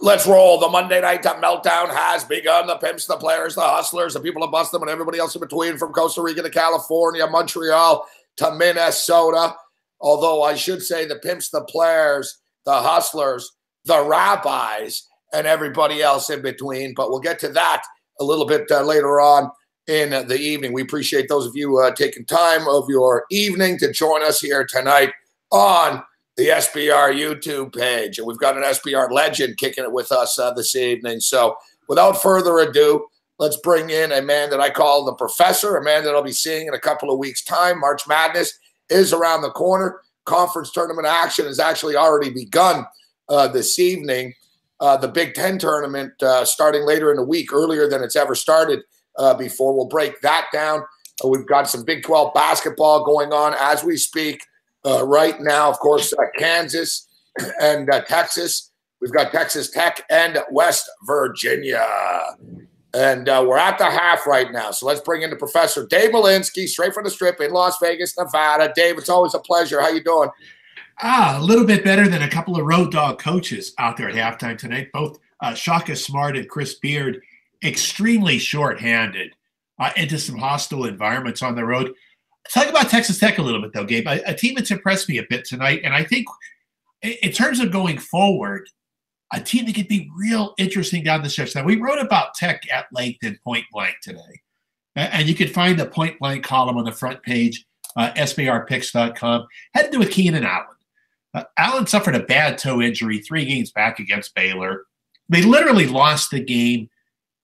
Let's roll. The Monday night meltdown has begun. The pimps, the players, the hustlers, the people that bust them, and everybody else in between, from Costa Rica to California, Montreal to Minnesota. Although I should say the pimps, the players, the hustlers, the rabbis, and everybody else in between. But we'll get to that a little bit later on in the evening. We appreciate those of you taking time of your evening to join us here tonight on the SBR YouTube page. And we've got an SBR legend kicking it with us this evening. So without further ado, let's bring in a man that I call the professor, a man that I'll be seeing in a couple of weeks' time. March Madness is around the corner. Conference tournament action has actually already begun this evening. The Big Ten tournament starting later in the week, earlier than it's ever started before. We'll break that down. We've got some Big 12 basketball going on as we speak. Right now, of course, Kansas and Texas. We've got Texas Tech and West Virginia. And we're at the half right now. So let's bring in the professor, Gabe Morency, straight from the Strip in Las Vegas, Nevada. Dave, it's always a pleasure. How you doing? A little bit better than a couple of road dog coaches out there at halftime tonight. Both Shaka Smart and Chris Beard, extremely short-handed into some hostile environments on the road. Talk about Texas Tech a little bit, though, Gabe. A team that's impressed me a bit tonight. And I think in terms of going forward, a team that could be real interesting down the stretch. Now, we wrote about Tech at length in Point Blank today. And you can find the Point Blank column on the front page, sbrpicks.com. Had to do with Keenan Allen. Allen suffered a bad toe injury 3 games back against Baylor. They literally lost the game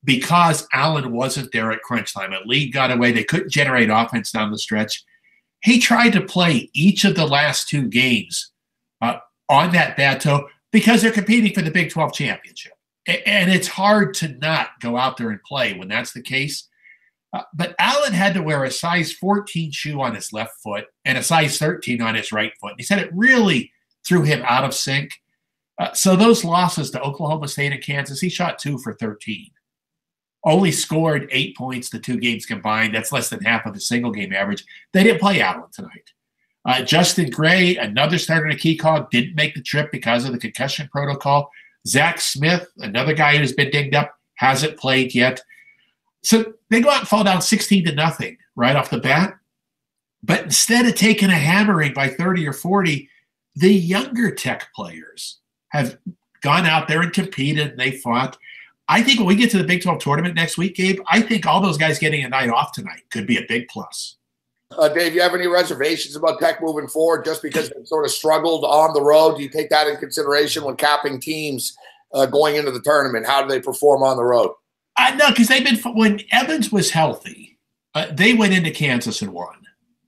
because Allen wasn't there at crunch time. A lead got away. They couldn't generate offense down the stretch. He tried to play each of the last 2 games on that bad toe because they're competing for the Big 12 championship. And it's hard to not go out there and play when that's the case. But Allen had to wear a size 14 shoe on his left foot and a size 13 on his right foot. He said it really threw him out of sync. So those losses to Oklahoma State and Kansas, he shot 2 for 13. Only scored 8 points the 2 games combined. That's less than half of a single game average. They didn't play Allen tonight. Justin Gray, another starter in a key call, didn't make the trip because of the concussion protocol. Zach Smith, another guy who's been dinged up, hasn't played yet. So they go out and fall down 16-0 right off the bat. But instead of taking a hammering by 30 or 40, the younger Tech players have gone out there and competed, and they fought. I think when we get to the Big 12 tournament next week, Gabe, I think all those guys getting a night off tonight could be a big plus. Dave, you have any reservations about Tech moving forward just because they sort of struggled on the road? Do you take that in consideration when capping teams going into the tournament? How do they perform on the road? No, because when Evans was healthy, they went into Kansas and won.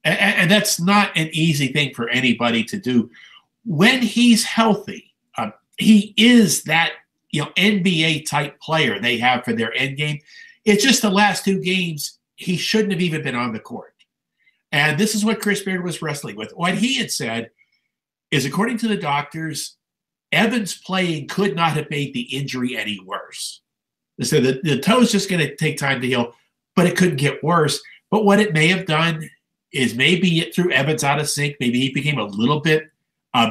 And that's not an easy thing for anybody to do. When he's healthy, he is that NBA type player they have for their end game. It's just the last 2 games, he shouldn't have even been on the court. And this is what Chris Beard was wrestling with. What he had said is, according to the doctors, Evans playing could not have made the injury any worse. They said that the toe is just going to take time to heal, but it couldn't get worse. But what it may have done is maybe it threw Evans out of sync. Maybe he became a little bit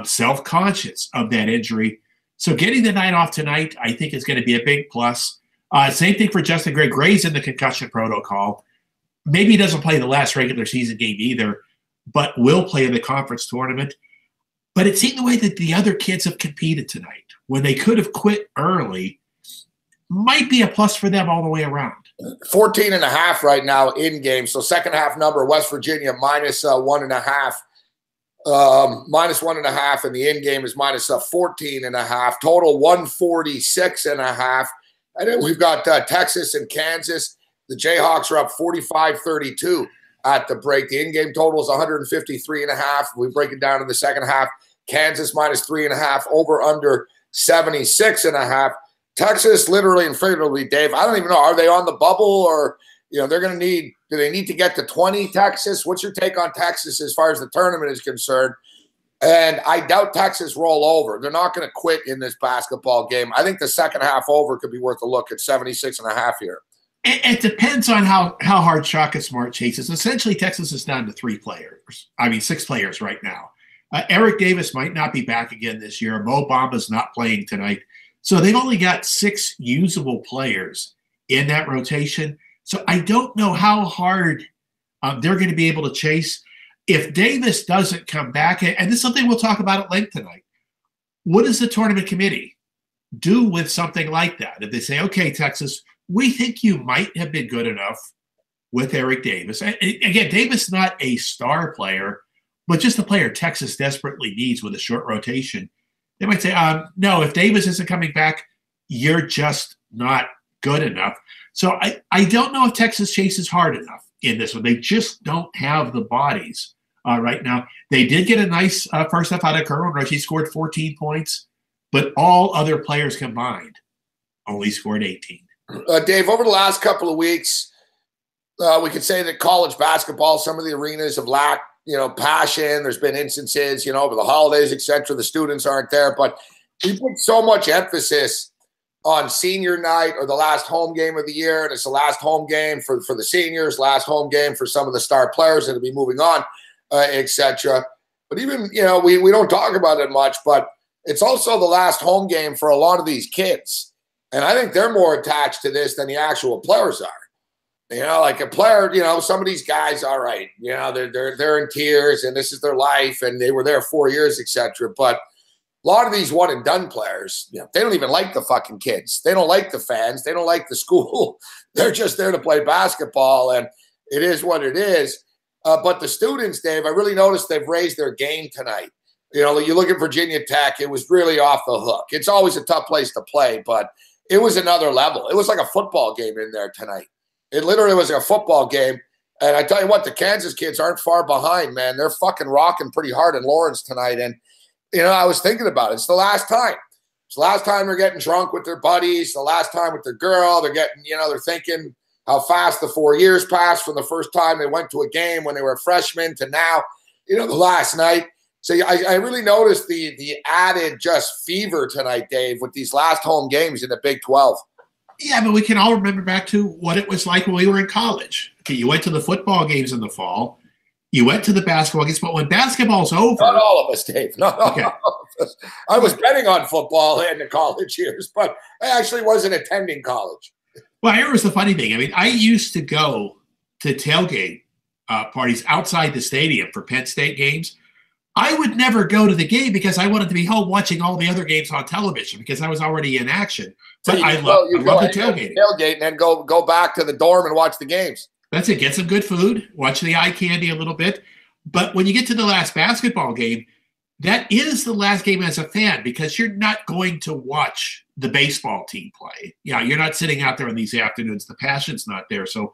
self-conscious of that injury. So getting the night off tonight, I think, is going to be a big plus. Same thing for Justin Gray. Gray's in the concussion protocol. Maybe he doesn't play the last regular season game either, but will play in the conference tournament. But it seemed the way that the other kids have competed tonight, when they could have quit early, might be a plus for them all the way around. 14.5 right now in game. So second half number, West Virginia minus 1.5. Minus 1.5, and the in game is minus 14.5. Total 146.5. And then we've got Texas and Kansas. The Jayhawks are up 45-32 at the break. The in game total is 153.5. We break it down in the second half. Kansas minus 3.5. Over under 76.5. Texas literally and figuratively, Dave. I don't even know. Are they on the bubble, or they're going to need? Do they need to get to 20? Texas. What's your take on Texas as far as the tournament is concerned? And I doubt Texas roll over. They're not going to quit in this basketball game. I think the second half over could be worth a look at 76.5 here. It depends on how hard Shaka Smart chases. Essentially, Texas is down to 6 players right now. Eric Davis might not be back again this year. Mo Bamba's not playing tonight. So they've only got 6 usable players in that rotation. So I don't know how hard they're going to be able to chase. If Davis doesn't come back, and this is something we'll talk about at length tonight, what does the tournament committee do with something like that? If they say, okay, Texas, we think you might have been good enough with Eric Davis. Again, Davis not a star player, but just a player Texas desperately needs with a short rotation. They might say, no, if Davis isn't coming back, you're just not good enough. So I don't know if Texas chases hard enough in this one. They just don't have the bodies right now. They did get a nice first half out of Kirk when Reggie scored 14 points, but all other players combined only scored 18. Dave, over the last couple of weeks, we could say that college basketball, some of the arenas have lacked, passion. There's been instances, over the holidays, et cetera. The students aren't there, but we put so much emphasis on senior night or the last home game of the year. And it's the last home game for the seniors, last home game for some of the star players that will be moving on, et cetera. But even, we don't talk about it much, but it's also the last home game for a lot of these kids. And I think they're more attached to this than the actual players are. Like a player, some of these guys, all right, they're in tears and this is their life and they were there 4 years, et cetera. But a lot of these one and done players, they don't even like the fucking kids. They don't like the fans. They don't like the school. They're just there to play basketball, and it is what it is. But the students, Dave, I really noticed they've raised their game tonight. You look at Virginia Tech, it was really off the hook. It's always a tough place to play, but it was another level. It was like a football game in there tonight. It literally was a football game. And I tell you what, the Kansas kids aren't far behind, man. They're fucking rocking pretty hard in Lawrence tonight. And, I was thinking about it. It's the last time. It's the last time they're getting drunk with their buddies, the last time with their girl. They're getting, they're thinking how fast the 4 years passed from the first time they went to a game when they were freshmen to now, the last night. So I really noticed the added just fever tonight, Dave, with these last home games in the Big 12. Yeah, but we can all remember back to what it was like when we were in college. Okay, you went to the football games in the fall. You went to the basketball games, but when basketball's over. Not all of us, Dave. Not all of us. I was betting on football in the college years, but I actually wasn't attending college. Well, here was the funny thing. I mean, I used to go to tailgate parties outside the stadium for Penn State games. I would never go to the game because I wanted to be home watching all the other games on television because I was already in action. But I love the tailgating. Tailgate and then go back to the dorm and watch the games. That's it. Get some good food, watch the eye candy a little bit. But when you get to the last basketball game, that is the last game as a fan because you're not going to watch the baseball team play. Yeah, you're not sitting out there in these afternoons. The passion's not there. So,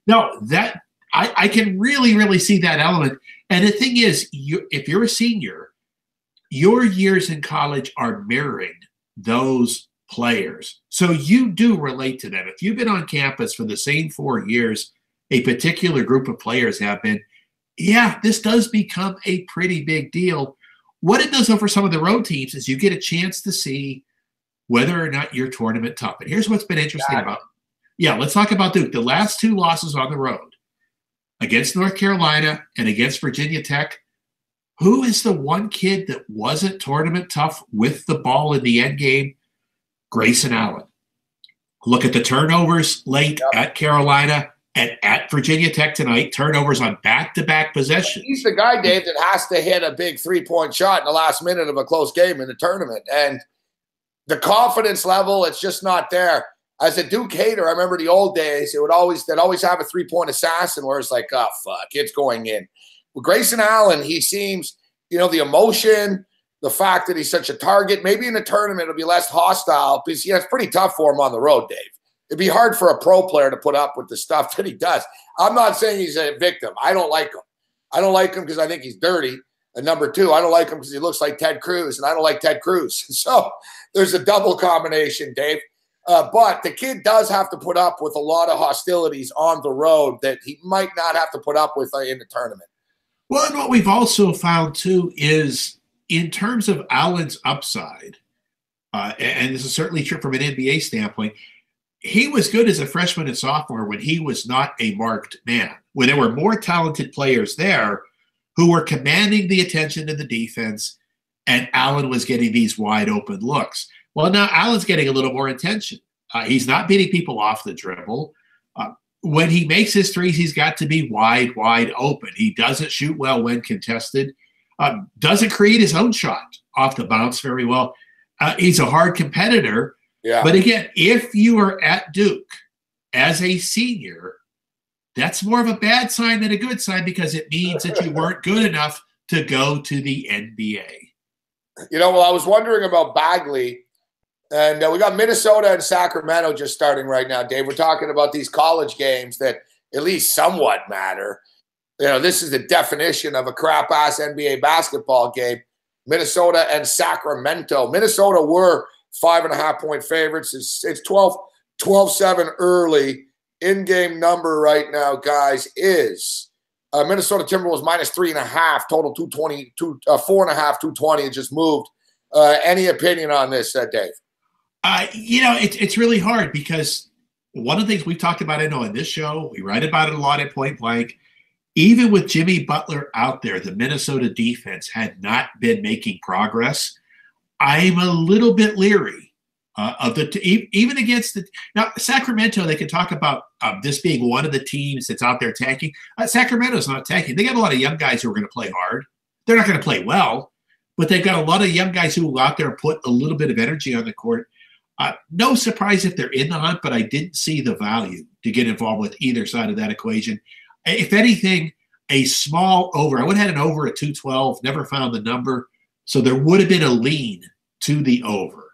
no, that I can really, really see that element. And the thing is, if you're a senior, your years in college are mirroring those players. So you do relate to them. If you've been on campus for the same 4 years, a particular group of players have been, yeah, this does become a pretty big deal. What it does for some of the road teams is you get a chance to see whether or not you're tournament tough. And here's what's been interesting about, let's talk about Duke. The last 2 losses on the road against North Carolina and against Virginia Tech, who is the one kid that wasn't tournament tough with the ball in the end game? Grayson Allen. Look at the turnovers late at Carolina and at Virginia Tech tonight. Turnovers on back-to-back possessions. He's the guy, Dave, that has to hit a big 3-point shot in the last minute of a close game in the tournament. And the confidence level, it's just not there. As a Duke hater, I remember the old days, they'd always have a 3-point assassin where it's like, oh, fuck, it's going in. With Grayson Allen, he seems, the emotion, the fact that he's such a target, maybe in the tournament it'll be less hostile because it's pretty tough for him on the road, Dave. It'd be hard for a pro player to put up with the stuff that he does. I'm not saying he's a victim. I don't like him. I don't like him because I think he's dirty. And number 2, I don't like him because he looks like Ted Cruz, and I don't like Ted Cruz. So there's a double combination, Dave. But the kid does have to put up with a lot of hostilities on the road that he might not have to put up with in the tournament. Well, and what we've also found, too, is in terms of Allen's upside, and this is certainly true from an NBA standpoint, he was good as a freshman and sophomore when he was not a marked man, when there were more talented players there who were commanding the attention of the defense, and Allen was getting these wide open looks. Well, now Allen's getting a little more attention. He's not beating people off the dribble. When he makes his threes, he's got to be wide open. He doesn't shoot well when contested. Doesn't create his own shot off the bounce very well. He's a hard competitor. Yeah. But again, if you are at Duke as a senior, that's more of a bad sign than a good sign, because it means that you weren't good enough to go to the NBA. Well, I was wondering about Bagley, and we got Minnesota and Sacramento just starting right now, Dave. We're talking about these college games that at least somewhat matter. This is the definition of a crap-ass NBA basketball game. Minnesota and Sacramento. Minnesota were 5.5-point favorites. It's 12-7 early. In-game number right now, guys, is Minnesota Timberwolves -3.5, total 220, 4.5, 220. It just moved. Any opinion on this, Dave? It's really hard, because one of the things we've talked about, I know, in this show, we write about it a lot at Point Blank. Even with Jimmy Butler out there, the Minnesota defense had not been making progress. I'm a little bit leery of even against the now Sacramento. They can talk about this being one of the teams that's out there attacking. Sacramento's not attacking. They got a lot of young guys who are going to play hard. They're not going to play well, but they've got a lot of young guys who will go out there and put a little bit of energy on the court. No surprise if they're in the hunt, but I didn't see the value to get involved with either side of that equation. If anything, a small over. I would have had an over at 212. Never found the number, so there would have been a lean to the over.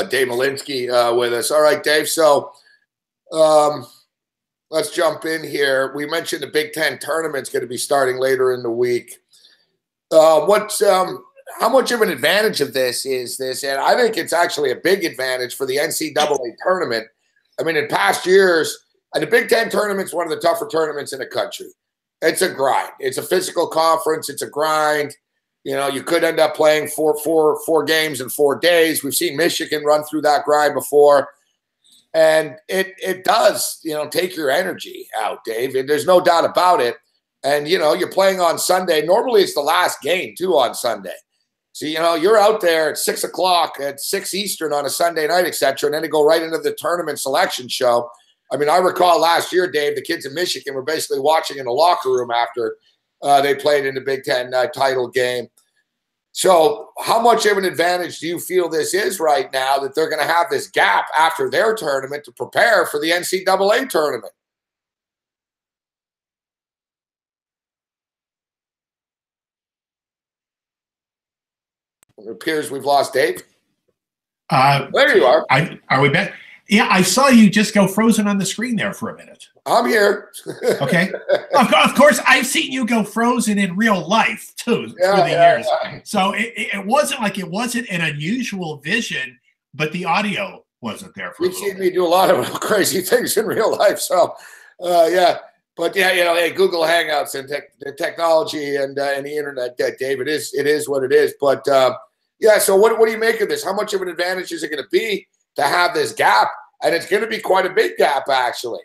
Dave Malinsky with us. All right, Dave. So let's jump in here. We mentioned the Big Ten tournament's going to be starting later in the week. How much of an advantage of this is this? And I think it's actually a big advantage for the NCAA tournament. I mean, in past years, and the Big Ten tournament's one of the tougher tournaments in the country. It's a grind. It's a physical conference. It's a grind. You could end up playing four games in 4 days. We've seen Michigan run through that grind before. And it does, take your energy out, Dave. And there's no doubt about it. And, you're playing on Sunday. Normally it's the last game, too, on Sunday. So, you're out there at 6 o'clock, at 6 Eastern on a Sunday night, et cetera, and then to go right into the tournament selection show. I mean, I recall last year, Dave, the kids in Michigan were basically watching in the locker room after they played in the Big Ten title game. So how much of an advantage do you feel this is right now, that they're going to have this gap after their tournament to prepare for the NCAA tournament? It appears we've lost Dave. There you are. Are we back? Yeah, I saw you just go frozen on the screen there for a minute. I'm here. Okay. Of course, I've seen you go frozen in real life, too, through the years. Yeah. So it wasn't like it wasn't an unusual vision, but the audio wasn't there for You've seen me do a lot of crazy things in real life. So, yeah. But, yeah, hey, Google Hangouts and the technology and the internet, Dave, it is what it is. But, yeah, so what do you make of this? How much of an advantage is it going to be to have this gap? And it's going to be quite a big gap, actually.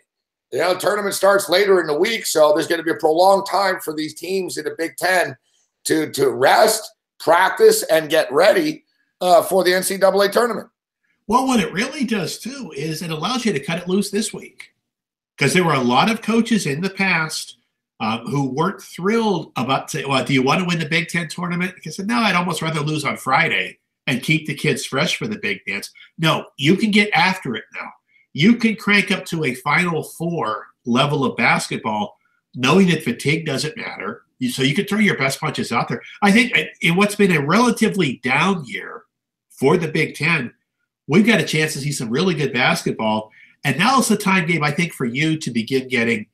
The tournament starts later in the week, so there's going to be a prolonged time for these teams in the Big Ten to rest, practice, and get ready for the NCAA tournament. Well, what it really does, too, is it allows you to cut it loose this week. Because there were a lot of coaches in the past who weren't thrilled about saying, well, do you want to win the Big Ten tournament? Because no, I'd almost rather lose on Friday and keep the kids fresh for the big dance. No, you can get after it now. You can crank up to a Final Four level of basketball knowing that fatigue doesn't matter. So you can throw your best punches out there. I think in what's been a relatively down year for the Big Ten, we've got a chance to see some really good basketball. And now is the time, Gabe, I think, for you to begin getting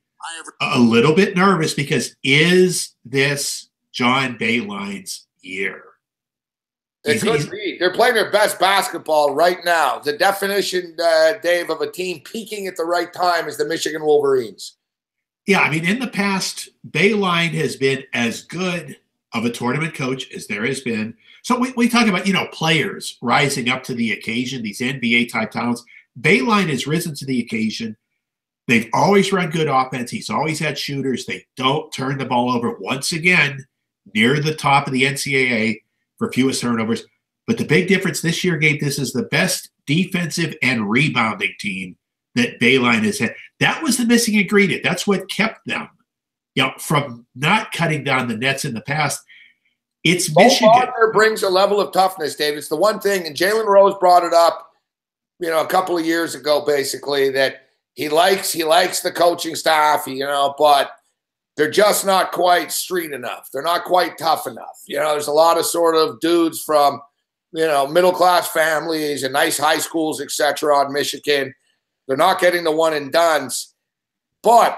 a little bit nervous, because is this John Beilein's year? It could be. They're playing their best basketball right now. The definition, Dave, of a team peaking at the right time is the Michigan Wolverines. Yeah, I mean, in the past, Beilein has been as good of a tournament coach as there has been. So we talk about, players rising up to the occasion, these NBA-type talents. Beilein has risen to the occasion. They've always run good offense. He's always had shooters. They don't turn the ball over. Once again, near the top of the NCAA for fewest turnovers. But the big difference this year, Gabe, this is the best defensive and rebounding team that Bayline has had. That was the missing ingredient. That's what kept them, from not cutting down the nets in the past. It's Michigan. Wagner brings a level of toughness, Dave. It's the one thing, and Jalen Rose brought it up, a couple of years ago, basically, that he likes the coaching staff, but they're just not quite street enough. They're not quite tough enough. There's a lot of sort of dudes from, middle-class families and nice high schools, etc. on Michigan. They're not getting the one and dones. But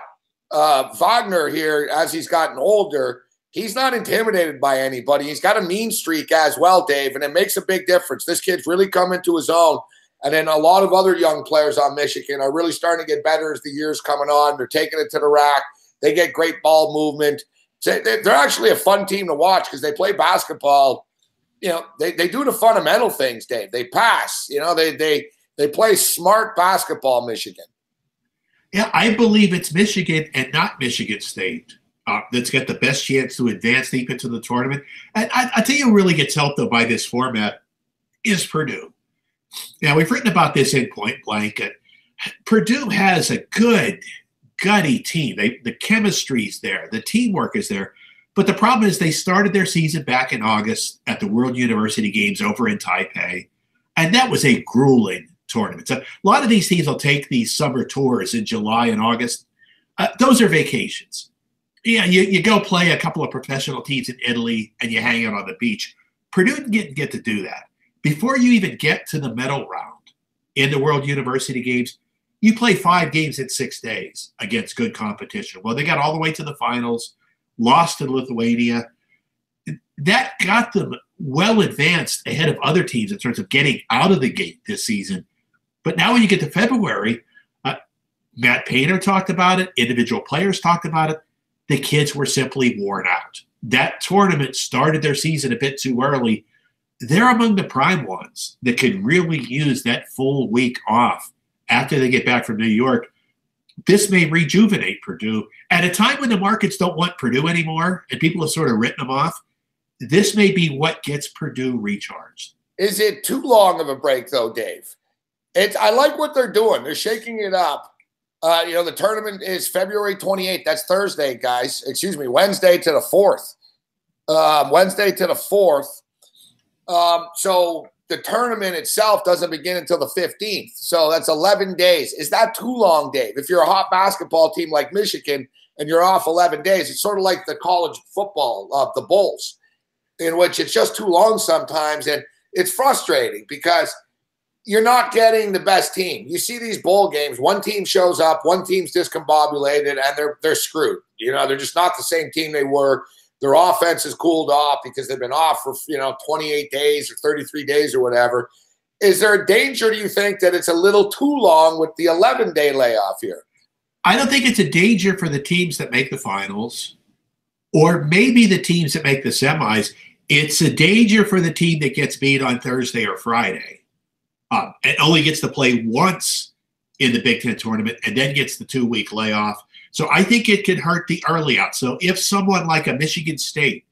Wagner here, as he's gotten older, he's not intimidated by anybody. He's got a mean streak as well, Dave, and it makes a big difference. This kid's really come into his own. And then a lot of other young players on Michigan are really starting to get better as the year's coming on. They're taking it to the rack. They get great ball movement. They're actually a fun team to watch because they play basketball. They do the fundamental things, Dave. They pass. They play smart basketball, Michigan. Yeah, I believe it's Michigan and not Michigan State that's got the best chance to advance deep into the tournament. And I tell you who really gets helped, though, by this format is Purdue. Now, we've written about this in Point Blank. Purdue has a good, gutty team. The chemistry's there. The teamwork is there. But the problem is they started their season back in August at the World University Games over in Taipei, and that was a grueling tournament. So a lot of these teams will take these summer tours in July and August. Those are vacations. Yeah, you go play a couple of professional teams in Italy and you hang out on the beach. Purdue didn't get to do that. Before you even get to the medal round in the World University Games, you play 5 games in 6 days against good competition. Well, they got all the way to the finals, lost to Lithuania. That got them well advanced ahead of other teams in terms of getting out of the gate this season. But now when you get to February, Matt Painter talked about it. Individual players talked about it. The kids were simply worn out. That tournament started their season a bit too early. They're among the prime ones that could really use that full week off after they get back from New York. This may rejuvenate Purdue. At a time when the markets don't want Purdue anymore and people have sort of written them off, this may be what gets Purdue recharged. Is it too long of a break, though, Dave? I like what they're doing. They're shaking it up. The tournament is February 28th. That's Thursday, guys. Excuse me, Wednesday to the 4th. Wednesday to the 4th. So the tournament itself doesn't begin until the 15th. So that's 11 days. Is that too long, Dave? If you're a hot basketball team like Michigan and you're off 11 days, it's sort of like the college football of the Bulls, in which it's just too long sometimes. And it's frustrating because you're not getting the best team. You see these bowl games, one team shows up, one team's discombobulated, and they're screwed. They're just not the same team they were. Their offense is cooled off because they've been off for 28 days or 33 days or whatever. Is there a danger, do you think, that it's a little too long with the 11-day layoff here? I don't think it's a danger for the teams that make the finals or maybe the teams that make the semis. It's a danger for the team that gets beat on Thursday or Friday. It only gets to play once in the Big Ten tournament and then gets the 2-week layoff. So I think it could hurt the early out. So if someone like a Michigan State,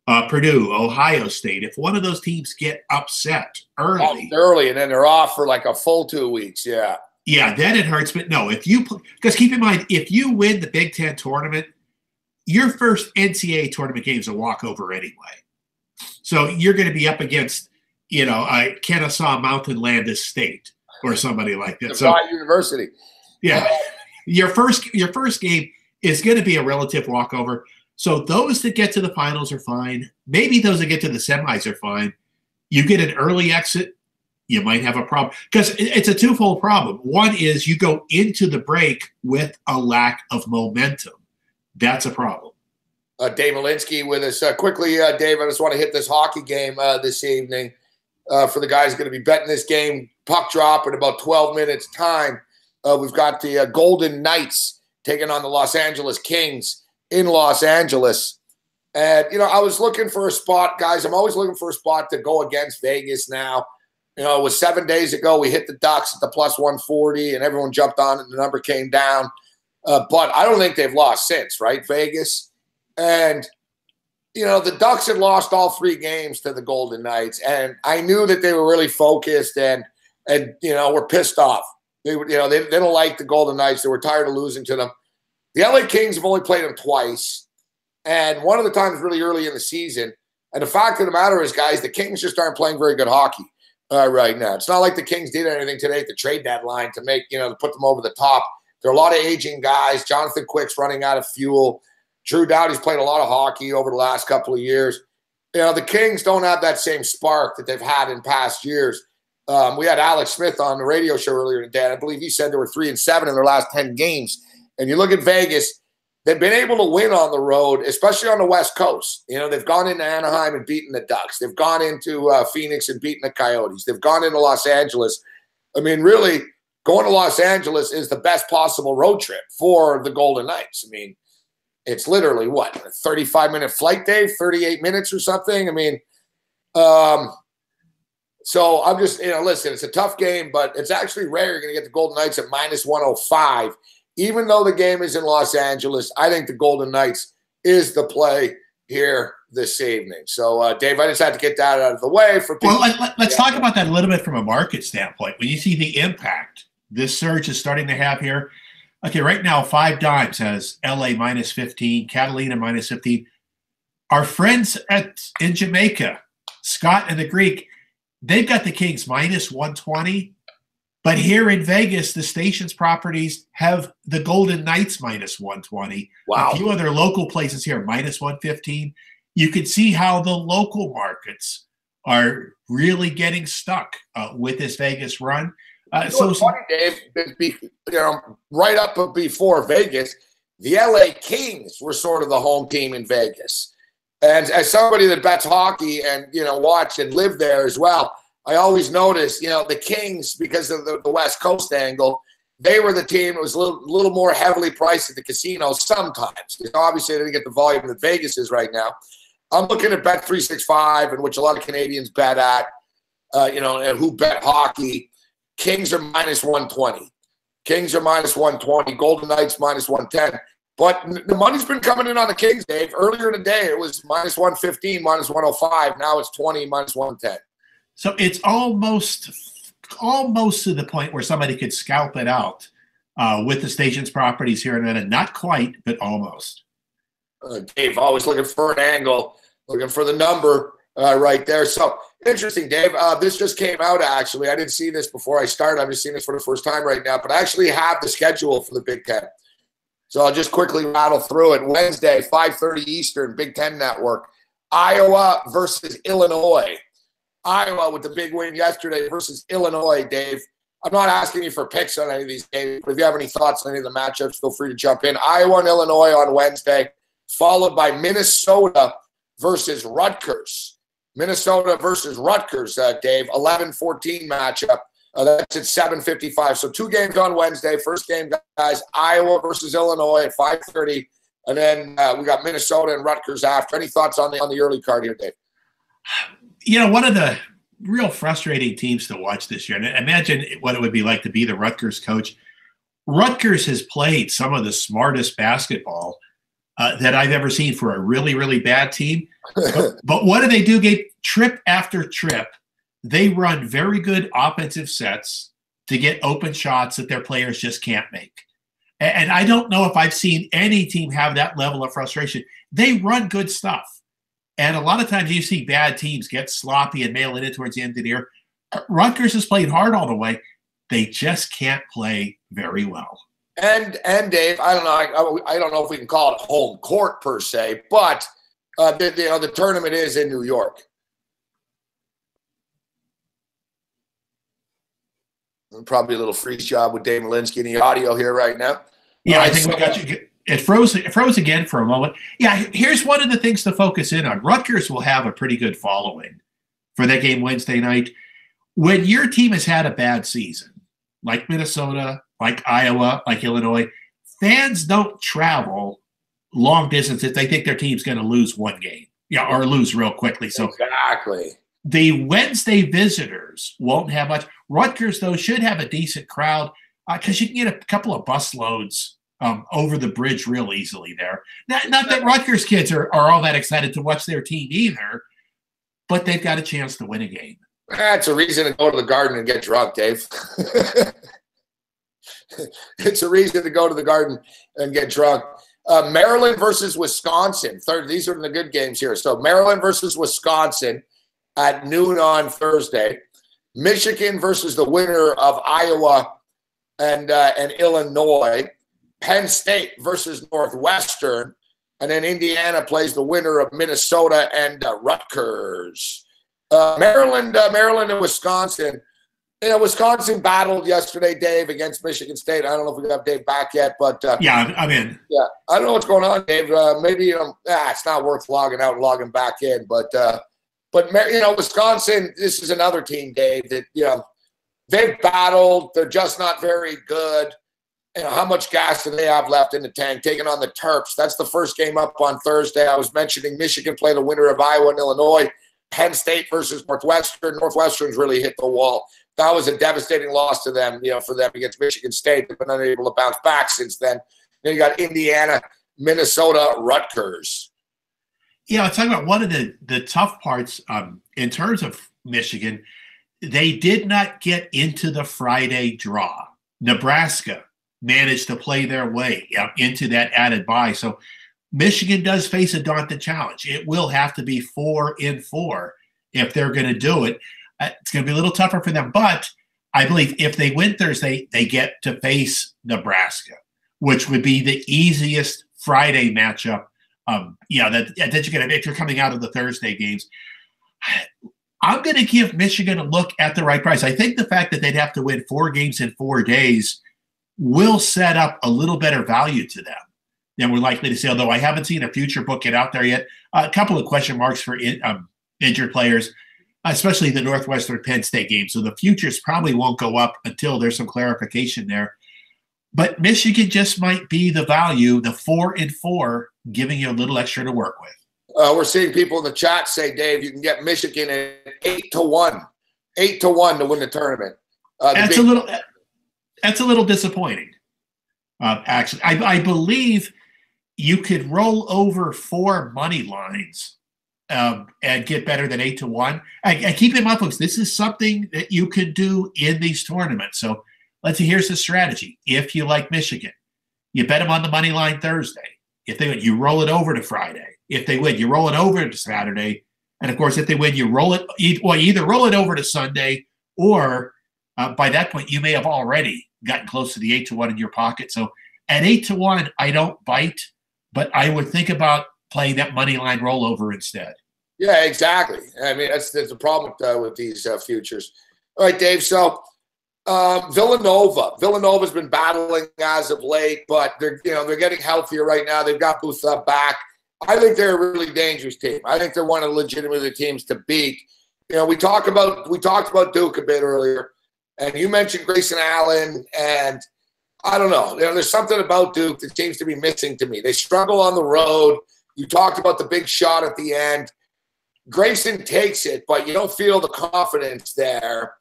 Purdue, Ohio State, if one of those teams get upset early. And then they're off for like a full 2 weeks, yeah. Yeah, then it hurts. But no, because keep in mind, if you win the Big Ten tournament, your first NCAA tournament game is a walkover anyway. So you're going to be up against, Kennesaw Mountain Landis State or somebody like that. So University. Yeah. Your first game is going to be a relative walkover. So those that get to the finals are fine. Maybe those that get to the semis are fine. You get an early exit, you might have a problem. Because it's a twofold problem. One is you go into the break with a lack of momentum. That's a problem. Dave Malinsky with us. Quickly, Dave, I just want to hit this hockey game this evening. For the guys going to be betting this game, puck drop in about 12 minutes time. We've got the Golden Knights taking on the Los Angeles Kings in Los Angeles. And, I was looking for a spot, guys. I'm always looking for a spot to go against Vegas now. It was 7 days ago. We hit the Ducks at the plus 140, and everyone jumped on it, and the number came down. But I don't think they've lost since, right, Vegas? And, the Ducks had lost all 3 games to the Golden Knights, and I knew that they were really focused and were pissed off. They don't like the Golden Knights. They were tired of losing to them. The LA Kings have only played them twice, and one of the times really early in the season. And the fact of the matter is, guys, the Kings just aren't playing very good hockey right now. It's not like the Kings did anything today at the trade deadline to make, to put them over the top. There are a lot of aging guys. Jonathan Quick's running out of fuel. Drew Doughty's played a lot of hockey over the last couple of years. The Kings don't have that same spark that they've had in past years. We had Alex Smith on the radio show earlier today, and I believe he said they were 3-7 in their last 10 games. And you look at Vegas, they've been able to win on the road, especially on the West Coast. They've gone into Anaheim and beaten the Ducks. They've gone into Phoenix and beaten the Coyotes. They've gone into Los Angeles. I mean, really, going to Los Angeles is the best possible road trip for the Golden Knights. I mean, it's literally, what, a 35-minute flight, Dave? 38 minutes or something? I mean, so I'm just, listen, it's a tough game, but it's actually rare you're going to get the Golden Knights at -105. Even though the game is in Los Angeles, I think the Golden Knights is the play here this evening. So, Dave, I just had to get that out of the way for people. Well, let's talk about that a little bit from a market standpoint. When you see the impact this surge is starting to have here, okay, right now, 5 Dimes has LA -15, Catalina -15. Our friends in Jamaica, Scott and the Greek, they've got the Kings -120. But here in Vegas, the station's properties have the Golden Knights -120. Wow. A few other local places here, -115. You can see how the local markets are really getting stuck with this Vegas run. So funny, Dave, right up before Vegas, the LA Kings were sort of the home team in Vegas. And as somebody that bets hockey and, watched and lived there as well, I always noticed, the Kings, because of the West Coast angle, they were the team that was a little more heavily priced at the casino sometimes. Obviously, they didn't get the volume that Vegas is right now. I'm looking at Bet365, in which a lot of Canadians bet at, and who bet hockey. Kings are -120. Kings are -120. Golden Knights -110. But the money's been coming in on the Kings, Dave. Earlier in the day, it was -115, -105. Now it's 20, -110. So it's almost to the point where somebody could scalp it out with the station's properties here in Atlanta. Not quite, but almost. Dave, always looking for an angle, looking for the number right there. So interesting, Dave. This just came out, actually. I didn't see this before I started. I'm just seeing this for the first time right now. But I actually have the schedule for the Big Ten. So I'll just quickly rattle through it. Wednesday, 5:30 Eastern, Big Ten Network. Iowa versus Illinois. Iowa with the big win yesterday versus Illinois, Dave. I'm not asking you for picks on any of these games, but if you have any thoughts on any of the matchups, feel free to jump in. Iowa and Illinois on Wednesday, followed by Minnesota versus Rutgers. Minnesota versus Rutgers, Dave, 11-14 matchup. That's at 7:55. So 2 games on Wednesday. First game, guys, Iowa versus Illinois at 5:30. And then we got Minnesota and Rutgers after. Any thoughts on the early card here, Dave? One of the real frustrating teams to watch this year, and imagine what it would be like to be the Rutgers coach. Rutgers has played some of the smartest basketball that I've ever seen for a really, really bad team. But what do they do, Gabe? Trip after trip, they run very good offensive sets to get open shots that their players just can't make. And I don't know if I've seen any team have that level of frustration. They run good stuff. And a lot of times you see bad teams get sloppy and mail it in towards the end of the year. Rutgers has played hard all the way. They just can't play very well. And Dave, I don't know if we can call it home court per se, but the tournament is in New York. Probably a little freeze job with Dave Malinsky in the audio here right now. Yeah, I think we got you. It froze again for a moment. Yeah, here's one of the things to focus in on. Rutgers will have a pretty good following for that game Wednesday night. When your team has had a bad season, like Minnesota, like Iowa, like Illinois, fans don't travel long distance if they think their team's going to lose one game, or lose real quickly. So exactly. The Wednesday visitors won't have much. Rutgers, though, should have a decent crowd because you can get a couple of bus loads over the bridge real easily there. Not that Rutgers kids are all that excited to watch their team either, but they've got a chance to win a game. That's a reason to go to the Garden and get drunk, Dave. It's a reason to go to the Garden and get drunk. Maryland versus Wisconsin. These are the good games here. So Maryland versus Wisconsin at noon on Thursday. Michigan versus the winner of Iowa and Illinois. Penn State versus Northwestern. And then Indiana plays the winner of Minnesota and Rutgers. Maryland and Wisconsin. You know, Wisconsin battled yesterday, Dave, against Michigan State. I don't know if we got Dave back yet, but yeah, I'm in. Yeah, I don't know what's going on, Dave. Maybe it's not worth logging out and logging back in. But Wisconsin. This is another team, Dave, that they've battled. They're just not very good. How much gas do they have left in the tank? Taking on the Terps. That's the first game up on Thursday. I was mentioning Michigan play the winner of Iowa and Illinois. Penn State versus Northwestern. Northwestern's really hit the wall. That was a devastating loss to them, for them against Michigan State. They've been unable to bounce back since then. Then you got Indiana, Minnesota, Rutgers. Yeah, talking about one of the tough parts in terms of Michigan, they did not get into the Friday draw. Nebraska managed to play their way into that added bye. So Michigan does face a daunting challenge. It will have to be 4-4 if they're going to do it. It's going to be a little tougher for them, but I believe if they win Thursday, they get to face Nebraska, which would be the easiest Friday matchup. That you're going to, if you're coming out of the Thursday games. I'm going to give Michigan a look at the right price. I think the fact that they'd have to win 4 games in 4 days will set up a little better value to them than we're likely to see, although I haven't seen a future book get out there yet. A couple of question marks for injured players, especially the Northwestern Penn State game. So the futures probably won't go up until there's some clarification there. But Michigan just might be the value, the 4-4, giving you a little extra to work with. We're seeing people in the chat say, Dave, you can get Michigan at 8-1. 8-1 to win the tournament. That's a little disappointing. Actually, I believe you could roll over 4 money lines and get better than 8-1. And keep in mind, folks, this is something that you could do in these tournaments. So let's see, here's the strategy. If you like Michigan, you bet them on the money line Thursday. If they win, you roll it over to Friday. If they win, you roll it over to Saturday. And of course, if they win, you roll it, either roll it over to Sunday, or by that point, you may have already gotten close to the 8-1 in your pocket. So at 8-1, I don't bite, but I would think about playing that money line rollover instead. Yeah, exactly. I mean, that's the problem with these futures. All right, Dave. So Villanova's been battling as of late, but they're getting healthier right now. They've got Booth back. I think they're a really dangerous team. I think they're one of the legitimate teams to beat. We talked about Duke a bit earlier, and you mentioned Grayson Allen, and I don't know. There's something about Duke that seems to be missing to me. They struggle on the road. You talked about the big shot at the end. Grayson takes it, but you don't feel the confidence there.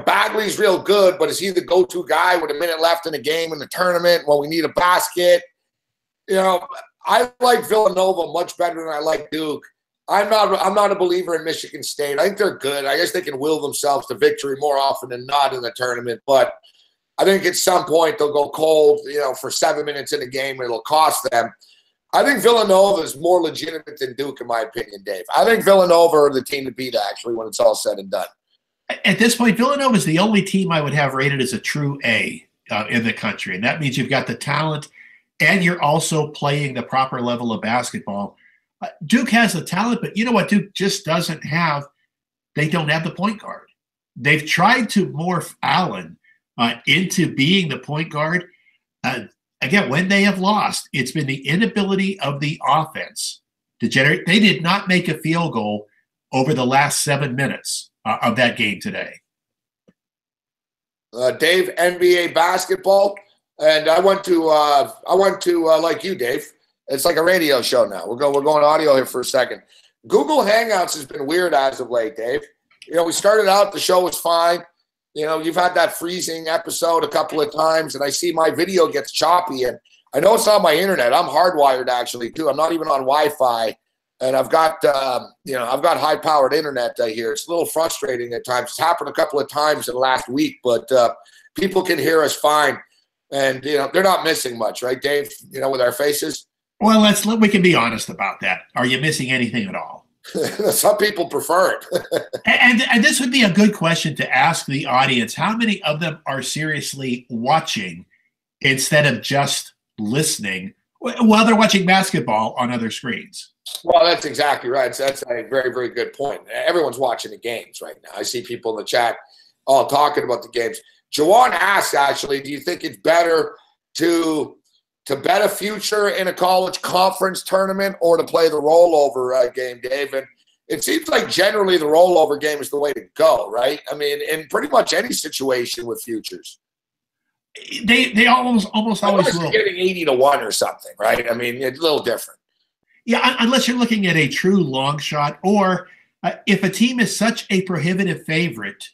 Bagley's real good, but is he the go-to guy with a minute left in the game in the tournament when we need a basket? I like Villanova much better than I like Duke. I'm not a believer in Michigan State. I think they're good. I guess they can will themselves to victory more often than not in the tournament, but I think at some point they'll go cold, for 7 minutes in a game, and it'll cost them. I think Villanova is more legitimate than Duke, in my opinion, Dave. I think Villanova are the team to beat, actually, when it's all said and done. At this point, Villanova is the only team I would have rated as a true A in the country, and that means you've got the talent and you're also playing the proper level of basketball. Duke has the talent, but you know what Duke just doesn't have? They don't have the point guard. They've tried to morph Allen into being the point guard. Again, when they have lost, it's been the inability of the offense to generate. They did not make a field goal over the last 7 minutes of that game today. Dave, NBA basketball, and I went to like you, Dave. It's like a radio show now. We're going audio here for a second. Google Hangouts has been weird as of late, Dave. We started out, the show was fine. You've had that freezing episode a couple of times, and I see my video gets choppy, and I know it's not my internet. I'm hardwired actually too. I'm not even on Wi-Fi, and I've got I've got high-powered internet here. It's a little frustrating at times. It's happened a couple of times in the last week, but people can hear us fine, and they're not missing much, right, Dave? With our faces. Well, we can be honest about that. Are you missing anything at all? Some people prefer it. and this would be a good question to ask the audience. How many of them are seriously watching instead of just listening while they're watching basketball on other screens? Well, that's exactly right. So that's a very, very good point. Everyone's watching the games right now. I see people in the chat all talking about the games. Jawan asks, actually, do you think it's better to bet a future in a college conference tournament or to play the rollover game, Dave? And it seems like generally the rollover game is the way to go, right? I mean, in pretty much any situation with futures. They almost always will. Getting 80-1 or something, right? I mean, it's a little different. Yeah, unless you're looking at a true long shot, or if a team is such a prohibitive favorite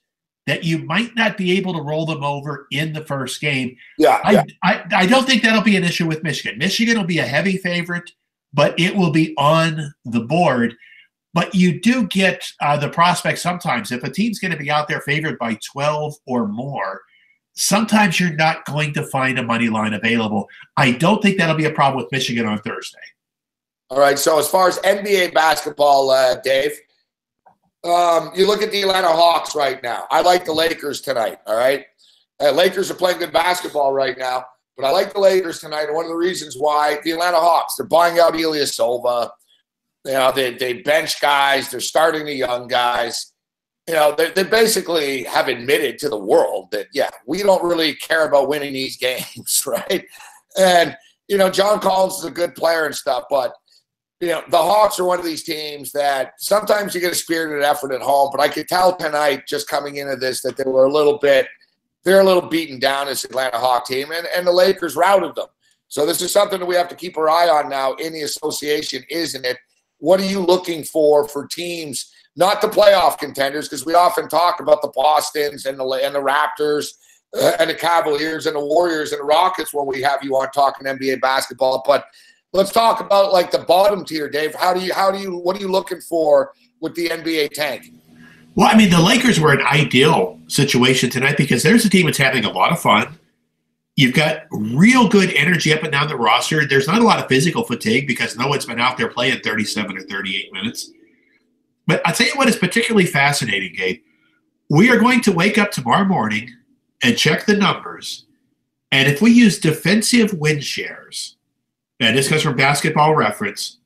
that you might not be able to roll them over in the first game. I don't think that'll be an issue with Michigan. Michigan will be a heavy favorite, but it will be on the board. But you do get the prospect sometimes. If a team's going to be out there favored by 12 or more, sometimes you're not going to find a money line available. I don't think that'll be a problem with Michigan on Thursday. All right, so as far as NBA basketball, Dave, you look at the Atlanta Hawks right now. I like the Lakers tonight, all right? Lakers are playing good basketball right now, but I like the Lakers tonight, and one of the reasons why, the Atlanta Hawks, they're buying out Ilyasova. They bench guys. They're starting the young guys. They basically have admitted to the world that, we don't really care about winning these games, right? And, John Collins is a good player and stuff, but the Hawks are one of these teams that sometimes you get a spirited effort at home, but I could tell tonight just coming into this that they're a little beaten down, this Atlanta Hawk team, and the Lakers routed them. So this is something that we have to keep our eye on now in the association, isn't it? What are you looking for teams, not the playoff contenders, because we often talk about the Bostons and the Raptors and the Cavaliers and the Warriors and the Rockets when we have you on talking NBA basketball, but let's talk about like the bottom tier, Dave. What are you looking for with the NBA tank? Well, I mean, the Lakers were an ideal situation tonight because there's a team that's having a lot of fun. You've got real good energy up and down the roster. There's not a lot of physical fatigue because no one's been out there playing 37 or 38 minutes. But I'll tell you what is particularly fascinating, Gabe. We are going to wake up tomorrow morning and check the numbers. And if we use defensive win shares, and this comes from Basketball Reference,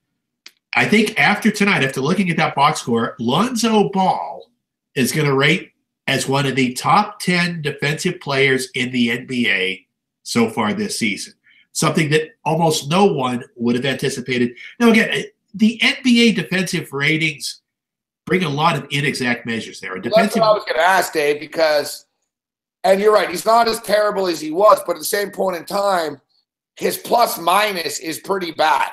I think after tonight, after looking at that box score, Lonzo Ball is going to rate as one of the top 10 defensive players in the NBA so far this season, something that almost no one would have anticipated. Now, again, the NBA defensive ratings bring a lot of inexact measures there. That's what I was going to ask, Dave, because, and you're right, he's not as terrible as he was, but at the same point in time, his plus minus is pretty bad.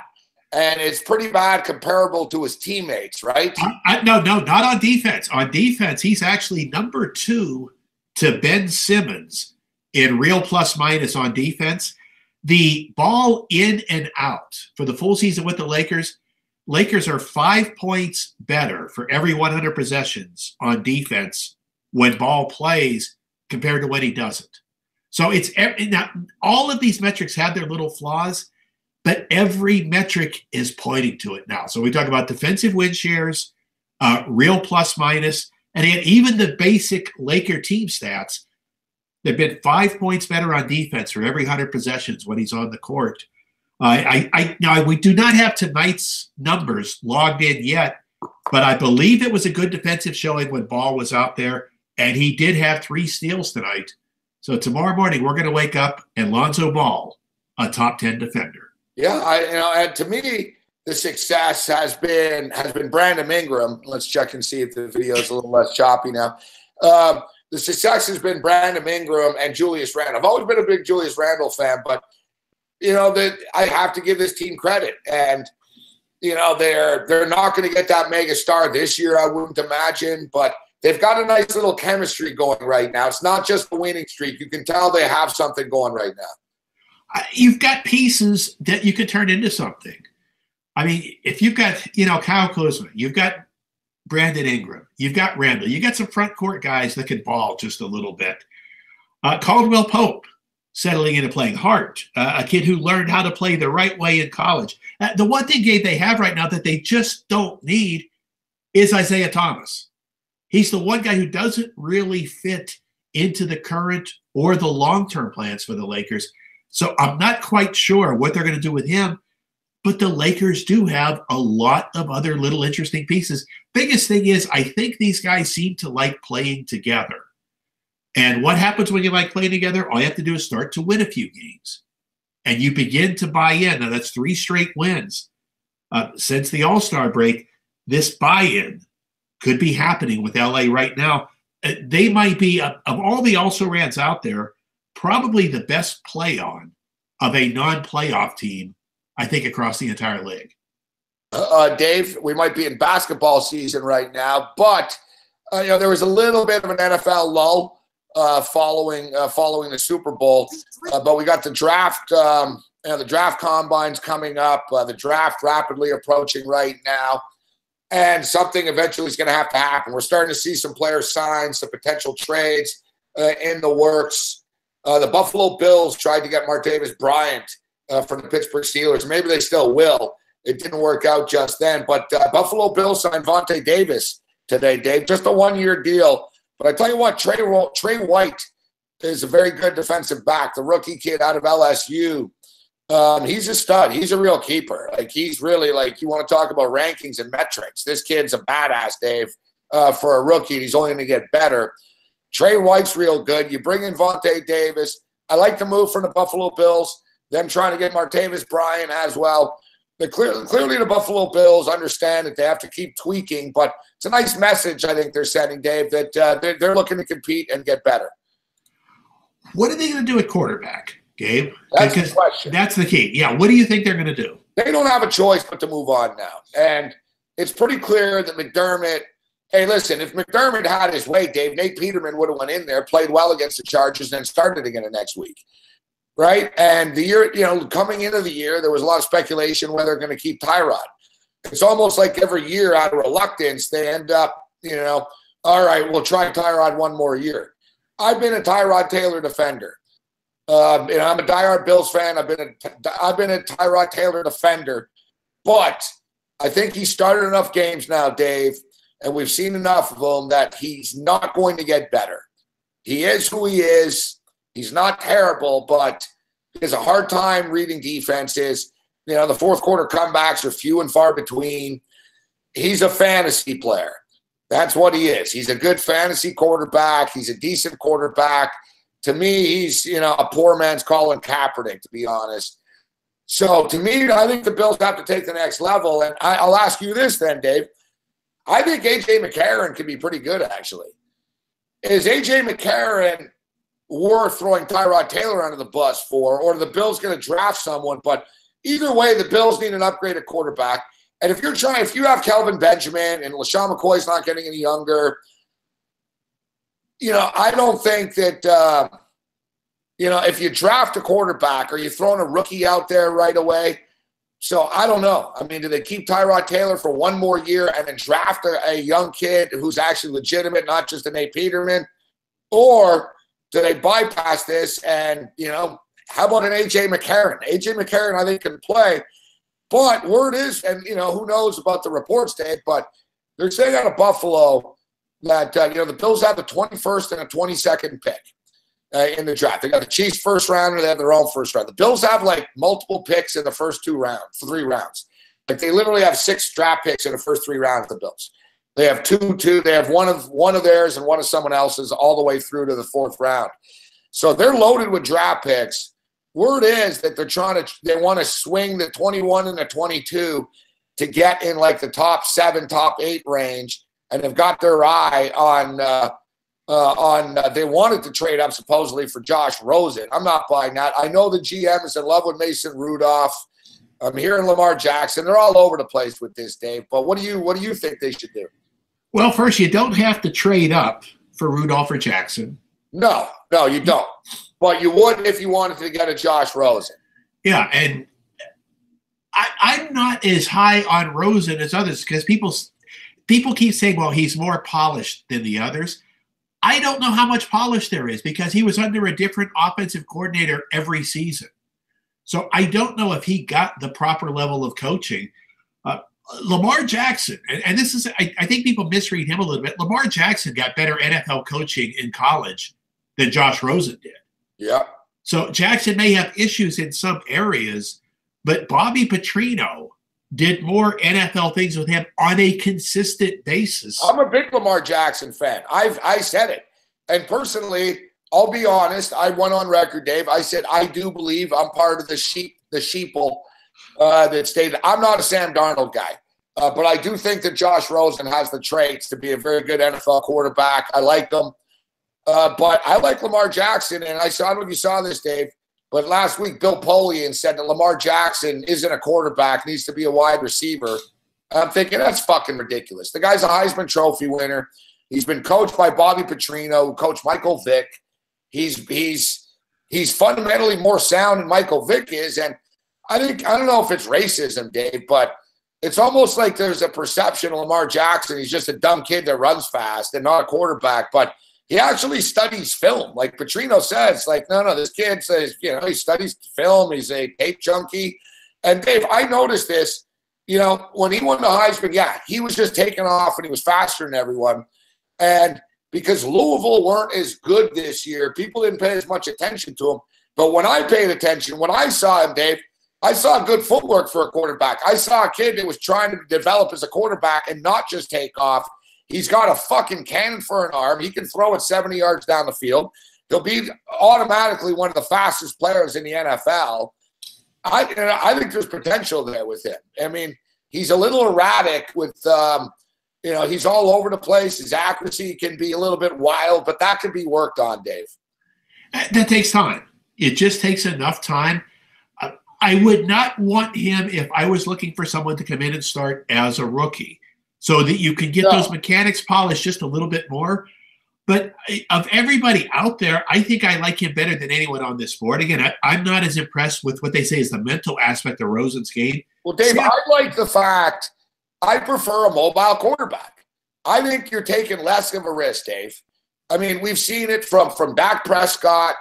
And it's pretty bad comparable to his teammates, right? No, not on defense. On defense, he's actually number 2 to Ben Simmons in real plus minus on defense. The ball in and out for the full season with the Lakers are 5 points better for every 100 possessions on defense when ball plays compared to when he doesn't. So it's now, all of these metrics have their little flaws, but every metric is pointing to it now. So we talk about defensive win shares, real plus minus, and even the basic Laker team stats. They've been 5 points better on defense for every 100 possessions when he's on the court. Now we do not have tonight's numbers logged in yet, but I believe it was a good defensive showing when Ball was out there, and he did have 3 steals tonight. So tomorrow morning we're going to wake up and Lonzo Ball, a top 10 defender. Yeah, and to me, the success has been Brandon Ingram. Let's check and see if the video is a little less choppy now. The success has been Brandon Ingram and Julius Randle. I've always been a big Julius Randle fan, but I have to give this team credit. And they're not going to get that mega star this year, I wouldn't imagine, but they've got a nice little chemistry going right now. It's not just a winning streak. You can tell they have something going right now. You've got pieces that you could turn into something. I mean, if you've got, Kyle Kuzma, you've got Brandon Ingram, you've got Randall, you got some front court guys that can ball just a little bit. Caldwell Pope settling into playing Hart, a kid who learned how to play the right way in college. The one thing, Gabe, they have right now that they just don't need is Isaiah Thomas. He's the one guy who doesn't really fit into the current or the long-term plans for the Lakers. So I'm not quite sure what they're going to do with him, but the Lakers do have a lot of other little interesting pieces. Biggest thing is I think these guys seem to like playing together. And what happens when you like playing together? All you have to do is start to win a few games. And you begin to buy in. Now, that's 3 straight wins. Since the All-Star break, this buy-in could be happening with LA right now. They might be, of all the also-rans out there, probably the best play-on of a non-playoff team, I think, across the entire league. Dave, we might be in basketball season right now, but there was a little bit of an NFL lull following the Super Bowl, but we got the draft. The draft combine's coming up. The draft rapidly approaching right now, and something eventually is going to have to happen. We're starting to see some players sign, some potential trades in the works. The Buffalo Bills tried to get Martavis Bryant from the Pittsburgh Steelers. Maybe they still will. It didn't work out just then. But Buffalo Bills signed Vontae Davis today, Dave. Just a 1-year deal. But I tell you what, Trey White is a very good defensive back, the rookie kid out of LSU. He's a stud. He's a real keeper. Like, he's really, you want to talk about rankings and metrics. This kid's a badass, Dave, for a rookie. He's only going to get better. Trey White's real good. You bring in Vontae Davis. I like the move from the Buffalo Bills, them trying to get Martavis Bryant as well. But clearly the Buffalo Bills understand that they have to keep tweaking, but it's a nice message I think they're sending, Dave, that they're looking to compete and get better. What are they going to do at quarterback, Gabe? That's the question. That's the key. Yeah, what do you think they're going to do? They don't have a choice but to move on now. And it's pretty clear that McDermott – hey, listen, if McDermott had his way, Dave, Nate Peterman would have went in there, played well against the Chargers, and then started again the next week. Right? And the year, coming into the year, there was a lot of speculation whether they're going to keep Tyrod. It's almost like every year out of reluctance, they end up, all right, we'll try Tyrod one more year. I've been a Tyrod Taylor defender. I'm a diehard Bills fan. I've been a Tyrod Taylor defender. But I think he started enough games now, Dave, and we've seen enough of him that he's not going to get better. He is who he is. He's not terrible, but he has a hard time reading defenses. The fourth quarter comebacks are few and far between. He's a fantasy player. That's what he is. He's a good fantasy quarterback. He's a decent quarterback. To me, he's, a poor man's Colin Kaepernick, to be honest. So to me, I think the Bills have to take the next level. And I'll ask you this then, Dave. I think A.J. McCarron can be pretty good, actually. Is A.J. McCarron worth throwing Tyrod Taylor under the bus for, or are the Bills going to draft someone? But either way, the Bills need an upgraded quarterback. And if you have Kelvin Benjamin and LaShawn McCoy's not getting any younger, I don't think that, if you draft a quarterback, are you throwing a rookie out there right away? So I don't know. I mean, do they keep Tyrod Taylor for one more year and then draft a young kid who's actually legitimate, not just a Nate Peterman? Or do they bypass this and, how about an A.J. McCarron? A.J. McCarron, I think, can play. But word is, and, who knows about the reports, Dave, but they're saying out of Buffalo that, the Bills have the 21st and the 22nd pick in the draft. They got the Chiefs first round and they have their own first round. The Bills have, multiple picks in the first 3 rounds. They literally have 6 draft picks in the first 3 rounds, the Bills. They have two. They have one of theirs and one of someone else's all the way through to the 4th round. So they're loaded with draft picks. Word is that they want to swing the 21 and the 22 to get in the top 7, top 8 range, and have got their eye on they wanted to trade up supposedly for Josh Rosen. I'm not buying that. I know the GM is in love with Mason Rudolph. I'm hearing Lamar Jackson. They're all over the place with this, Dave. But what do you think they should do? Well, first, you don't have to trade up for Rudolph or Jackson. No, you don't. But you would if you wanted to get a Josh Rosen. Yeah, and I'm not as high on Rosen as others because people keep saying, well, he's more polished than the others. I don't know how much polish there is because he was under a different offensive coordinator every season. So I don't know if he got the proper level of coaching. Lamar Jackson, and this is, I think people misread him a little bit. Lamar Jackson got better NFL coaching in college than Josh Rosen did. Yeah. So Jackson may have issues in some areas, but Bobby Petrino did more NFL things with him on a consistent basis. I'm a big Lamar Jackson fan. I said it. And personally, I'll be honest, I went on record, Dave. I said, I do believe I'm part of the sheeple that stayed. I'm not a Sam Darnold guy, but I do think that Josh Rosen has the traits to be a very good NFL quarterback. I like them. But I like Lamar Jackson, and I don't know if you saw this, Dave, but last week Bill Polian said that Lamar Jackson isn't a quarterback, needs to be a wide receiver. I'm thinking that's fucking ridiculous. The guy's a Heisman Trophy winner. He's been coached by Bobby Petrino, who coached Michael Vick. He's fundamentally more sound than Michael Vick is, and I don't know if it's racism, Dave, but it's almost like there's a perception of Lamar Jackson. He's just a dumb kid that runs fast and not a quarterback, but he actually studies film. Like Petrino says, like, no, this kid says, he studies film. He's a tape junkie. And Dave, I noticed this, when he won the Heisman, he was just taking off and he was faster than everyone. And because Louisville weren't as good this year, people didn't pay as much attention to him. But when I paid attention, when I saw him, Dave, I saw good footwork for a quarterback. I saw a kid that was trying to develop as a quarterback and not just take off. He's got a fucking cannon for an arm. He can throw it 70 yards down the field. He'll be automatically one of the fastest players in the NFL. I think there's potential there with him. I mean, he's a little erratic with, he's all over the place. His accuracy can be a little bit wild, but that can be worked on, Dave. That takes time. It just takes enough time. I would not want him if I was looking for someone to come in and start as a rookie, so that you can get those mechanics polished just a little bit more. But of everybody out there, I think I like him better than anyone on this board. Again, I'm not as impressed with what they say is the mental aspect of Rosen's game. Well, Dave, I like the fact I prefer a mobile quarterback. I think you're taking less of a risk, Dave. I mean, we've seen it from Dak Prescott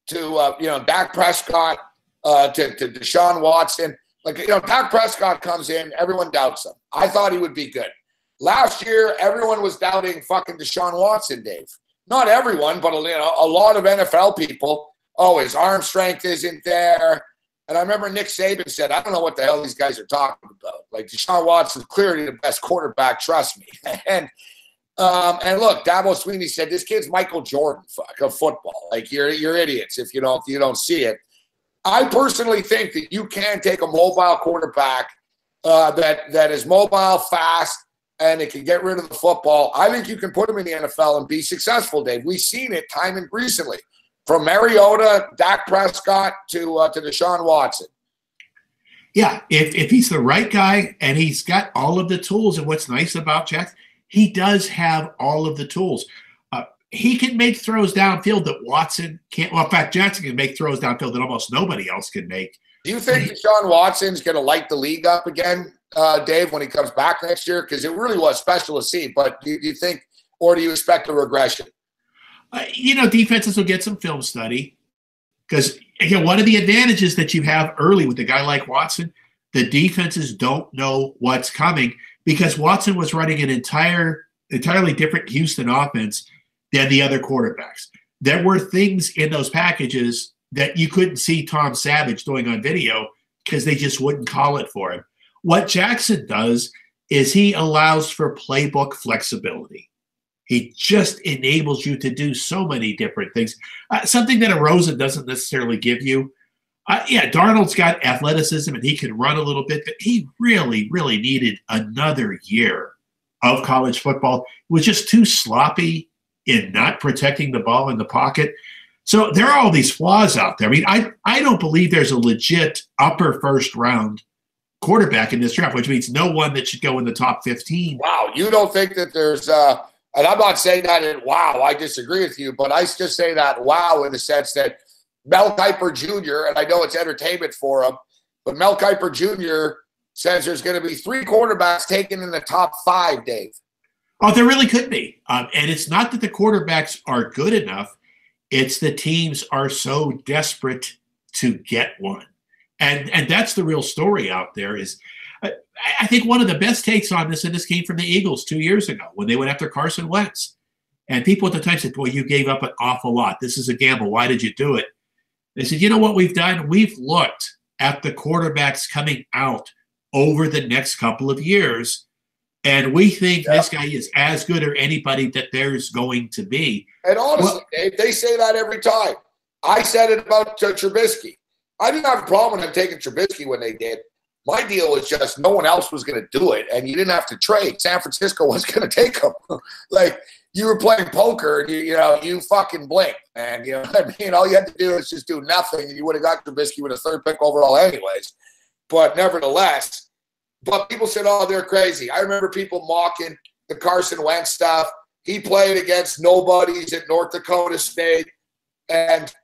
to, Dak Prescott to Deshaun Watson. Dak Prescott comes in, everyone doubts him. I thought he would be good. Last year, everyone was doubting fucking Deshaun Watson, Dave. Not everyone, but a lot of NFL people. Oh, his arm strength isn't there. And I remember Nick Saban said, I don't know what the hell these guys are talking about. Like, Deshaun Watson's clearly the best quarterback, trust me. And look, Dabo Sweeney said, this kid's Michael Jordan of football. Like, you're idiots if you don't see it. I personally think that you can take a mobile quarterback that is mobile, fast, and it can get rid of the football. I think you can put him in the NFL and be successful, Dave. We've seen it time and recently, from Mariota, Dak Prescott to Deshaun Watson. Yeah, if he's the right guy and he's got all of the tools, and what's nice about Jackson, he does have all of the tools. He can make throws downfield that Watson can't. Well, in fact, Jackson can make throws downfield that almost nobody else can make. Do you think Deshaun Watson's going to light the league up again, Dave, when he comes back next year? Because it really was special to see. But do you think, or do you expect a regression? Defenses will get some film study. Because, again, one of the advantages that you have early with a guy like Watson, the defenses don't know what's coming because Watson was running an entirely different Houston offense than the other quarterbacks. There were things in those packages that you couldn't see Tom Savage doing on video because they just wouldn't call it for him. What Jackson does is he allows for playbook flexibility. He just enables you to do so many different things, something that a Rosen doesn't necessarily give you. Darnold's got athleticism and he can run a little bit, but he really, really needed another year of college football. It was just too sloppy in not protecting the ball in the pocket. So there are all these flaws out there. I mean, I don't believe there's a legit upper first round quarterback in this draft, which means no one that should go in the top 15. Wow, you don't think that there's and I'm not saying that in wow, I disagree with you, but I just say that wow in the sense that Mel Kiper Jr., and I know it's entertainment for him, but Mel Kiper Jr. says there's going to be 3 quarterbacks taken in the top 5, Dave. Oh, there really could be. And it's not that the quarterbacks are good enough. It's the teams are so desperate to get one. And that's the real story out there is I think one of the best takes on this, and this came from the Eagles 2 years ago when they went after Carson Wentz. And people at the time said, boy, you gave up an awful lot. This is a gamble. Why did you do it? They said, you know what we've done? We've looked at the quarterbacks coming out over the next couple of years, and we think this guy is as good as anybody that there's going to be. And honestly, Dave, they say that every time. I said it about Trubisky. I didn't have a problem with them taking Trubisky when they did. My deal was just no one else was going to do it, and you didn't have to trade. San Francisco was going to take him. Like, you were playing poker, and you fucking blinked. And, all you had to do is just do nothing, and you would have got Trubisky with a 3rd pick overall anyways. But nevertheless, people said, oh, they're crazy. I remember people mocking the Carson Wentz stuff. He played against nobodies at North Dakota State. And,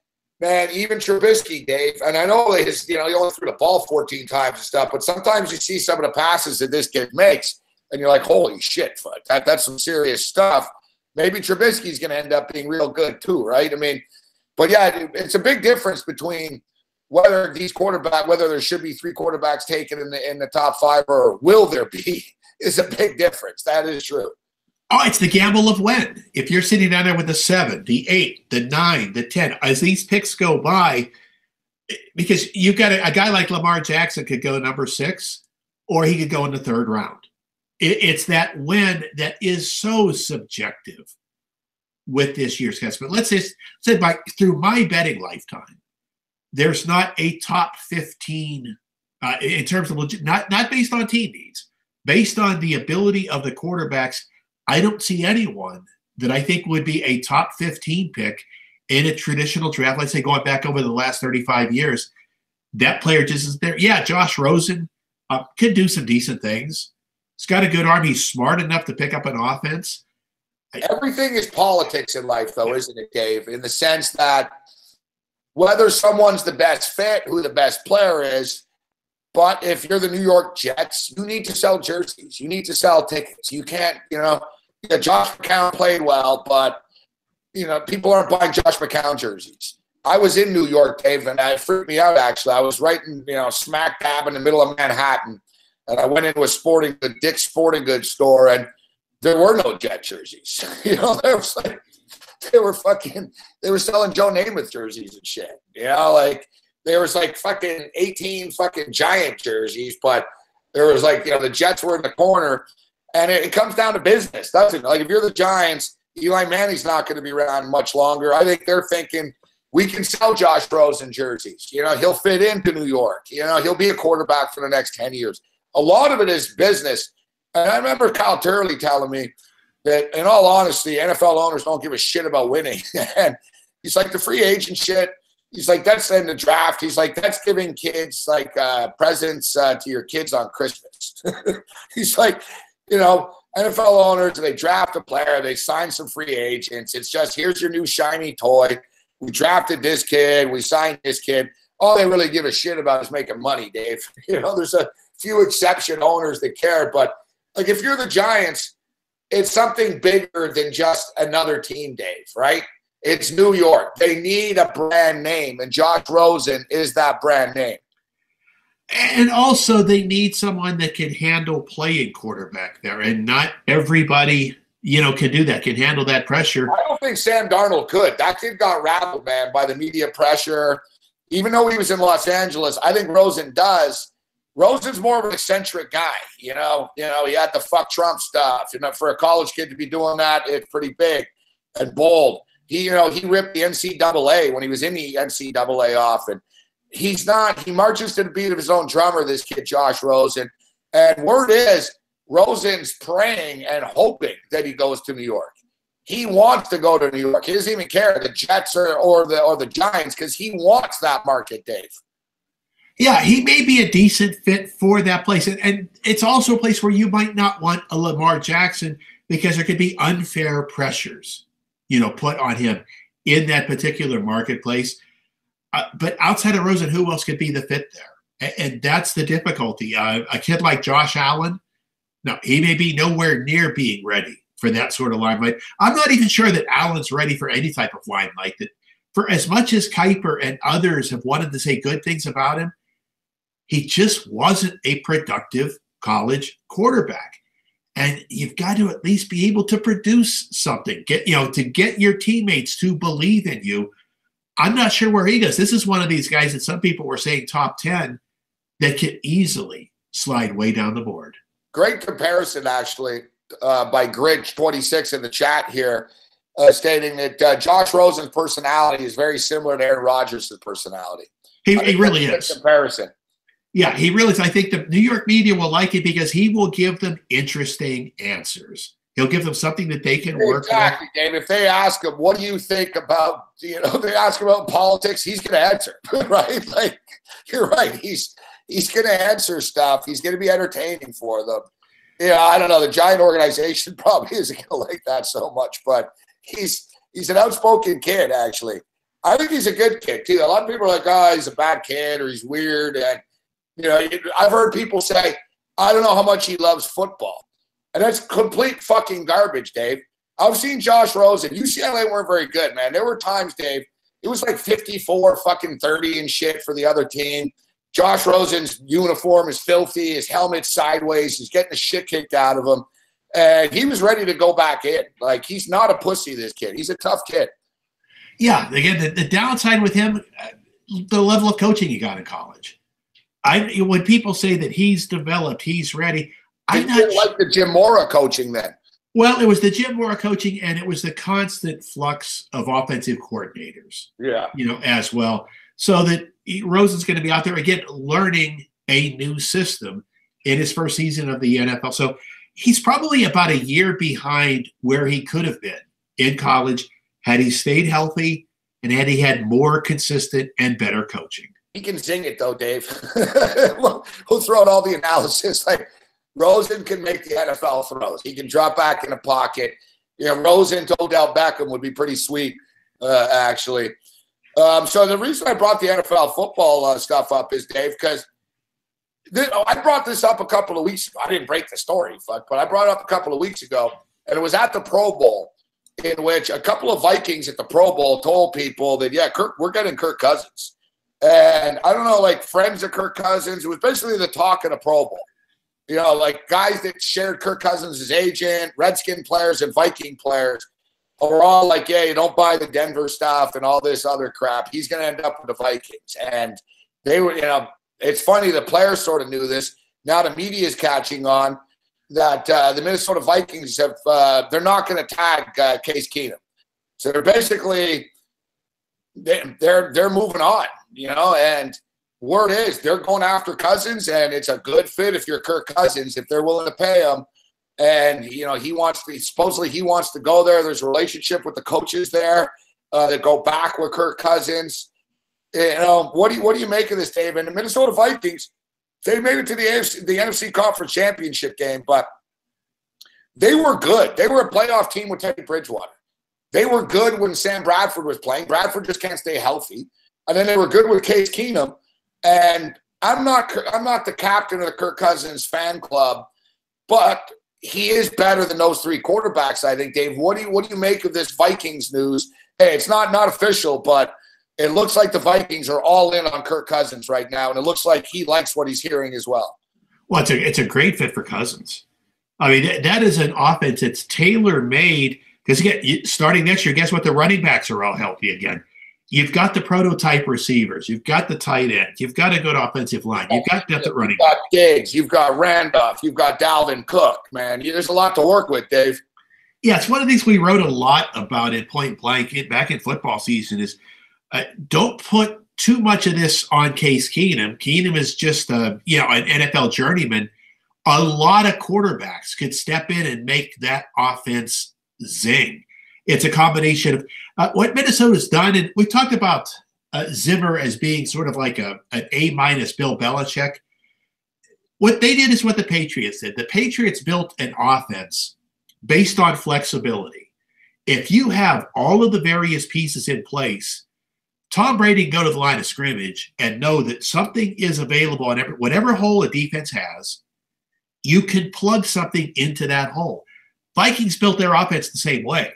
man, even Trubisky, Dave, and I know he only threw the ball 14 times and stuff, but sometimes you see some of the passes that this kid makes, and you're like, holy shit, that's some serious stuff. Maybe Trubisky's going to end up being real good too, right? I mean, but yeah, it's a big difference between whether there should be 3 quarterbacks taken in the top 5 or will there be is a big difference. That is true. Oh, it's the gamble of when. If you're sitting down there with the 7, the 8, the 9, the 10, as these picks go by, because you've got a guy like Lamar Jackson could go number 6, or he could go in the 3rd round. It's that when that is so subjective with this year's cast. But let's just say through my betting lifetime, there's not a top 15 in terms of not based on team needs, based on the ability of the quarterbacks. I don't see anyone that I think would be a top 15 pick in a traditional draft. Let's say going back over the last 35 years, that player just isn't there. Yeah, Josh Rosen could do some decent things. He's got a good arm. He's smart enough to pick up an offense. Everything is politics in life, though, isn't it, Dave? In the sense that whether someone's the best fit, who the best player is, but if you're the New York Jets, you need to sell jerseys. You need to sell tickets. You can't, Josh McCown played well, but, people aren't buying Josh McCown jerseys. I was in New York, Dave, and it freaked me out, actually. I was right in, smack dab in the middle of Manhattan. And I went into a Dick's Sporting Goods store, and there were no Jet jerseys. They were selling Joe Namath jerseys and shit. There was fucking 18 fucking Giant jerseys, but there was the Jets were in the corner, and it comes down to business, doesn't it? Like, if you're the Giants, Eli Manning's not going to be around much longer. I think they're thinking we can sell Josh Rosen jerseys. He'll fit into New York. He'll be a quarterback for the next 10 years. A lot of it is business. And I remember Kyle Turley telling me that, in all honesty, NFL owners don't give a shit about winning. And he's like, the free agent shit, he's like, that's in the draft. He's like, that's giving kids presents to your kids on Christmas. He's like, NFL owners, they draft a player, they sign some free agents. It's just, here's your new shiny toy. We drafted this kid. We signed this kid. All they really give a shit about is making money, Dave. There's a few exception owners that care, but if you're the Giants, it's something bigger than just another team, Dave, right? It's New York. They need a brand name, and Josh Rosen is that brand name. And also they need someone that can handle playing quarterback there, and not everybody, can do that, can handle that pressure. I don't think Sam Darnold could. That kid got rattled, man, by the media pressure. Even though he was in Los Angeles, I think Rosen does. Rosen's more of an eccentric guy, he had the fuck Trump stuff. For a college kid to be doing that, it's pretty big and bold. He ripped the NCAA when he was in the NCAA off, and he marches to the beat of his own drummer, this kid, Josh Rosen. And word is, Rosen's praying and hoping that he goes to New York. He wants to go to New York. He doesn't even care the Jets or the Giants, because he wants that market, Dave. Yeah, he may be a decent fit for that place. And it's also a place where you might not want a Lamar Jackson, because there could be unfair pressures, put on him in that particular marketplace. But outside of Rosen, who else could be the fit there? And that's the difficulty. A kid like Josh Allen, no, he may be nowhere near being ready for that sort of limelight. I'm not even sure that Allen's ready for any type of limelight. That for as much as Kuiper and others have wanted to say good things about him, he just wasn't a productive college quarterback. And you've got to at least be able to produce something, to get your teammates to believe in you. I'm not sure where he goes. This is one of these guys that some people were saying top 10 that could easily slide way down the board. Great comparison, actually, by Grinch26 in the chat here, stating that Josh Rosen's personality is very similar to Aaron Rodgers' personality. He really is. Comparison. Yeah, he really is. I think the New York media will like it because he will give them interesting answers. He'll give them something that they can work with. Exactly, Dave. If they ask him, what do you think about, they ask him about politics, he's going to answer, right? Like, you're right. He's going to answer stuff. He's going to be entertaining for them. I don't know. The Giant organization probably isn't going to like that so much, but he's an outspoken kid, actually. I think he's a good kid, too. A lot of people are like, oh, he's a bad kid or he's weird. And, I've heard people say, I don't know how much he loves football. And that's complete fucking garbage, Dave. I've seen Josh Rosen. UCLA weren't very good, man. There were times, Dave, it was like 54 fucking 30 and shit for the other team. Josh Rosen's uniform is filthy. His helmet's sideways. He's getting the shit kicked out of him. And he was ready to go back in. Like, he's not a pussy, this kid. He's a tough kid. Yeah, again, the downside with him, the level of coaching he got in college. When people say that he's developed, he's ready, I didn't like the Jim Mora coaching then. Well, it was the Jim Mora coaching, and it was the constant flux of offensive coordinators. Yeah. As well. So that Rosen's going to be out there, again, learning a new system in his first season of the NFL. So he's probably about a year behind where he could have been in college had he stayed healthy and had he had more consistent and better coaching. He can zing it, though, Dave. we'll throw out all the analysis. Like, Rosen can make the NFL throws. He can drop back in the pocket. Rosen to Odell Beckham would be pretty sweet, actually. So the reason I brought the NFL football stuff up is, Dave, because I brought this up a couple of weeks ago. I didn't break the story, but I brought it up a couple of weeks ago, and it was at the Pro Bowl, in which a couple of Vikings at the Pro Bowl told people that, we're getting Kirk Cousins. And I don't know, like friends of Kirk Cousins. It was basically the talk of the Pro Bowl. Like guys that shared Kirk Cousins' as agent, Redskin players and Viking players were all like, yeah, you don't buy the Denver stuff and all this other crap. He's going to end up with the Vikings. And they were, it's funny, the players sort of knew this. Now the media is catching on that the Minnesota Vikings they're not going to tag Case Keenum. So they're basically, they're moving on. And word is they're going after Cousins, and it's a good fit if you're Kirk Cousins, if they're willing to pay him. And, he supposedly he wants to go there. There's a relationship with the coaches there that go back with Kirk Cousins. What do you make of this, Dave? And the Minnesota Vikings, they made it to the NFC Conference Championship game, but they were good. They were a playoff team with Teddy Bridgewater. They were good when Sam Bradford was playing. Bradford just can't stay healthy. And then they were good with Case Keenum. And I'm not the captain of the Kirk Cousins fan club, but he is better than those three quarterbacks, I think, Dave. What do you make of this Vikings news? Hey, it's not official, but it looks like the Vikings are all in on Kirk Cousins right now, and it looks like he likes what he's hearing as well. Well, it's a great fit for Cousins. I mean, that is an offense that's tailor-made because, again, starting next year, guess what? The running backs are all healthy again. You've got the prototype receivers. You've got the tight end. You've got a good offensive line. You've got depth at running. You've got Diggs. You've got Randolph. You've got Dalvin Cook, man. There's a lot to work with, Dave. Yeah, it's one of the things we wrote a lot about in Point Blank back in football season is don't put too much of this on Case Keenum. Keenum is just an NFL journeyman. A lot of quarterbacks could step in and make that offense zing. It's a combination of what Minnesota's done, and we talked about Zimmer as being sort of like an A- Bill Belichick. What they did is what the Patriots did. The Patriots built an offense based on flexibility. If you have all of the various pieces in place, Tom Brady can go to the line of scrimmage and know that something is available in whatever hole a defense has, you can plug something into that hole. Vikings built their offense the same way.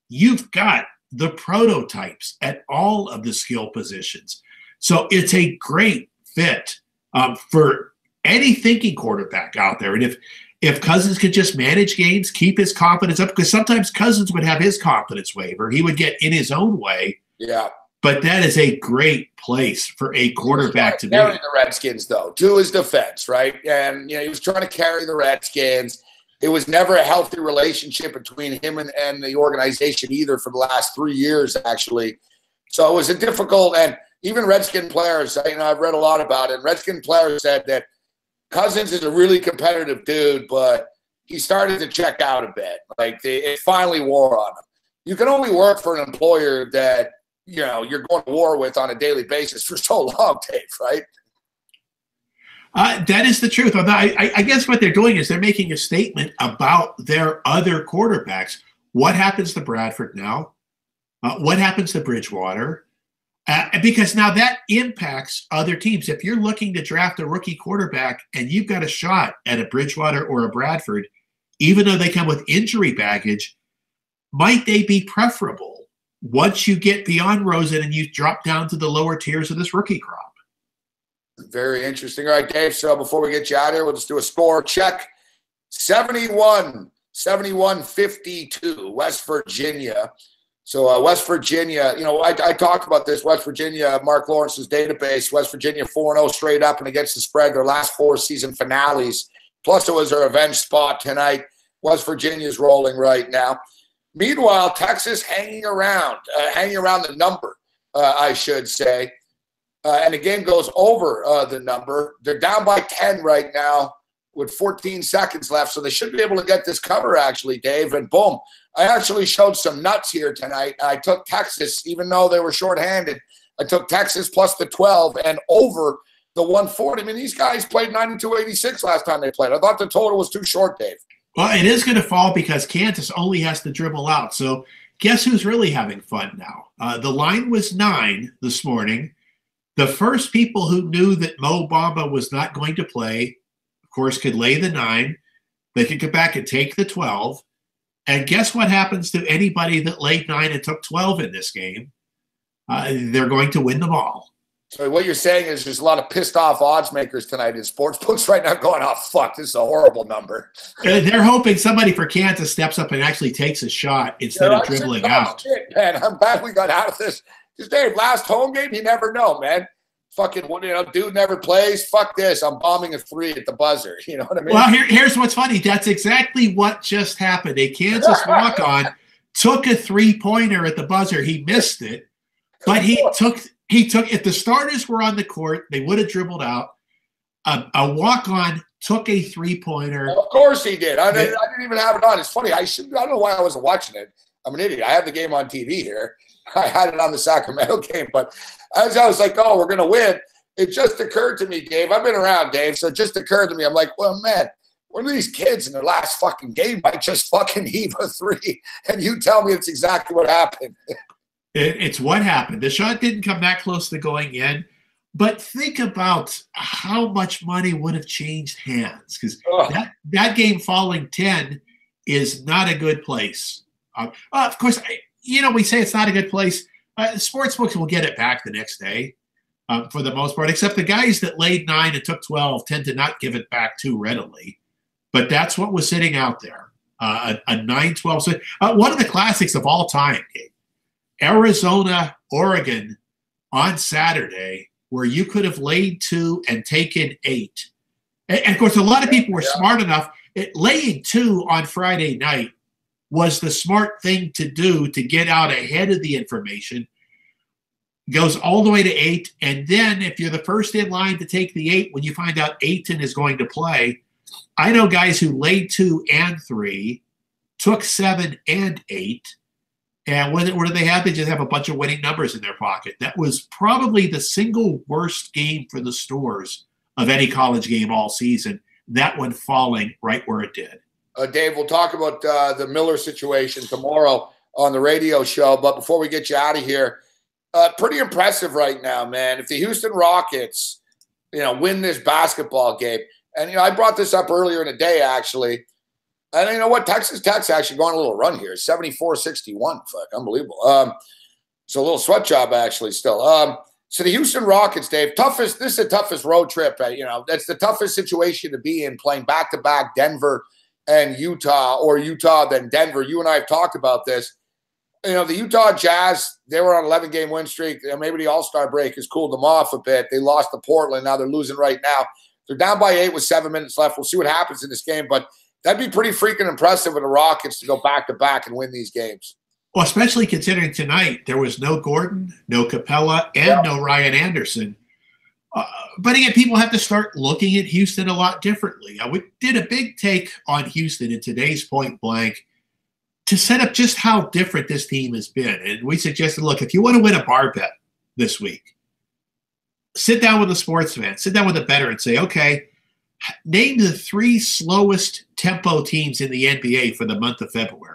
You've got the prototypes at all of the skill positions. So it's a great fit for any thinking quarterback out there. And if Cousins could just manage games, keep his confidence up, because sometimes Cousins would have his confidence waver. He would get in his own way. Yeah. But that is a great place for a quarterback to be. Carry the Redskins, though, to his defense, right? And, he was trying to carry the Redskins. It was never a healthy relationship between him and the organization either for the last 3 years, actually. So it was a difficult, and even Redskin players, I've read a lot about it, and Redskin players said that Cousins is a really competitive dude, but he started to check out a bit. Like, it finally wore on him. You can only work for an employer that, you're going to war with on a daily basis for so long, Dave, right? That is the truth. I guess what they're doing is they're making a statement about their other quarterbacks. What happens to Bradford now? What happens to Bridgewater? Because now that impacts other teams. If you're looking to draft a rookie quarterback and you've got a shot at a Bridgewater or a Bradford, even though they come with injury baggage, might they be preferable once you get beyond Rosen and you drop down to the lower tiers of this rookie crop? Very interesting. All right, Dave, so before we get you out of here, we'll just do a score check. 71-52, West Virginia. So West Virginia, I talked about this. West Virginia, Mark Lawrence's database, West Virginia 4-0 straight up and against the spread, their last 4 season finales. Plus it was their revenge spot tonight. West Virginia's rolling right now. Meanwhile, Texas hanging around the number, I should say. And the game goes over the number. They're down by 10 right now with 14 seconds left, so they should be able to get this cover, actually, Dave. And boom, I actually showed some nuts here tonight. I took Texas, even though they were shorthanded. I took Texas plus the 12 and over the 140. I mean, these guys played 92-86 last time they played. I thought the total was too short, Dave. Well, it is going to fall because Kansas only has to dribble out. So guess who's really having fun now? The line was 9 this morning. The first people who knew that Mo Bamba was not going to play, of course, could lay the 9. They could go back and take the 12. And guess what happens to anybody that laid 9 and took 12 in this game? They're going to win them all. So what you're saying is there's a lot of pissed off odds makers tonight in sports books right now going, oh, fuck, this is a horrible number. They're hoping somebody for Kansas steps up and actually takes a shot instead of dribbling out. Shit, man, I'm glad we got out of this. Because, Dave, last home game, you never know, man. Fucking, dude never plays. Fuck this. I'm bombing a 3 at the buzzer. You know what I mean? Well, here's what's funny. That's exactly what just happened. A Kansas walk-on took a 3-pointer at the buzzer. He missed it, but he took if the starters were on the court, they would have dribbled out. A walk-on took a 3-pointer. Of course he did. I didn't even have it on. It's funny. I don't know why I wasn't watching it. I'm an idiot. I have the game on TV here. I had it on the Sacramento game, but as I was like, oh, we're going to win, it just occurred to me, Dave. I've been around, Dave, so it just occurred to me. I'm like, well, man, one of these kids in their last fucking game might just fucking heave a 3, and you tell me it's exactly what happened. It's what happened. The shot didn't come that close to going in, but think about how much money would have changed hands, because that game falling 10 is not a good place. Of course, we say it's not a good place. Sportsbooks will get it back the next day for the most part, except the guys that laid 9 and took 12 tend to not give it back too readily. But that's what was sitting out there, a 9-12. So, one of the classics of all time, Gabe. Arizona, Oregon on Saturday, where you could have laid 2 and taken 8. And of course, a lot of people were smart enough. Laying 2 on Friday night was the smart thing to do to get out ahead of the information. Goes all the way to 8. And then if you're the first in line to take the 8, when you find out Ayton is going to play, I know guys who laid 2 and 3, took 7 and 8. And what do they have? They just have a bunch of winning numbers in their pocket. That was probably the single worst game for the stores of any college game all season. That one falling right where it did. Dave, we'll talk about the Miller situation tomorrow on the radio show. But before we get you out of here, Pretty impressive right now, man. If the Houston Rockets, win this basketball game, and I brought this up earlier in the day, actually. And you know what? Texas Tech's actually going a little run here. 74-61. Fuck, unbelievable. So a little sweat job, actually, still. So the Houston Rockets, Dave, this is the toughest road trip. That's the toughest situation to be in, playing back-to-back Denver and Utah, or Utah then Denver. You and I have talked about this. The Utah Jazz, they were on an 11-game win streak. Maybe the All-Star break has cooled them off a bit. They lost to Portland. Now they're losing right now. They're down by 8 with 7 minutes left. We'll see what happens in this game, but that'd be pretty freaking impressive with the Rockets to go back-to-back and win these games. Well, especially considering tonight there was no Gordon, no Capella, and no Ryan Anderson. But again, people have to start looking at Houston a lot differently. We did a big take on Houston in today's Point Blank to set up just how different this team has been. And we suggested, look, if you want to win a bar bet this week, sit down with a sports fan, sit down with a bettor and say, okay, name the 3 slowest tempo teams in the NBA for the month of February.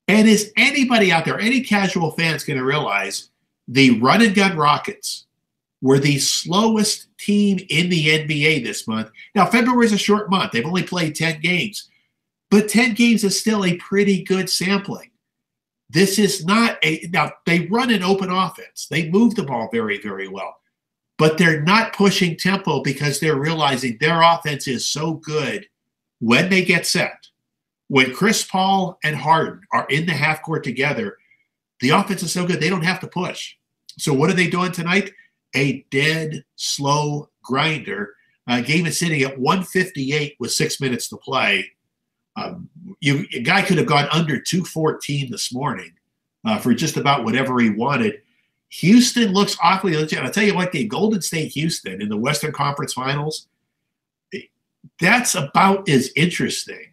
And is anybody out there, any casual fans, going to realize the run-and-gun Rockets were the slowest team in the NBA this month? Now, February is a short month. They've only played 10 games. But 10 games is still a pretty good sampling. This is not now, they run an open offense. They move the ball very, very well. But they're not pushing tempo because they're realizing their offense is so good when they get set. When Chris Paul and Harden are in the half court together, the offense is so good they don't have to push. So what are they doing tonight? A dead, slow grinder. Game is sitting at 158 with 6 minutes to play. A guy could have gone under 214 this morning for just about whatever he wanted. Houston looks awfully legit. I'll tell you what, the Golden State Houston in the Western Conference Finals, that's about as interesting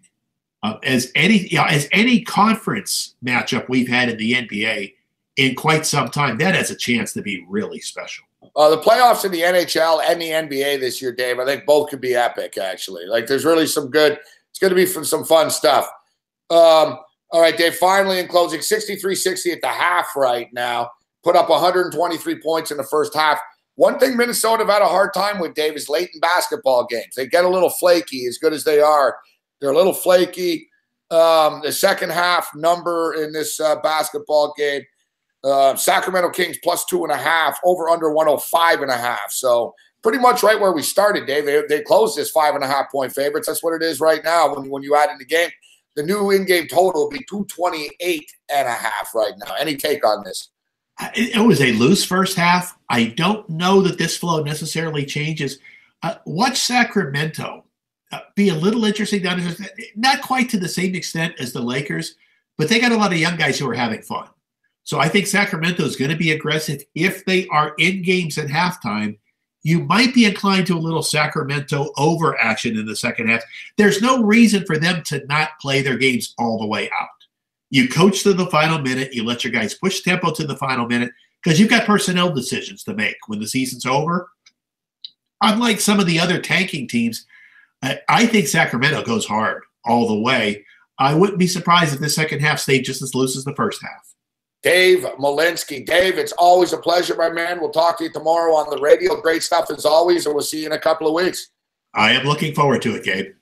as any conference matchup we've had in the NBA in quite some time. That has a chance to be really special. The playoffs in the NHL and the NBA this year, Dave, I think both could be epic, actually. Like, there's really some good – it's going to be some fun stuff. All right, Dave, finally in closing, 63-60 at the half right now. Put up 123 points in the first half. One thing Minnesota have had a hard time with, Dave, is late in basketball games. They get a little flaky, as good as they are. They're a little flaky. The second half number in this basketball game, Sacramento Kings plus 2.5, over under 105.5. So pretty much right where we started, Dave. They closed this 5.5-point favorites. That's what it is right now. When you add in the game, the new in-game total will be 228.5 right now. Any take on this? It was a loose first half. I don't know that this flow necessarily changes. Watch Sacramento be a little interesting down there. Not quite to the same extent as the Lakers, but they got a lot of young guys who are having fun. So I think Sacramento is going to be aggressive. If they are in games at halftime, you might be inclined to a little Sacramento over action in the second half. There's no reason for them to not play their games all the way out. You coach to the final minute. You let your guys push tempo to the final minute because you've got personnel decisions to make when the season's over. Unlike some of the other tanking teams, I think Sacramento goes hard all the way. I wouldn't be surprised if the second half stayed just as loose as the first half. Dave Morency. Dave, it's always a pleasure, my man. We'll talk to you tomorrow on the radio. Great stuff as always, and we'll see you in a couple of weeks. I am looking forward to it, Gabe.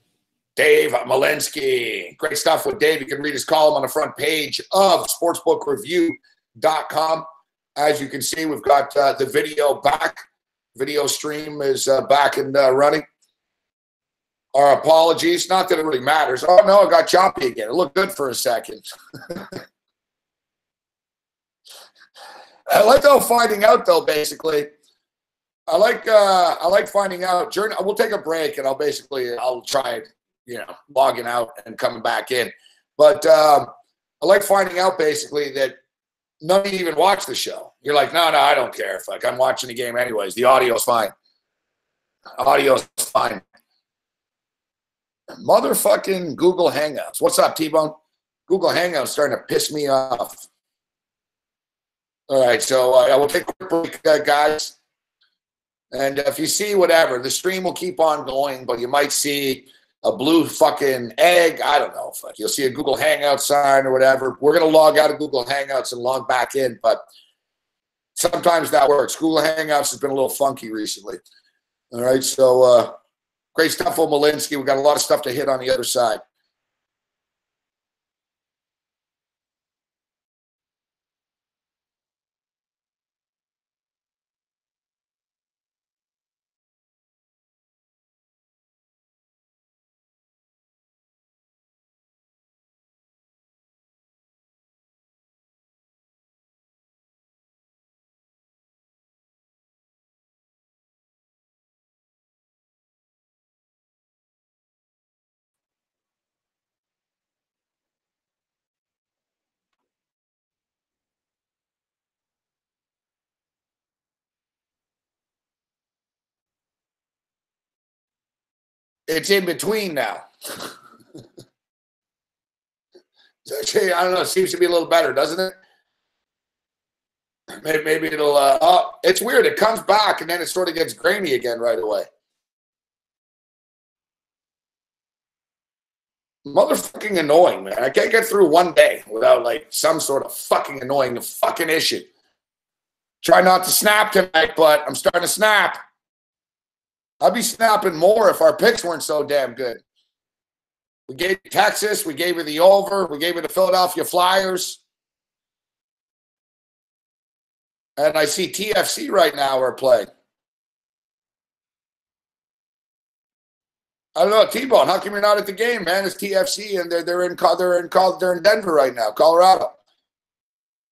Dave Morency. Great stuff with Dave. You can read his column on the front page of sportsbookreview.com. As you can see, we've got the video back. Video stream is back and running. Our apologies. Not that it really matters. Oh, no, it got choppy again. It looked good for a second. I like finding out, though, basically. I like finding out. We'll take a break, and I'll try, logging out and coming back in. But I like finding out, basically, that none of you even watch the show. You're like, no, I don't care. Fuck, I'm watching the game anyways. The audio's fine. Audio's fine. Motherfucking Google Hangouts. What's up, T-Bone? Google Hangouts starting to piss me off. All right, so I will take a quick break, guys. And if you see whatever, the stream will keep on going, but you might see a blue fucking egg. I don't know. Fuck. You'll see a Google Hangout sign or whatever. We're going to log out of Google Hangouts and log back in, but sometimes that works. School of Hangouts has been a little funky recently. All right, so great stuff on Malinsky. We got a lot of stuff to hit on the other side. It's in between now. Actually, I don't know. It seems to be a little better, doesn't it? Maybe it'll. Oh, it's weird. It comes back and then it sort of gets grainy again right away. Motherfucking annoying, man. I can't get through one day without like some sort of fucking annoying fucking issue. Try not to snap tonight, but I'm starting to snap. I'd be snapping more if our picks weren't so damn good. We gave you Texas. We gave you the over. We gave you the Philadelphia Flyers. And I see TFC right now are playing. I don't know, T-Bone. How come you're not at the game, man? It's TFC, and they're in Denver right now, Colorado.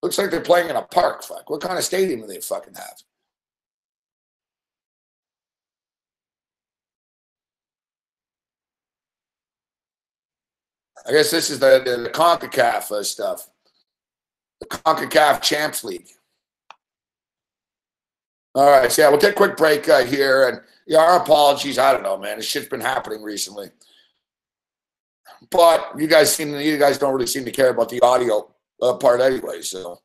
Looks like they're playing in a park. Fuck, what kind of stadium do they fucking have? I guess this is the CONCACAF stuff, the CONCACAF Champs League. All right, so yeah, we'll take a quick break here, and yeah, our apologies. I don't know, man. This shit's been happening recently, but you guys don't really seem to care about the audio part anyway. So, all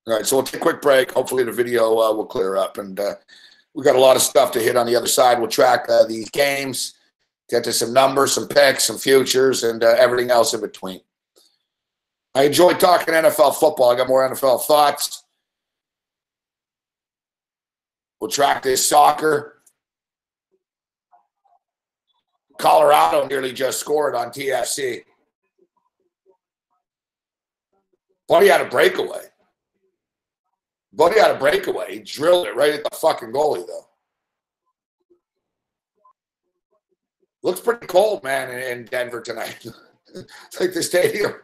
right, so we'll take a quick break. Hopefully, the video will clear up, and we got a lot of stuff to hit on the other side. We'll track these games, get to some numbers, some picks, some futures, and everything else in between. I enjoy talking NFL football. I got more NFL thoughts. We'll track this soccer. Colorado nearly just scored on TFC. Buddy had a breakaway. He drilled it right at the fucking goalie, though. Looks pretty cold, man, in Denver tonight. It's like the stadium.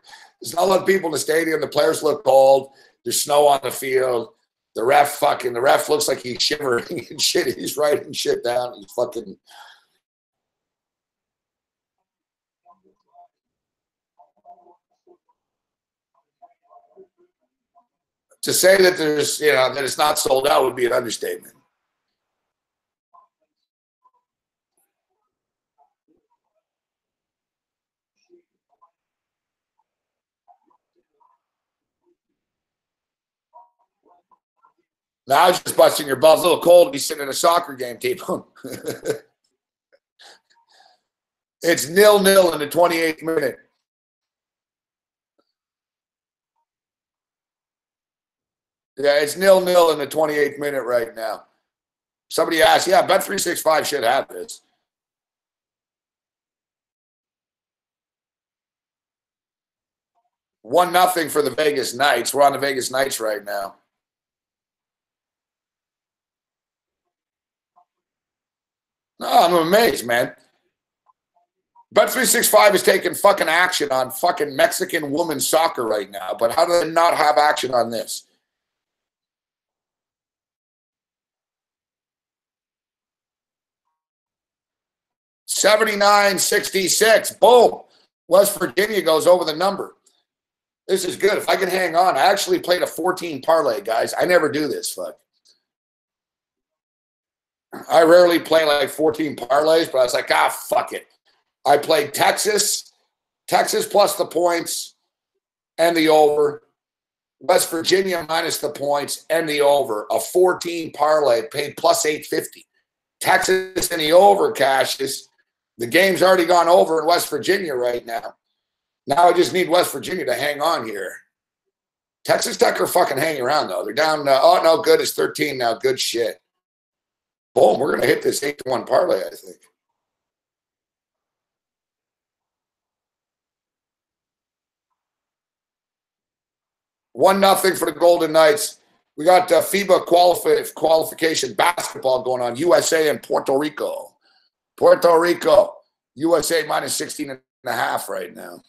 There's not a lot of people in the stadium. The players look cold. There's snow on the field. The ref looks like he's shivering and shit. He's writing shit down. He's fucking. To say that there's, that it's not sold out would be an understatement. Now I was just busting your balls. A little cold to be sitting in a soccer game, T-Bone. It's 0-0 in the 28th minute. Yeah, it's 0-0 in the 28th minute right now. Somebody asked, yeah, Bet365 should have this. One nothing for the Vegas Knights. We're on the Vegas Knights right now. No, I'm amazed, man. Bet365 is taking fucking action on fucking Mexican women's soccer right now, but how do they not have action on this? $79.66. Boom. West Virginia goes over the number. This is good. If I can hang on, I actually played a 14 parlay, guys. I never do this, fuck. I rarely play like 14 parlays, but I was like, fuck it. I played Texas plus the points and the over. West Virginia minus the points and the over. A 14 parlay paid plus 850. Texas and the over cashes. The game's already gone over in West Virginia right now. Now I just need West Virginia to hang on here. Texas Tech are fucking hanging around, though. They're down. Oh, no, good. It's 13 now. Good shit. Boom, we're going to hit this 8-1 parlay, I think. One nothing for the Golden Knights. We got FIBA qualification basketball going on. USA and Puerto Rico. Puerto Rico. USA minus 16.5 right now.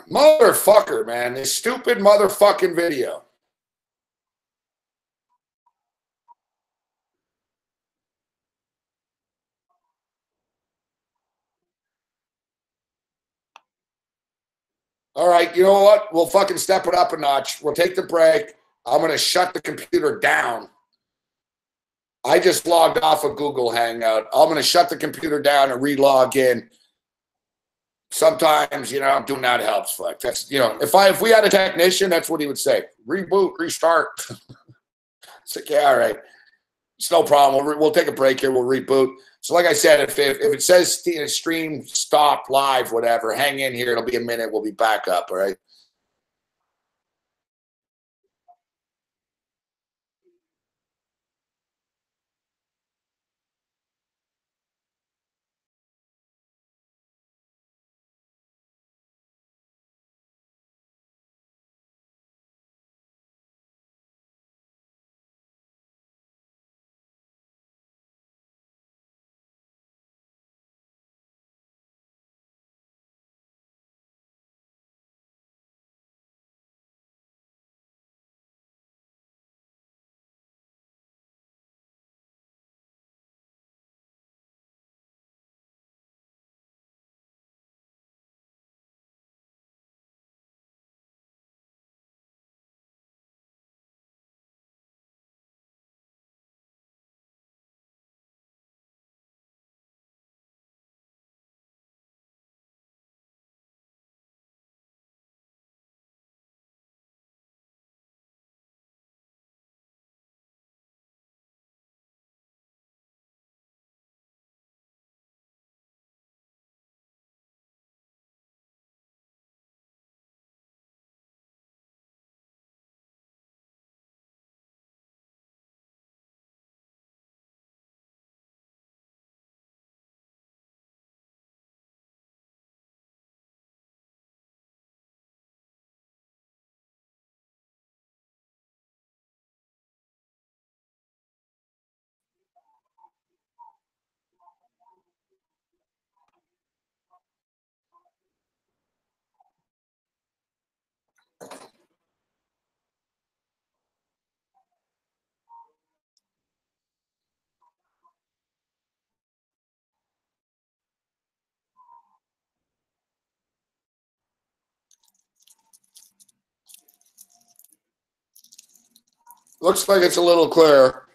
Motherfucker, man. This stupid motherfucking video. All right, you know what? We'll fucking step it up a notch. We'll take the break. I'm going to shut the computer down. I just logged off of Google Hangout. I'm going to shut the computer down and re-log in. Sometimes, doing that helps. Like that's, if we had a technician, that's what he would say. Reboot, restart. It's like, yeah, all right. It's no problem. We'll take a break here. We'll reboot. So like I said, if it says stream, stop, live, whatever, hang in here. It'll be a minute. We'll be back up, all right? Looks like it's a little clearer.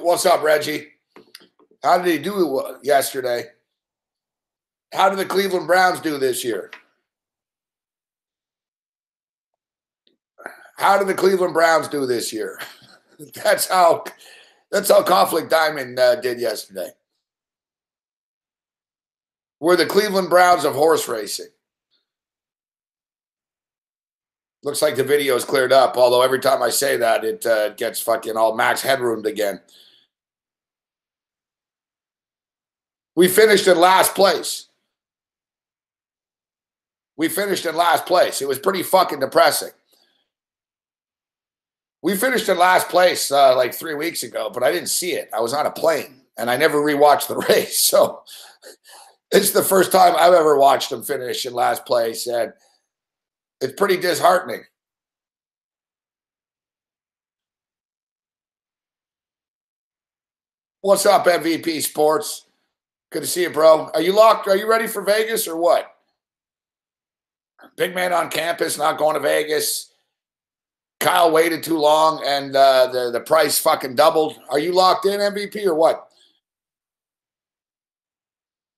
What's up, Reggie? How did he do yesterday? How did the Cleveland Browns do this year? How did the Cleveland Browns do this year? That's how Conflict Diamond did yesterday. We're the Cleveland Browns of horse racing. Looks like the video is cleared up, although every time I say that, it gets fucking all max headroomed again. We finished in last place. We finished in last place. It was pretty fucking depressing. We finished in last place like 3 weeks ago, but I didn't see it. I was on a plane, and I never rewatched the race. So it's the first time I've ever watched them finish in last place, and it's pretty disheartening. What's up, MVP Sports? Good to see you, bro. Are you locked? Are you ready for Vegas or what? Big man on campus, not going to Vegas. Kyle waited too long, and the price fucking doubled. Are you locked in, MVP, or what?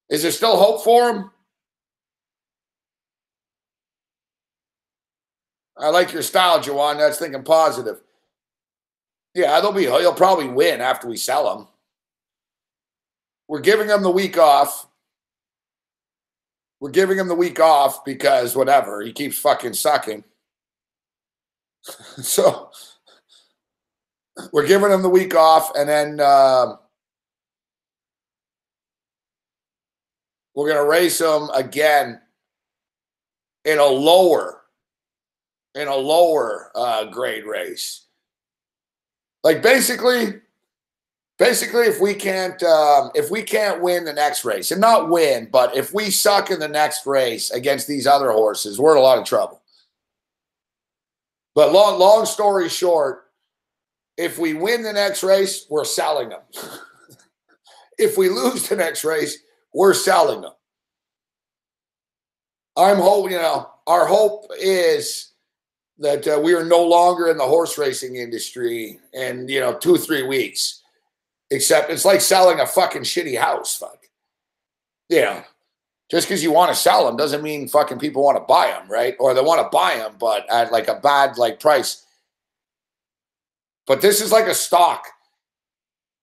Is there still hope for him? I like your style, Jawan. That's thinking positive. Yeah, he'll probably win after we sell him. We're giving him the week off. We're giving him the week off because whatever, he keeps fucking sucking. So we're giving him the week off, and then we're going to race him again in a lower grade race. Like basically, if we can't win the next race, and not win, but if we suck in the next race against these other horses, we're in a lot of trouble. But long story short, if we win the next race, we're selling them. If we lose the next race, we're selling them. I'm hoping, our hope is that we are no longer in the horse racing industry in, 2-3 weeks. Except it's like selling a fucking shitty house, fuck. Just because you want to sell them doesn't mean fucking people want to buy them, right? Or they want to buy them, but at like a bad price. But this is like a stock.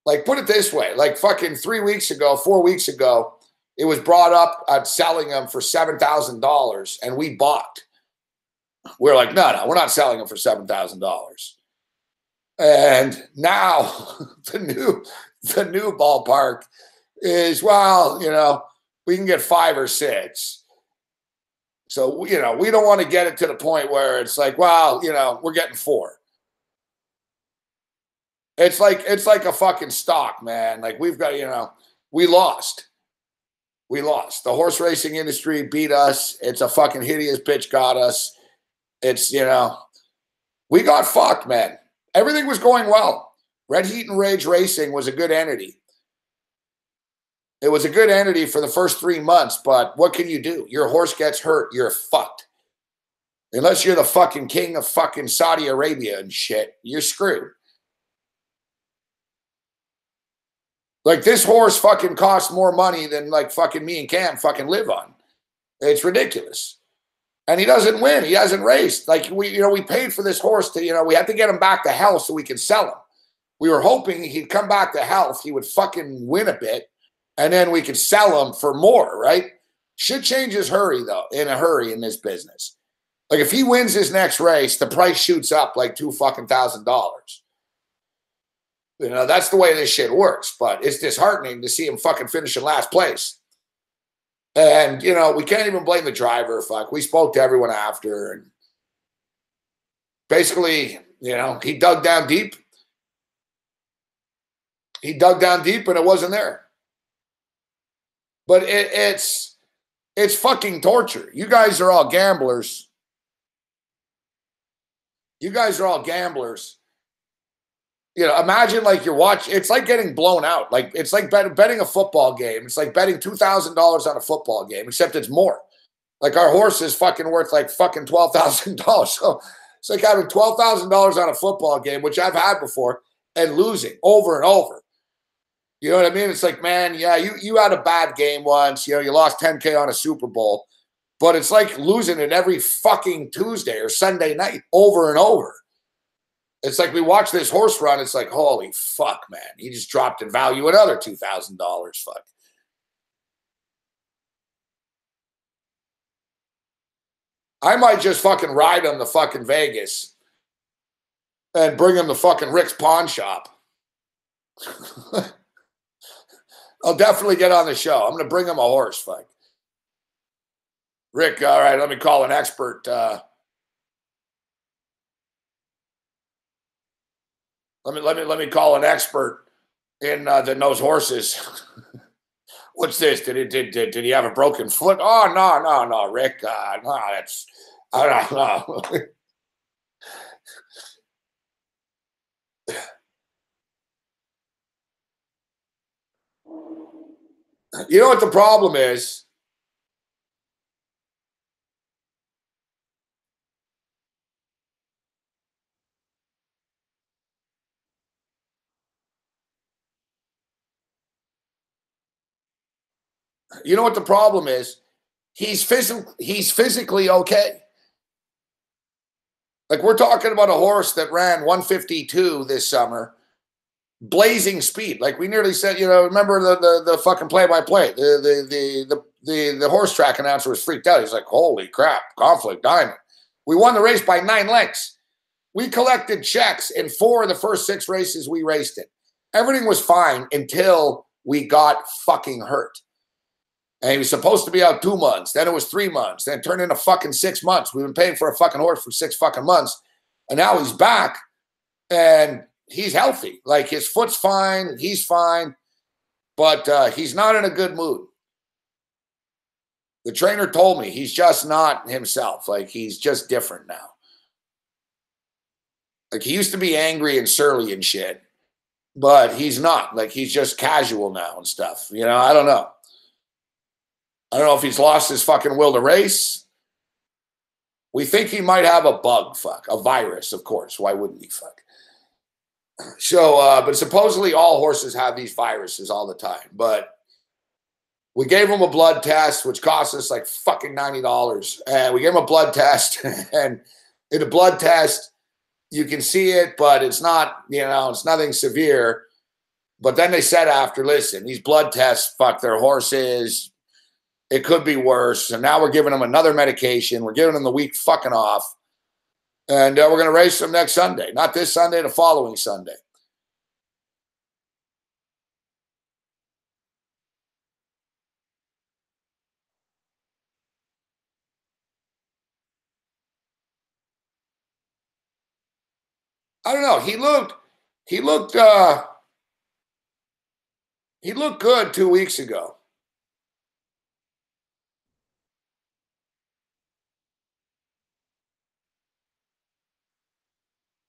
Like, put it this way, like fucking 4 weeks ago, it was brought up at selling them for $7,000, and we bought. We're like, no, we're not selling them for $7,000. And now the new ballpark is, well, we can get 5 or 6. So, we don't want to get it to the point where it's like, well, we're getting 4. It's like a fucking stock, man. Like we've got, we lost. We lost. The horse racing industry beat us. It's a fucking hideous bitch got us. It's, we got fucked, man. Everything was going well. Red Heat and Rage Racing was a good entity. It was a good entity for the first 3 months, but what can you do? Your horse gets hurt, you're fucked. Unless you're the fucking king of fucking Saudi Arabia and shit, you're screwed. Like, this horse fucking costs more money than like fucking me and Cam fucking live on. It's ridiculous. And he doesn't win. He hasn't raced. Like, we paid for this horse to, we had to get him back to health so we could sell him. We were hoping he'd come back to health. He would fucking win a bit, and then we could sell him for more, right? Shit changes in a hurry in this business. Like, if he wins his next race, the price shoots up like $2,000. That's the way this shit works. But it's disheartening to see him fucking finish in last place. And, we can't even blame the driver. Fuck. We spoke to everyone after. And basically, he dug down deep. He dug down deep and it wasn't there. But it's fucking torture. You guys are all gamblers. Imagine like you're watching. It's like getting blown out. Like, it's like betting a football game. It's like betting $2,000 on a football game, except it's more. Like, our horse is fucking worth like fucking $12,000. So it's like having $12,000 on a football game, which I've had before, and losing over and over. You know what I mean? It's like, man, yeah, you had a bad game once. You lost $10K on a Super Bowl. But it's like losing it every fucking Tuesday or Sunday night over and over. It's like we watch this horse run. It's like, holy fuck, man. He just dropped in value another $2,000. Fuck. I might just fucking ride him to fucking Vegas and bring him to fucking Rick's pawn shop. I'll definitely get on the show. I'm going to bring him a horse. Fuck. Rick, all right, let me call an expert. Let me call an expert in that knows horses. What's this? Did he have a broken foot? Oh, no, Rick. No, that's I don't know. You know what the problem is? You know what the problem is? He's physically okay. Like, we're talking about a horse that ran 152 this summer, blazing speed. Like, we nearly said, you know, remember the fucking play-by-play. The horse track announcer was freaked out. He's like, holy crap, Conflict Diamond. We won the race by 9 lengths. We collected checks in 4 of the first 6 races we raced in. Everything was fine until we got fucking hurt. And he was supposed to be out 2 months. Then it was 3 months. Then it turned into fucking 6 months. We've been paying for a fucking horse for 6 fucking months. And now he's back and he's healthy. Like, his foot's fine. He's fine. But he's not in a good mood. The trainer told me he's just not himself. Like, he's just different now. Like, he used to be angry and surly and shit. But he's not. Like, he's just casual now and stuff. You know, I don't know. I don't know if he's lost his fucking will to race. We think he might have a bug, a virus, of course. Why wouldn't he, So, but supposedly all horses have these viruses all the time. But we gave him a blood test, which cost us like fucking $90. And we gave him a blood test. And in a blood test, you can see it, but it's not, you know, it's nothing severe. But then they said after, listen, these blood tests fuck their horses. It could be worse. And now we're giving them another medication. We're giving them the week fucking off. And we're going to race them next Sunday. Not this Sunday, the following Sunday. I don't know. He looked good 2 weeks ago.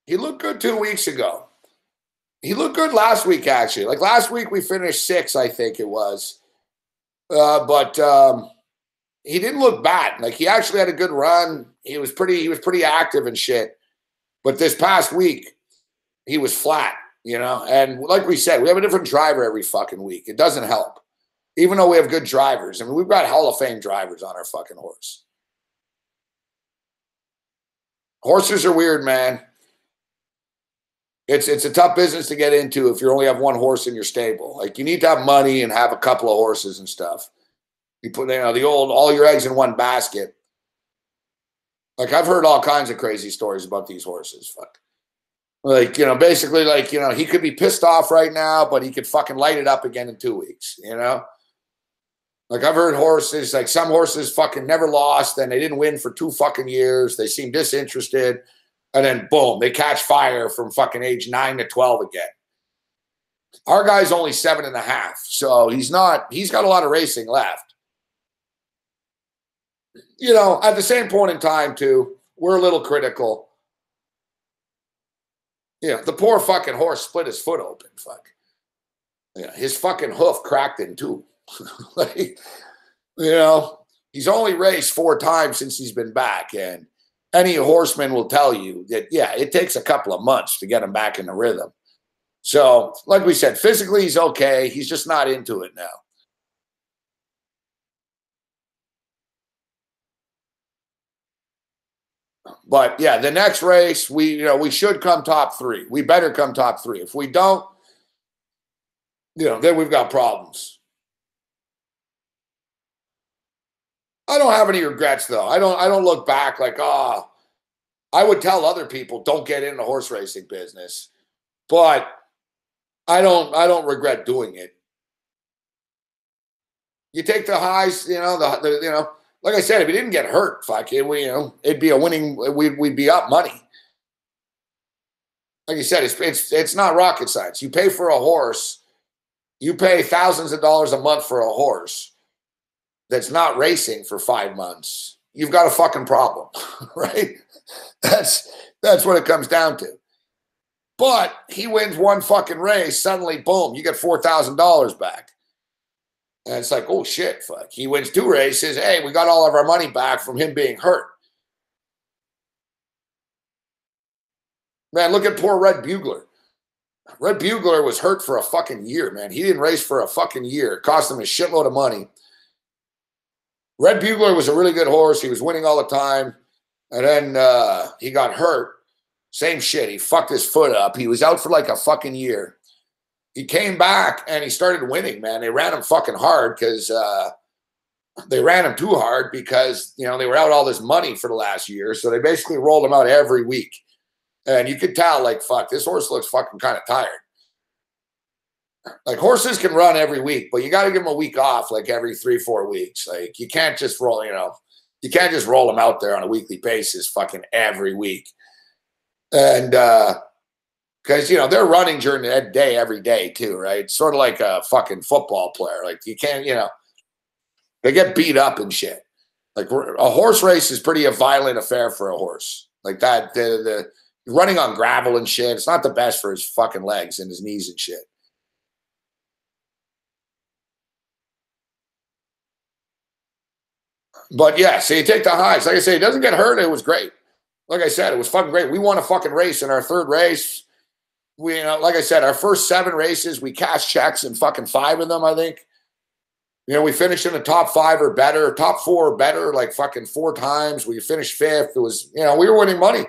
He looked good 2 weeks ago. He looked good last week, actually. Like, last week we finished 6th, I think it was. But he didn't look bad. Like, he actually had a good run. He was pretty active and shit. But this past week, he was flat, you know? And like we said, we have a different driver every fucking week. It doesn't help. Even though we have good drivers. I mean, we've got Hall of Fame drivers on our fucking horse. Horses are weird, man. It's a tough business to get into if you only have one horse in your stable. Like, you need to have money and have a couple of horses and stuff. You put, you know, the old all your eggs in one basket. Like, I've heard all kinds of crazy stories about these horses. Like, you know, basically, like, you know, he could be pissed off right now, but he could fucking light it up again in 2 weeks, you know? Like, I've heard horses, like, some horses fucking never lost and they didn't win for 2 fucking years. They seem disinterested. And then, boom, they catch fire from fucking age 9 to 12 again. Our guy's only 7.5, so he's got a lot of racing left. You know, at the same point in time, too, we're a little critical. You know, the poor fucking horse split his foot open, Yeah, his fucking hoof cracked in two. Like, you know, he's only raced 4 times since he's been back, and any horseman will tell you that, yeah, it takes a couple of months to get him back in the rhythm. So, like we said, physically he's okay. He's just not into it now. But yeah, the next race, we should come top 3. We better come top 3. If we don't, then we've got problems. I don't have any regrets, though. I don't look back like, I would tell other people don't get in the horse racing business, but I don't regret doing it. You take the highs, like I said, if he didn't get hurt, it'd be a winning. We'd be up money. Like you said, it's not rocket science. You pay for a horse, you pay thousands of dollars a month for a horse that's not racing for 5 months. You've got a fucking problem, right? That's what it comes down to. But he wins one fucking race, suddenly, boom, you get $4,000 back. And it's like, oh shit, fuck. He wins 2 races. Hey, we got all of our money back from him being hurt. Man, look at poor Red Bugler. Red Bugler was hurt for a fucking year, man. He didn't race for a fucking year. It cost him a shitload of money. Red Bugler was a really good horse. He was winning all the time. And then he got hurt. Same shit. He fucked his foot up. He was out for like a fucking year. He came back and he started winning, man. They ran him fucking hard because they ran him too hard because, you know, they were out all this money for the last year. So they basically rolled him out every week. And you could tell, like, fuck, this horse looks fucking kind of tired. Like, horses can run every week, but you got to give them a week off, like, every 3-4 weeks. Like, you can't just roll, you know, you can't just roll them out there on a weekly basis fucking every week. And because, you know, they're running during the day every day, too, right? It's sort of like a fucking football player. Like, you can't, you know, they get beat up and shit. Like, a horse race is pretty a violent affair for a horse. Like, that, the running on gravel and shit, it's not the best for his fucking legs and his knees and shit. But yeah, so you take the highs. Like I say, it doesn't get hurt. It was great. Like I said, it was fucking great. We won a fucking race in our 3rd race. We, you know, like I said, our first 7 races, we cashed checks in fucking 5 of them, I think. You know, we finished in the top 5 or better, top 4 or better, like fucking 4 times. We finished 5th. It was, you know, we were winning money.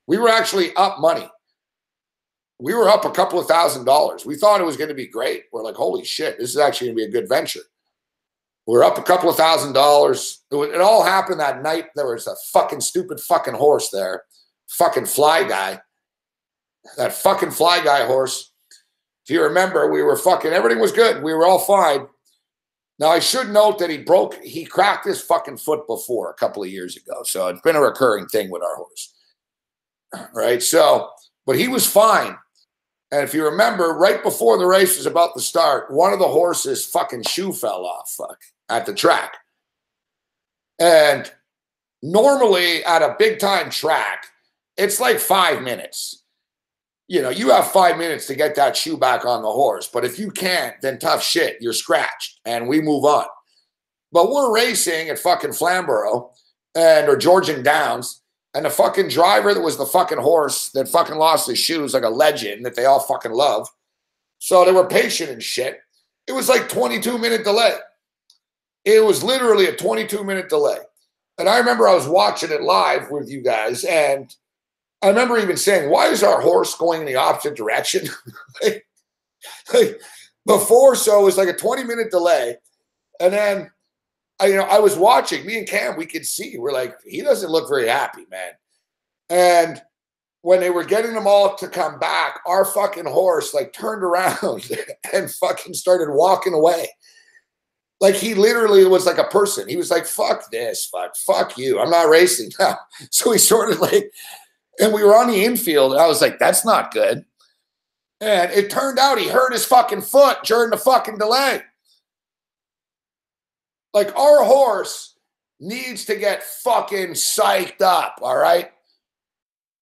We were actually up money. We were up a couple of $1,000s. We thought it was going to be great. We're like, holy shit, this is actually going to be a good venture. We're up a couple of $1,000s. It all happened that night. There was a fucking stupid fucking horse there. Fucking fly guy. That fucking fly guy horse. If you remember, we were fucking, everything was good. We were all fine. Now, I should note that he cracked his fucking foot before a couple of years ago. So it's been a recurring thing with our horse. Right? So, but he was fine. And if you remember, right before the race was about to start, one of the horses' fucking shoe fell off, at the track. And normally at a big time track, it's like 5 minutes. You know, you have 5 minutes to get that shoe back on the horse. But if you can't, then tough shit, you're scratched and we move on. But we're racing at fucking Flamborough or Georgian Downs. And the fucking driver that was the fucking horse that fucking lost his shoes, like a legend that they all fucking love. So they were patient and shit. It was like 22-minute delay. It was literally a 22-minute delay. And I remember I was watching it live with you guys. And I remember even saying, why is our horse going in the opposite direction? Before, so it was like a 20-minute delay. And then I was watching, me and Cam, we could see, we're like, he doesn't look very happy, man. And when they were getting them all to come back, our fucking horse like turned around and fucking started walking away. Like he literally was like a person. He was like, fuck this, fuck you. I'm not racing now. So he sort of like, and we were on the infield and I was like, that's not good. And it turned out he hurt his fucking foot during the fucking delay. Like our horse needs to get fucking psyched up, all right?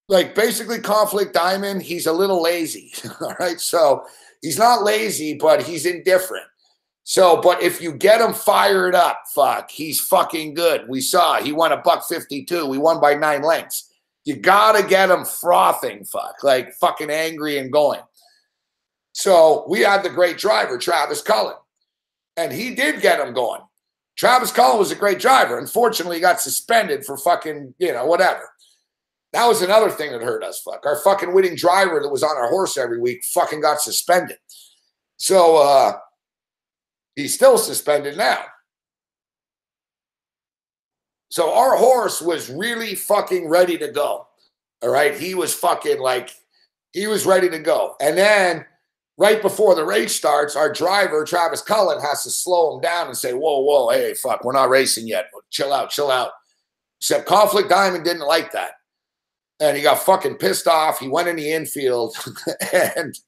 Like basically Conflict Diamond, he's a little lazy, all right? So he's not lazy, but he's indifferent. So, but if you get him fired up, he's fucking good. We saw he won $1.52. We won by 9 lengths. You gotta get him frothing, like fucking angry and going. So we had the great driver, Travis Cullen, and he did get him going. Travis Cullen was a great driver. Unfortunately, he got suspended for fucking, whatever. That was another thing that hurt us, Our fucking winning driver that was on our horse every week fucking got suspended. So he's still suspended now. So our horse was really fucking ready to go. All right? He was fucking he was ready to go. And then right before the race starts, our driver, Travis Cullen, has to slow him down and say, whoa, hey, we're not racing yet. Chill out. Except Conflict Diamond didn't like that. And he got fucking pissed off. He went in the infield and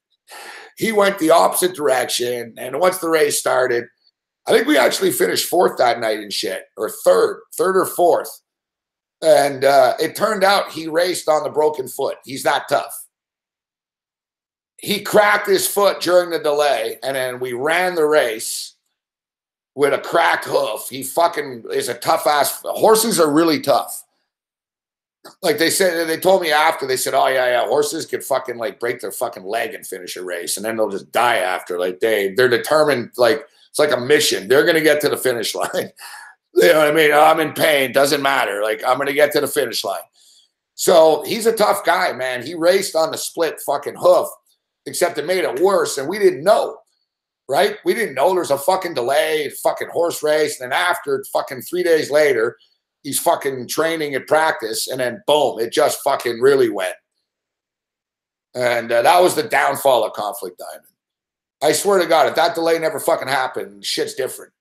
he went the opposite direction. And once the race started, I think we actually finished 4th that night and shit, or 3rd or 4th. And it turned out he raced on the broken foot. He's that tough. He cracked his foot during the delay, and then we ran the race. with a cracked hoof. He fucking is a tough ass. Horses are really tough. Like they said, they told me after, they said, oh yeah, horses could fucking like break their fucking leg and finish a race, and then they'll just die after. Like they're determined, like it's like a mission. They're gonna get to the finish line. You know what I mean? I'm in pain, doesn't matter. Like I'm gonna get to the finish line. So he's a tough guy, man. He raced on the split fucking hoof, except it made it worse, and we didn't know. Right? We didn't know there's a fucking delay, fucking horse race. And then after fucking 3 days later, he's fucking training at practice. And then boom, it just fucking really went. And that was the downfall of Conflict Diamond. I swear to God, if that delay never fucking happened, shit's different.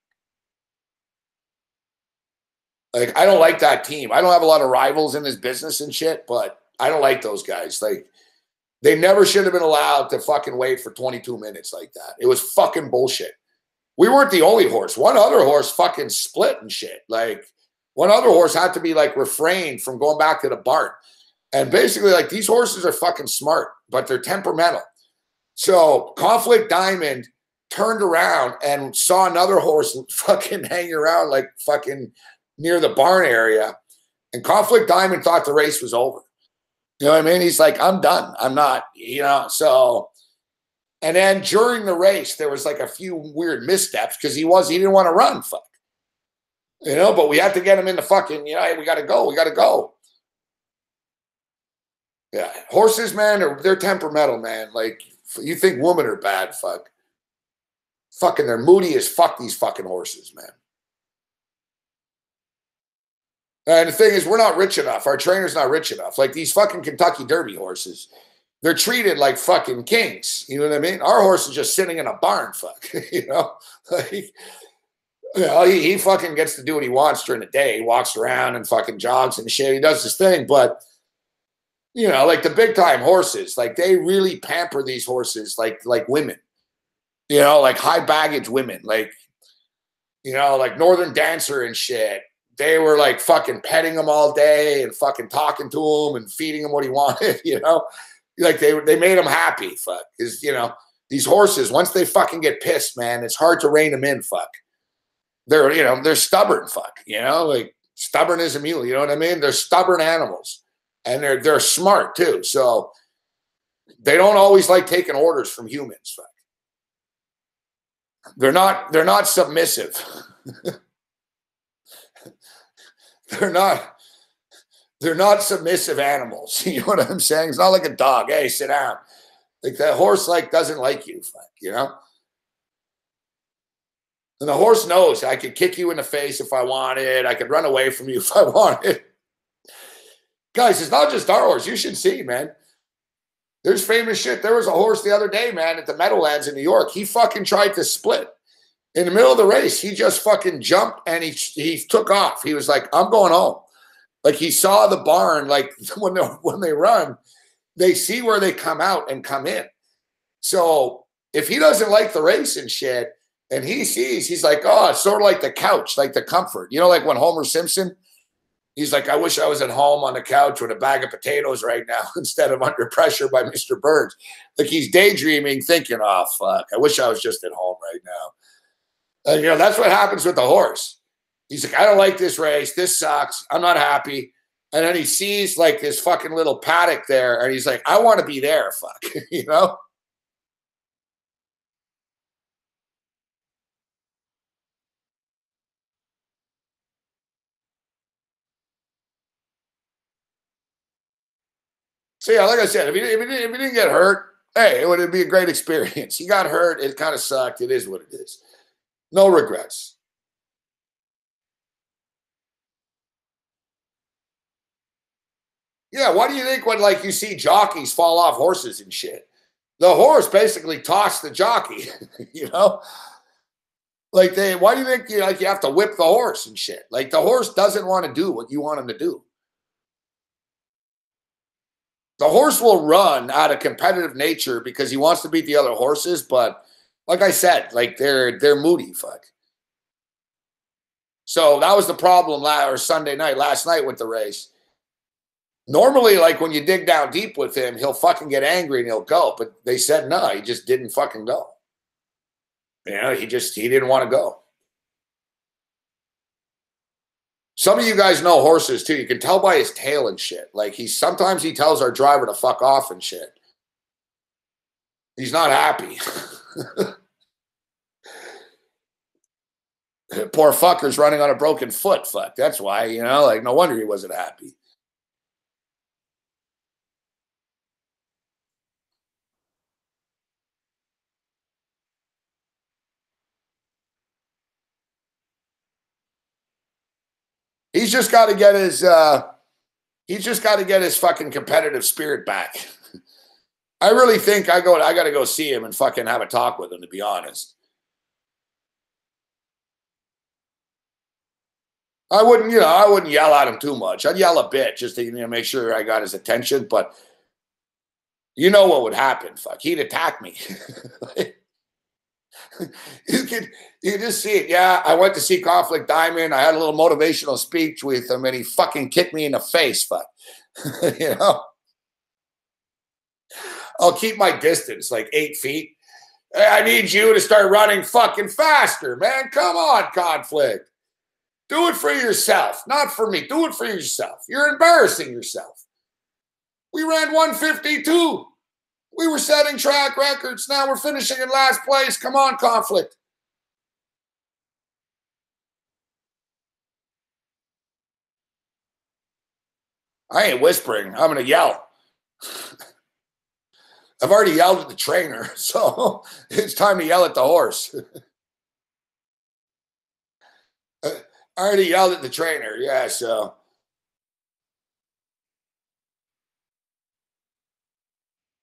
Like, I don't like that team. I don't have a lot of rivals in this business and shit, but I don't like those guys. Like, they never should have been allowed to fucking wait for 22 minutes like that. It was fucking bullshit. We weren't the only horse. One other horse fucking split and shit. Like, one other horse had to be like refrained from going back to the barn. And basically, like, these horses are fucking smart, but they're temperamental. So Conflict Diamond turned around and saw another horse fucking hanging around like fucking near the barn area. And Conflict Diamond thought the race was over. You know what I mean? He's like, I'm done. I'm not, you know, so. And then during the race, there was like a few weird missteps because he didn't want to run, fuck. You know, but we had to get him in the fucking, you know, hey, we got to go. Yeah. Horses, man, they're temperamental, man. Like, you think women are bad, fuck. Fucking, they're moody as fuck, these fucking horses, man. And the thing is, we're not rich enough. Our trainer's not rich enough. Like these fucking Kentucky Derby horses, they're treated like fucking kings. You know what I mean? Our horse is just sitting in a barn, fuck. You know? Like, you know, he fucking gets to do what he wants during the day. He walks around and fucking jogs and shit. He does his thing. But, you know, like the big time horses, like they really pamper these horses like women. You know, like high baggage women. Like, you know, like Northern Dancer and shit. They were like fucking petting him all day and fucking talking to him and feeding him what he wanted, you know? Like they made him happy, fuck. Because, you know, these horses, once they fucking get pissed, man, it's hard to rein them in, fuck. They're, you know, they're stubborn, fuck, you know? Like stubborn as a mule, you know what I mean? They're stubborn animals. And they're smart too. So they don't always like taking orders from humans, fuck. They're not submissive. They're not submissive animals. You know what I'm saying? It's not like a dog. Hey, sit down. Like that horse like doesn't like you, you know? And the horse knows I could kick you in the face if I wanted. I could run away from you if I wanted. Guys, it's not just our horse. You should see, man. There's famous shit. There was a horse the other day, man, at the Meadowlands in New York. He fucking tried to split. In the middle of the race, he just fucking jumped and he took off. He was like, I'm going home. Like he saw the barn, like when they run, they see where they come out and come in. So if he doesn't like the race and shit, and he sees, he's like, oh, it's sort of like the couch, like the comfort. You know, like when Homer Simpson, he's like, I wish I was at home on the couch with a bag of potatoes right now instead of under pressure by Mr. Burns. Like he's daydreaming, thinking, oh, fuck, I wish I was just at home right now. And, you know, that's what happens with the horse. He's like, I don't like this race. This sucks. I'm not happy. And then he sees like this fucking little paddock there. And he's like, I want to be there. Fuck, you know? So, yeah, like I said, if he didn't get hurt, hey, it would be a great experience. He got hurt. It kind of sucked. It is what it is. No regrets. Yeah, why do you think when like you see jockeys fall off horses and shit? The horse basically tossed the jockey, you know? Like why do you think you have to whip the horse and shit? Like the horse doesn't want to do what you want him to do. The horse will run out of competitive nature because he wants to beat the other horses, but like I said, like they're moody, fuck. So that was the problem last night with the race. Normally, like when you dig down deep with him, he'll fucking get angry and he'll go. But they said no, he just didn't fucking go. You know, he didn't want to go. Some of you guys know horses too. You can tell by his tail and shit. Like sometimes he tells our driver to fuck off and shit. He's not happy. Poor fucker's running on a broken foot. Fuck. That's why, like no wonder he wasn't happy. He's just got to get his fucking competitive spirit back. I really think I got to go see him and fucking have a talk with him, to be honest. I wouldn't yell at him too much. I'd yell a bit just to make sure I got his attention, but you know what would happen? Fuck, he'd attack me. You can just see it. Yeah, I went to see Conflict Diamond. I had a little motivational speech with him, and he fucking kicked me in the face. Fuck, I'll keep my distance, like 8 feet. Hey, I need you to start running fucking faster, man. Come on, Conflict. Do it for yourself, not for me. Do it for yourself. You're embarrassing yourself. We ran 152. We were setting track records. Now we're finishing in last place. Come on, Conflict. I ain't whispering. I'm going to yell. I've already yelled at the trainer, so it's time to yell at the horse. I already yelled at the trainer. Yeah, so.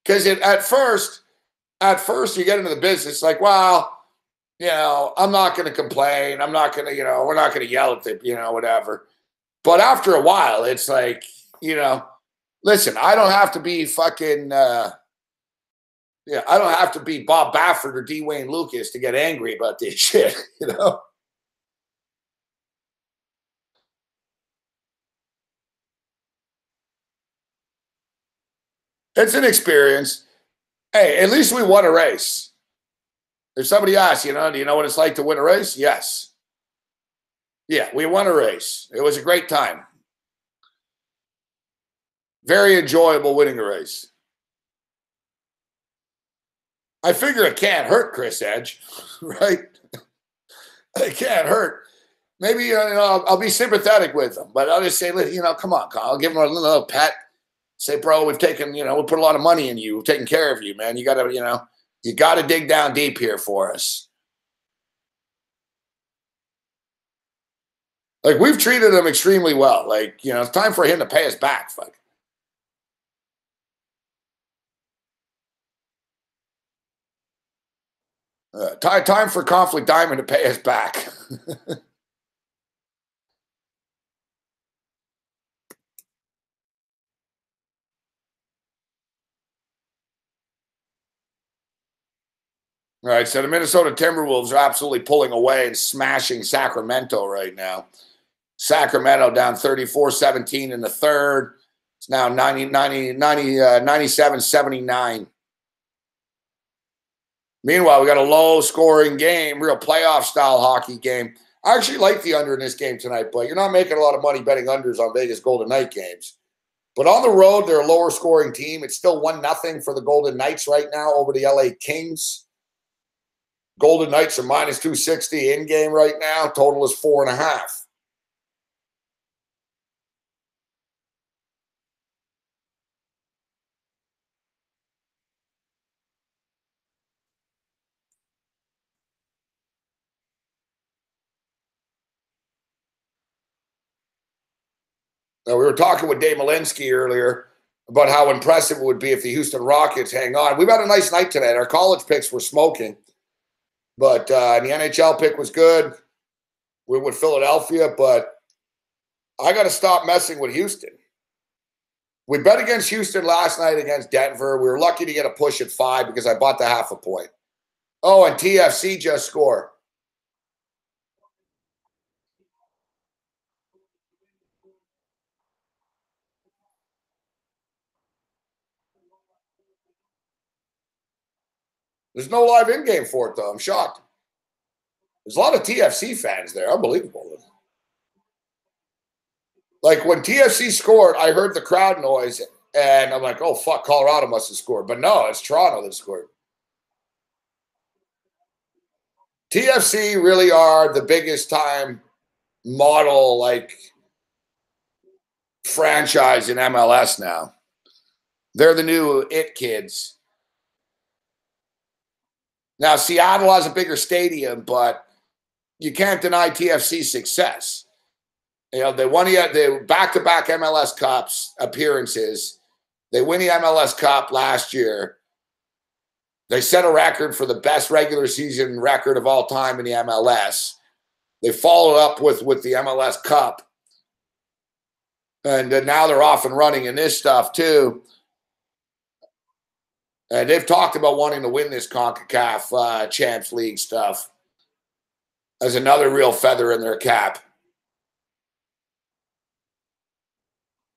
Because at first you get into the business like, well, I'm not going to complain. I'm not going to, we're not going to yell at the, whatever. But after a while, it's like, listen, I don't have to be fucking, I don't have to be Bob Baffert or D. Wayne Lucas to get angry about this shit, It's an experience. Hey, at least we won a race. If somebody asks, do you know what it's like to win a race? Yes. Yeah, we won a race. It was a great time. Very enjoyable winning a race. I figure it can't hurt Chris Edge, right? It can't hurt. Maybe I'll be sympathetic with him, but I'll just say, come on, Kyle. I'll give him a little pet. Say, bro, we've taken, we put a lot of money in you. We've taken care of you, man. You got to dig down deep here for us. Like, we've treated him extremely well. Like, it's time for him to pay us back. Fuck. Time for Conflict Diamond to pay us back. All right, so the Minnesota Timberwolves are absolutely pulling away and smashing Sacramento right now. Sacramento down 34-17 in the third. It's now 97-79. Meanwhile, we got a low-scoring game, real playoff-style hockey game. I actually like the under in this game tonight, but you're not making a lot of money betting unders on Vegas Golden Knight games. But on the road, they're a lower-scoring team. It's still 1-0 for the Golden Knights right now over the LA Kings. Golden Knights are minus 260 in game right now. Total is 4.5. Now, we were talking with Dave Malinsky earlier about how impressive it would be if the Houston Rockets hang on. We've had a nice night tonight. Our college picks were smoking. But the NHL pick was good. We're with Philadelphia, but I got to stop messing with Houston. We bet against Houston last night against Denver. We were lucky to get a push at 5 because I bought the half a point. Oh, and TFC just scored. There's no live in-game for it, though. I'm shocked. There's a lot of TFC fans there. Unbelievable. Like when TFC scored, I heard the crowd noise, and I'm like, oh, fuck, Colorado must have scored. But no, it's Toronto that scored. TFC really are the biggest time model, like, franchise in MLS now. They're the new it kids. Now, Seattle has a bigger stadium, but you can't deny TFC's success. You know, they won the back-to-back MLS Cups appearances. They win the MLS Cup last year. They set a record for the best regular season record of all time in the MLS. They followed up with the MLS Cup. And now they're off and running in this stuff, too. And they've talked about wanting to win this CONCACAF Champs League stuff as another real feather in their cap.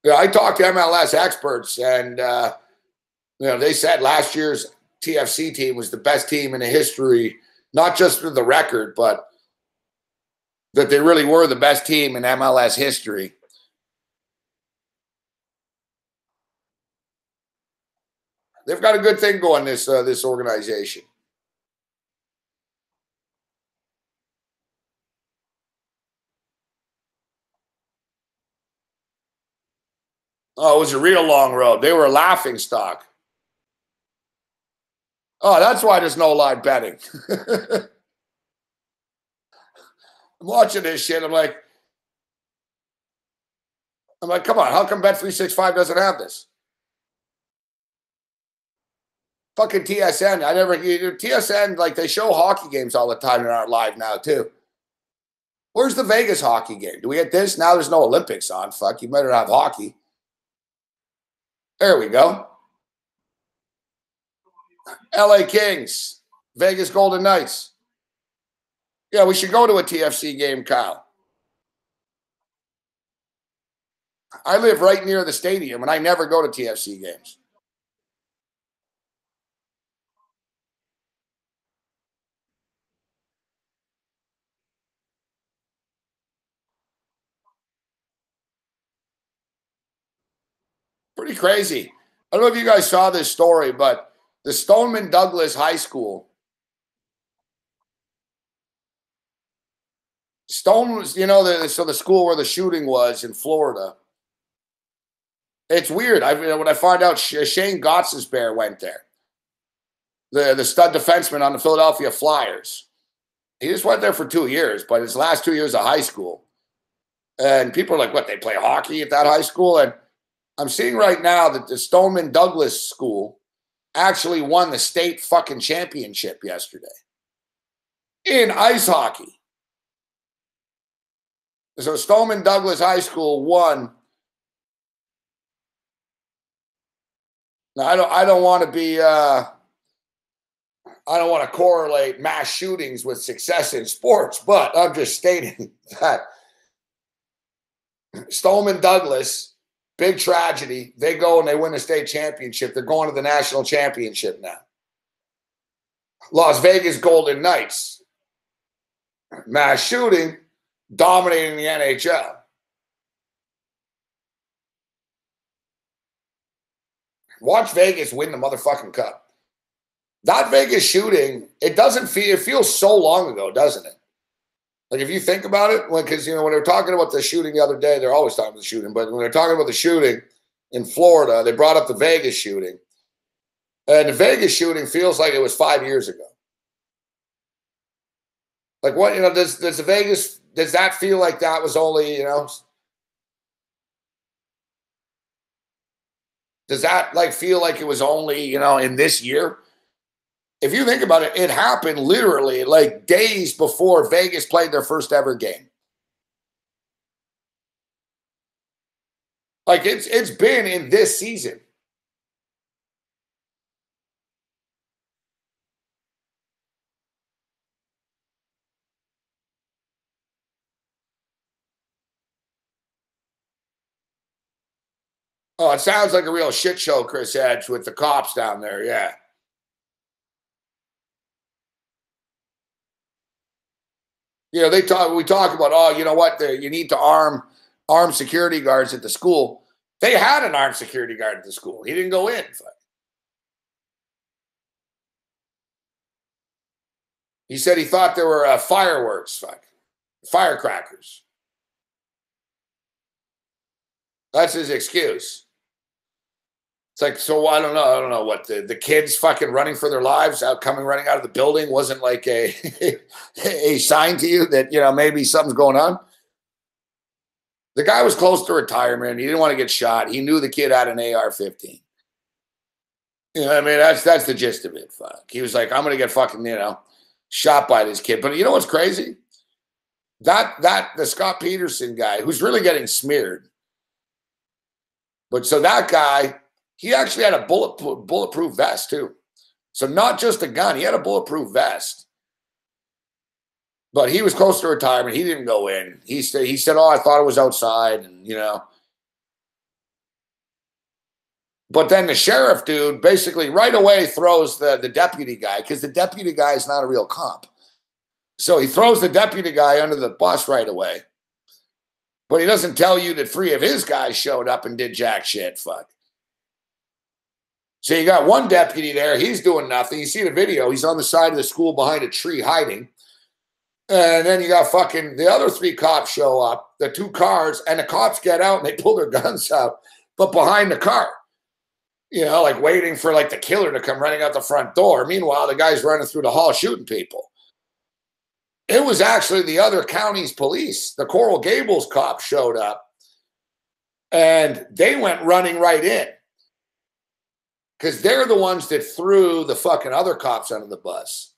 Yeah, I talked to MLS experts, and they said last year's TFC team was the best team in the history, not just for the record, but that they really were the best team in MLS history. They've got a good thing going, this organization. Oh, it was a real long road. They were a laughing stock. Oh, that's why there's no live betting. I'm watching this shit. I'm like, come on, how come Bet365 doesn't have this? Fucking TSN. TSN, like, they show hockey games all the time in our live now, too. Where's the Vegas hockey game? Do we get this? Now there's no Olympics on. Fuck, you better have hockey. There we go. LA Kings, Vegas Golden Knights. Yeah, we should go to a TFC game, Kyle. I live right near the stadium, and I never go to TFC games. Pretty crazy. I don't know if you guys saw this story, but the Stoneman Douglas High School. Stone was, so the school where the shooting was in Florida. It's weird. When I find out Shane Gotts's-Bear went there, the stud defenseman on the Philadelphia Flyers. He just went there for 2 years, but his last 2 years of high school. And people are like, what, they play hockey at that high school? And I'm seeing right now that the Stoneman Douglas School actually won the state fucking championship yesterday in ice hockey. So Stoneman Douglas High School won. Now, I don't want to be I don't want to correlate mass shootings with success in sports, but I'm just stating that Stoneman Douglas, big tragedy. They go and they win the state championship. They're going to the national championship now. Las Vegas Golden Knights, mass shooting, dominating the NHL. Watch Vegas win the motherfucking cup. That Vegas shooting, it feels so long ago, doesn't it? Like, if you think about it, because, when they're talking about the shooting the other day, they're always talking about the shooting, but when they're talking about the shooting in Florida, they brought up the Vegas shooting. And the Vegas shooting feels like it was 5 years ago. Like, what, does that feel like that was only, does that, like, feel like it was only, in this year? If you think about it, it happened literally like days before Vegas played their first ever game. Like, it's been in this season. Oh, it sounds like a real shit show, Chris Edge, with the cops down there. Yeah. We talk about, oh, you know what? You need to arm armed security guards at the school. They had an armed security guard at the school. He didn't go in. He said he thought there were fireworks, firecrackers. That's his excuse. It's like, so I don't know what the kids fucking running for their lives, running out of the building wasn't like a a sign to you that, you know, maybe something's going on. The guy was close to retirement. He didn't want to get shot. He knew the kid had an AR-15. You know what I mean? That's the gist of it. Fuck. He was like, I'm gonna get fucking, you know, shot by this kid. But you know what's crazy? The Scott Peterson guy, who's really getting smeared. But so that guy, he actually had a bulletproof vest too. So not just a gun, he had a bulletproof vest. But he was close to retirement. He didn't go in. He said, oh, I thought it was outside, and you know. But then the sheriff dude basically right away throws the deputy guy, because the deputy guy is not a real cop. So he throws the deputy guy under the bus right away. But he doesn't tell you that 3 of his guys showed up and did jack shit. Fuck. So you got one deputy there. He's doing nothing. You see the video. He's on the side of the school behind a tree hiding. And then you got fucking the other 3 cops show up, the 2 cars, and the cops get out and they pull their guns out, but behind the car. You know, like waiting for like the killer to come running out the front door. Meanwhile, the guy's running through the hall shooting people. It was actually the other county's police. The Coral Gables cops showed up and they went running right in because they're the ones that threw the fucking other cops under the bus.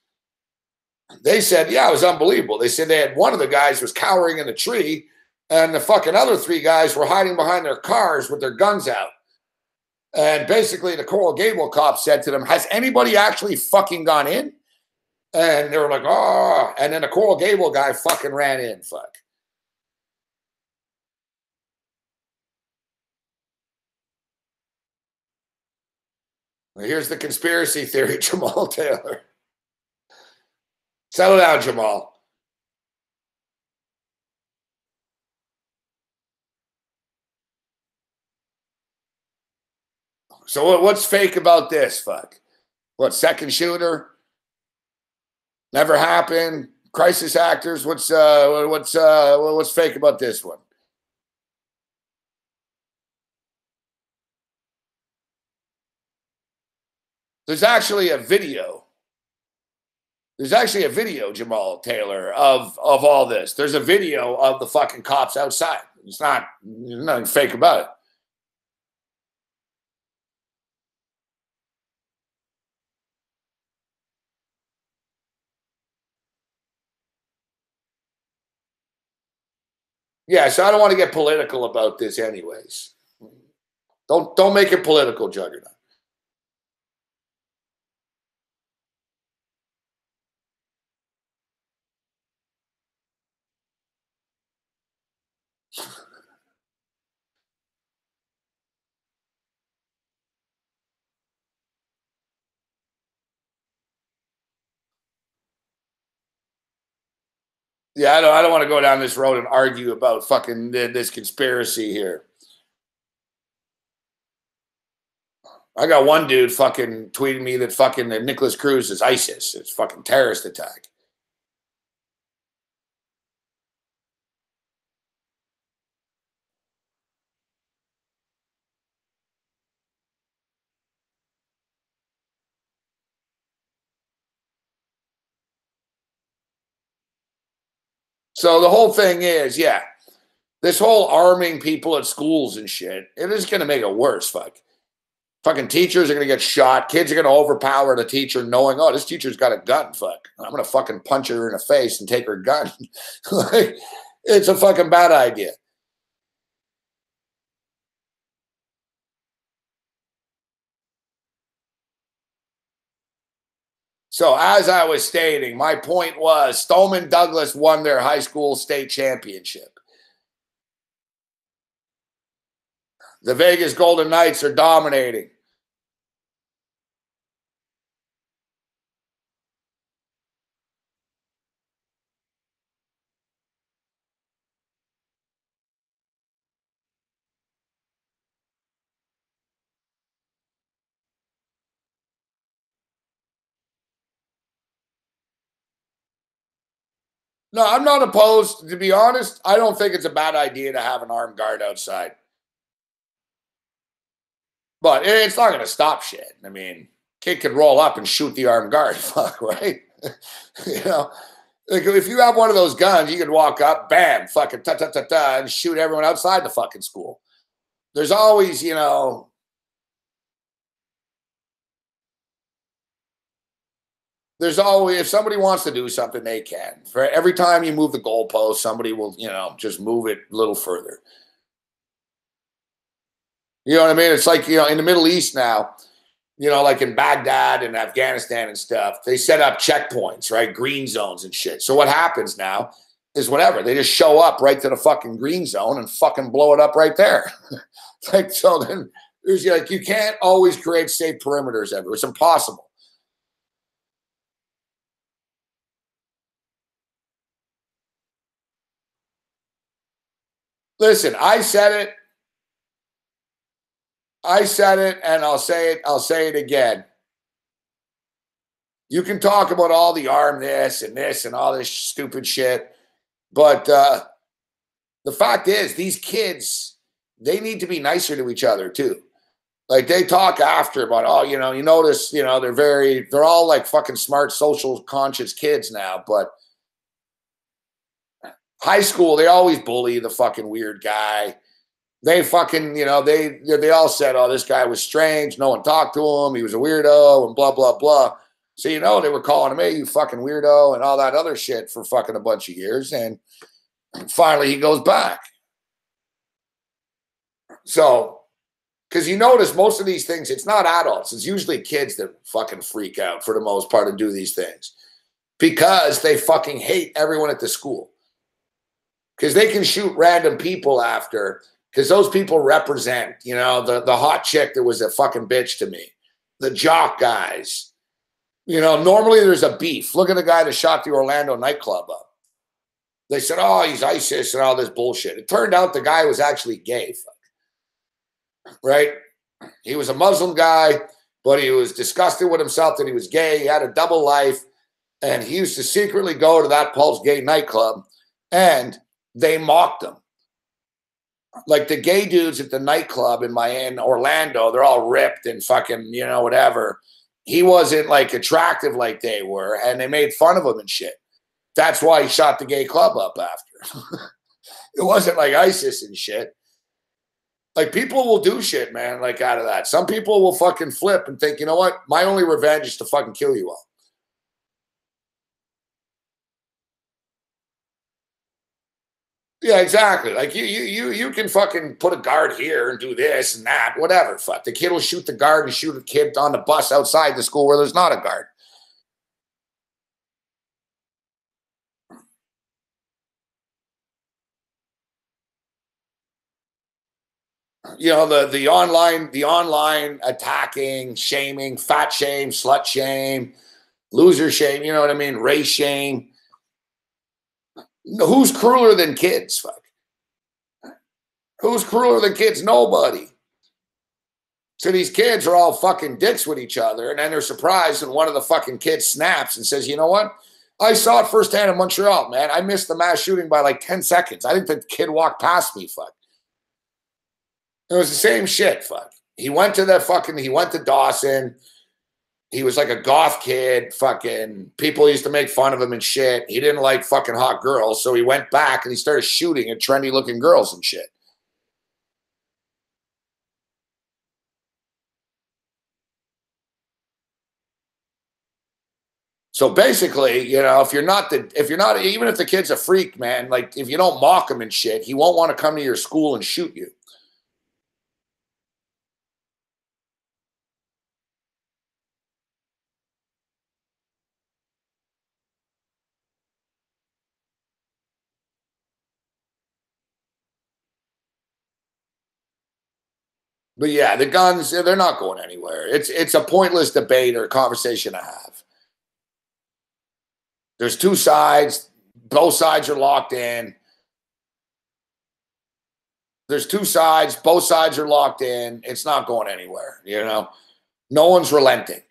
They said, yeah, it was unbelievable. They said they had one of the guys was cowering in a tree and the fucking other 3 guys were hiding behind their cars with their guns out. And basically the Coral Gable cops said to them, has anybody actually fucking gone in? And they were like, oh, and then the Coral Gable guy fucking ran in. Fuck. Well, here's the conspiracy theory, Jamal Taylor. Settle down, Jamal. So what's fake about this? Fuck. What, second shooter? Never happened. Crisis actors. What's fake about this one? There's actually a video. There's actually a video, Jamal Taylor, of all this. There's a video of the fucking cops outside. There's nothing fake about it. Yeah, so I don't want to get political about this anyways. Don't make it political, Juggernaut. Yeah, I don't want to go down this road and argue about fucking this conspiracy here. I got one dude fucking tweeting me that fucking Nicholas Cruz is ISIS. It's fucking terrorist attack. So the whole thing is, yeah, this whole arming people at schools and shit, it is going to make it worse. Fucking teachers are going to get shot. Kids are going to overpower the teacher knowing, oh, this teacher's got a gun. Fuck. I'm going to fucking punch her in the face and take her gun. Like, it's a fucking bad idea. So as I was stating, my point was Stoneman Douglas won their high school state championship. The Vegas Golden Knights are dominating. No, I'm not opposed. To be honest, I don't think it's a bad idea to have an armed guard outside. But it's not going to stop shit. I mean, kid could roll up and shoot the armed guard. Fuck, right? You know, like if you have one of those guns, you can walk up, bam, fucking ta ta ta ta, and shoot everyone outside the fucking school. There's always, you know, there's always, if somebody wants to do something, they can. For every time you move the goalpost, somebody will, you know, just move it a little further. You know what I mean? It's like, you know, in the Middle East now, you know, like in Baghdad and Afghanistan and stuff, they set up checkpoints, right? Green zones and shit. So what happens now is whatever. They just show up right to the fucking green zone and fucking blow it up right there. Like, so then there's like, you can't always create safe perimeters everywhere. It's impossible. Listen, I said it. I said it, and I'll say it. I'll say it again. You can talk about all the arm this and all this stupid shit, but the fact is, these kids, they need to be nicer to each other too. Like they talk after about, oh, you know, you notice, you know, they're all like fucking smart, social conscious kids now, but high school, they always bully the fucking weird guy. They fucking, you know, they all said, oh, this guy was strange. No one talked to him. He was a weirdo and blah, blah, blah. So, you know, they were calling him, hey, you fucking weirdo and all that other shit for fucking a bunch of years. And finally he goes back. So, because you notice most of these things, it's not adults. It's usually kids that fucking freak out for the most part and do these things because they fucking hate everyone at the school. Because they can shoot random people after, because those people represent, you know, the hot chick that was a fucking bitch to me, the jock guys. You know, normally there's a beef. Look at the guy that shot the Orlando nightclub up. They said, oh, he's ISIS and all this bullshit. It turned out the guy was actually gay, right? He was a Muslim guy, but he was disgusted with himself that he was gay. He had a double life, and he used to secretly go to that Pulse gay nightclub, and they mocked him. Like the gay dudes at the nightclub in Orlando, they're all ripped and fucking, you know, whatever. He wasn't like attractive like they were, and they made fun of him and shit. That's why he shot the gay club up after. It wasn't like ISIS and shit. Like people will do shit, man, like out of that. Some people will fucking flip and think, you know what? My only revenge is to fucking kill you all. Yeah, exactly. Like you can fucking put a guard here and do this and that, whatever. Fuck. The kid will shoot the guard and shoot a kid on the bus outside the school where there's not a guard. You know, the online attacking, shaming, fat shame, slut shame, loser shame, you know what I mean? Race shame. Who's crueler than kids? Fuck. Who's crueler than kids? Nobody. So these kids are all fucking dicks with each other, and then they're surprised when one of the fucking kids snaps and says, you know what? I saw it firsthand in Montreal, man. I missed the mass shooting by like 10 seconds. I think the kid walked past me, fuck. It was the same shit, fuck. He went to Dawson. He was like a goth kid, fucking people used to make fun of him and shit. He didn't like fucking hot girls, so he went back and he started shooting at trendy looking girls and shit. So basically, you know, even if the kid's a freak, man, like if you don't mock him and shit, he won't want to come to your school and shoot you. But yeah, the guns, they're not going anywhere. It's a pointless debate or conversation to have. There's two sides. Both sides are locked in. There's two sides. Both sides are locked in. It's not going anywhere, you know? No one's relenting.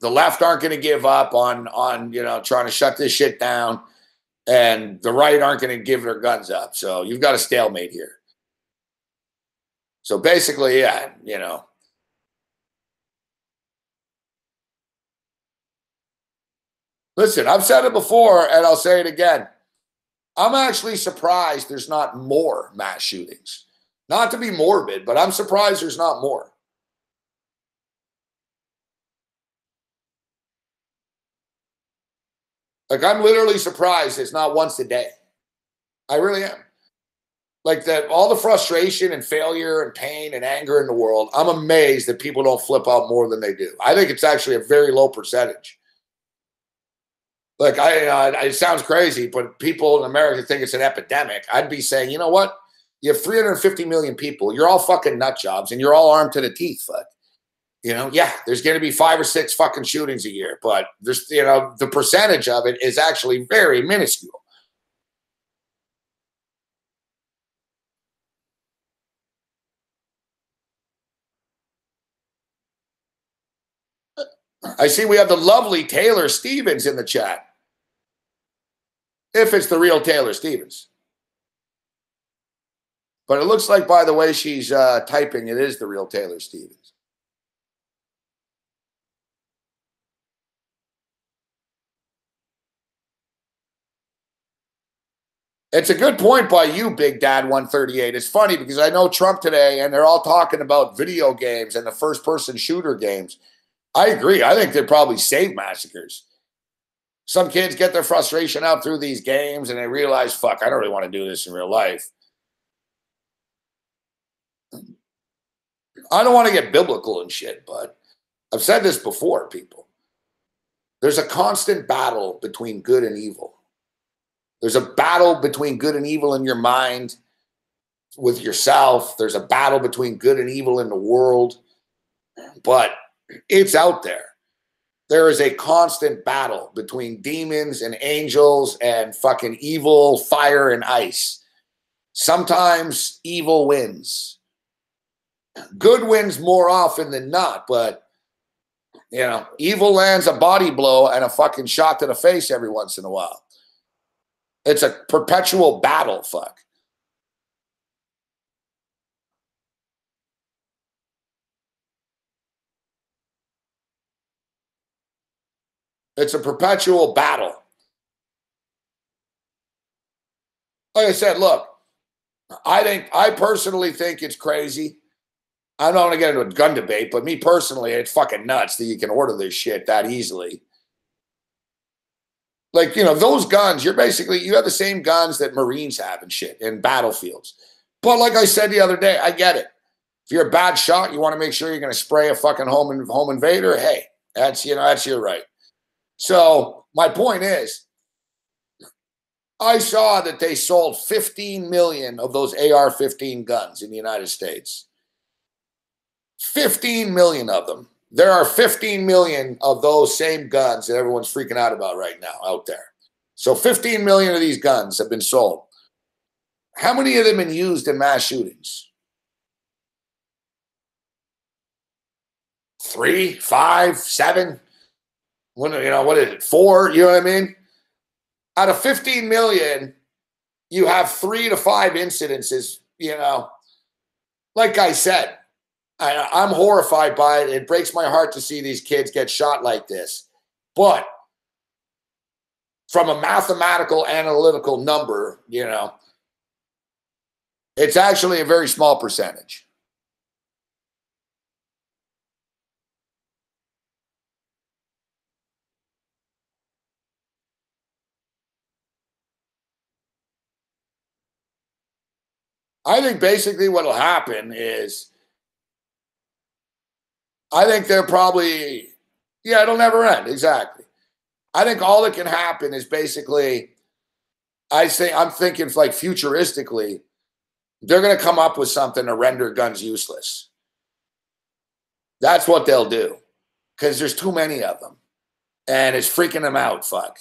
The left aren't going to give up on trying to shut this shit down, and the right aren't going to give their guns up. So you've got a stalemate here. So basically, yeah, Listen, I've said it before, and I'll say it again. I'm actually surprised there's not more mass shootings. Not to be morbid, but I'm surprised there's not more. Like, I'm literally surprised it's not once a day. I really am. Like, that, all the frustration and failure and pain and anger in the world, I'm amazed that people don't flip out more than they do. I think it's actually a very low percentage. Like, it sounds crazy, but people in America think it's an epidemic. I'd be saying, you know what? You have 350 million people. You're all fucking nut jobs, and you're all armed to the teeth. Fuck. Yeah, there's going to be 5 or 6 fucking shootings a year, but there's, the percentage of it is actually very minuscule. I see we have the lovely Taylor Stevens in the chat. If it's the real Taylor Stevens. But it looks like, by the way she's typing, it is the real Taylor Stevens. It's a good point by you, Big Dad 138. It's funny because I know Trump today, and they're all talking about video games and the first-person shooter games. I agree. I think they're probably save massacres. Some kids get their frustration out through these games, and they realize, fuck, I don't really want to do this in real life. I don't want to get biblical and shit, but I've said this before, people. There's a constant battle between good and evil. There's a battle between good and evil in your mind, with yourself. There's a battle between good and evil in the world, but it's out there. There is a constant battle between demons and angels and fucking evil, fire and ice. Sometimes evil wins. Good wins more often than not, but, evil lands a body blow and a fucking shot to the face every once in a while. It's a perpetual battle, fuck. It's a perpetual battle. Like I said, look, I personally think it's crazy. I don't want to get into a gun debate, but me personally, it's fucking nuts that you can order this shit that easily. Like, those guns, you have the same guns that Marines have and shit in battlefields. But like I said the other day, I get it. If you're a bad shot, you want to make sure you're going to spray a fucking home invader. Hey, that's your right. So my point is, I saw that they sold 15 million of those AR-15 guns in the United States. 15 million of them. There are 15 million of those same guns that everyone's freaking out about right now out there. So 15 million of these guns have been sold. How many of them have been used in mass shootings? 3, 5, 7? What is it? 4? You know what I mean? Out of 15 million, you have 3 to 5 incidences, Like I said, I'm horrified by it. It breaks my heart to see these kids get shot like this. But from a mathematical, analytical number, it's actually a very small percentage. I think basically what will happen is, I think they're probably, it'll never end. Exactly. I think all that can happen is basically, I'm thinking like futuristically, they're going to come up with something to render guns useless. That's what they'll do, because there's too many of them, and it's freaking them out. Fuck.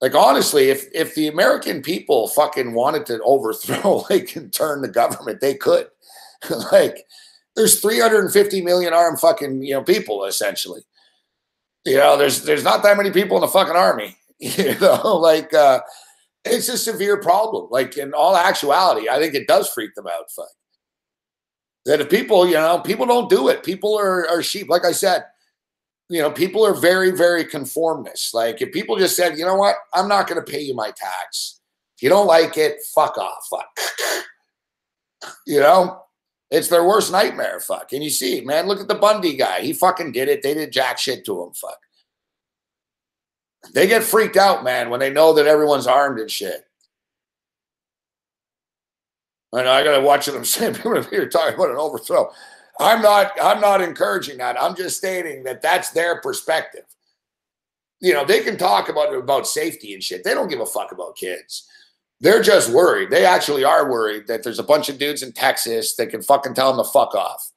Like, honestly, if the American people fucking wanted to overthrow, and turn the government, they could. Like, there's 350 million armed fucking, people, essentially. You know, there's not that many people in the fucking army. You know, like it's a severe problem. Like in all actuality, I think it does freak them out. Fuck. That if people, you know, people don't do it. People are sheep. Like I said, you know, people are very, very conformists. Like if people just said, you know what, I'm not going to pay you my tax. If you don't like it, fuck off. Fuck. You know, it's their worst nightmare. Fuck. And you see, man, look at the Bundy guy. He fucking did it. They did jack shit to him. Fuck. They get freaked out, man, when they know that everyone's armed and shit. I know I gotta watch them say people here talking about an overthrow. I'm not encouraging that. I'm just stating that that's their perspective. You know, they can talk about safety and shit. They don't give a fuck about kids. They're just worried. They actually are worried that there's a bunch of dudes in Texas that can fucking tell them to fuck off.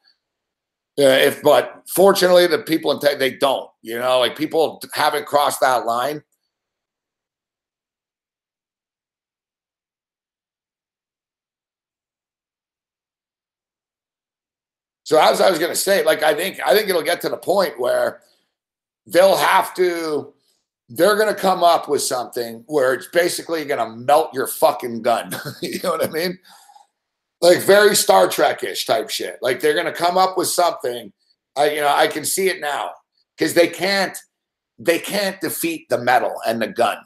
But fortunately, the people in Texas, they don't. You know, like people haven't crossed that line. So as I was going to say, like I think it'll get to the point where they'll have to. They're going to come up with something where it's basically going to melt your fucking gun. You know what I mean? Like very Star Trek-ish type shit. Like they're going to come up with something. I can see it now because they can't defeat the metal and the gun.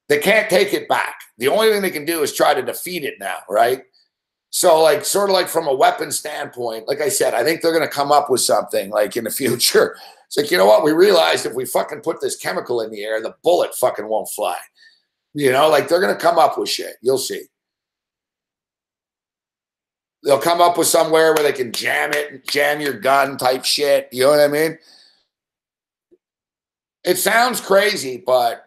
They can't take it back. The only thing they can do is try to defeat it now, right? So like sort of like from a weapon standpoint, like I said, I think they're going to come up with something like in the future. It's like, you know what? We realized if we fucking put this chemical in the air, the bullet fucking won't fly. You know, like they're going to come up with shit. You'll see. They'll come up with somewhere where they can jam your gun type shit. You know what I mean? It sounds crazy, but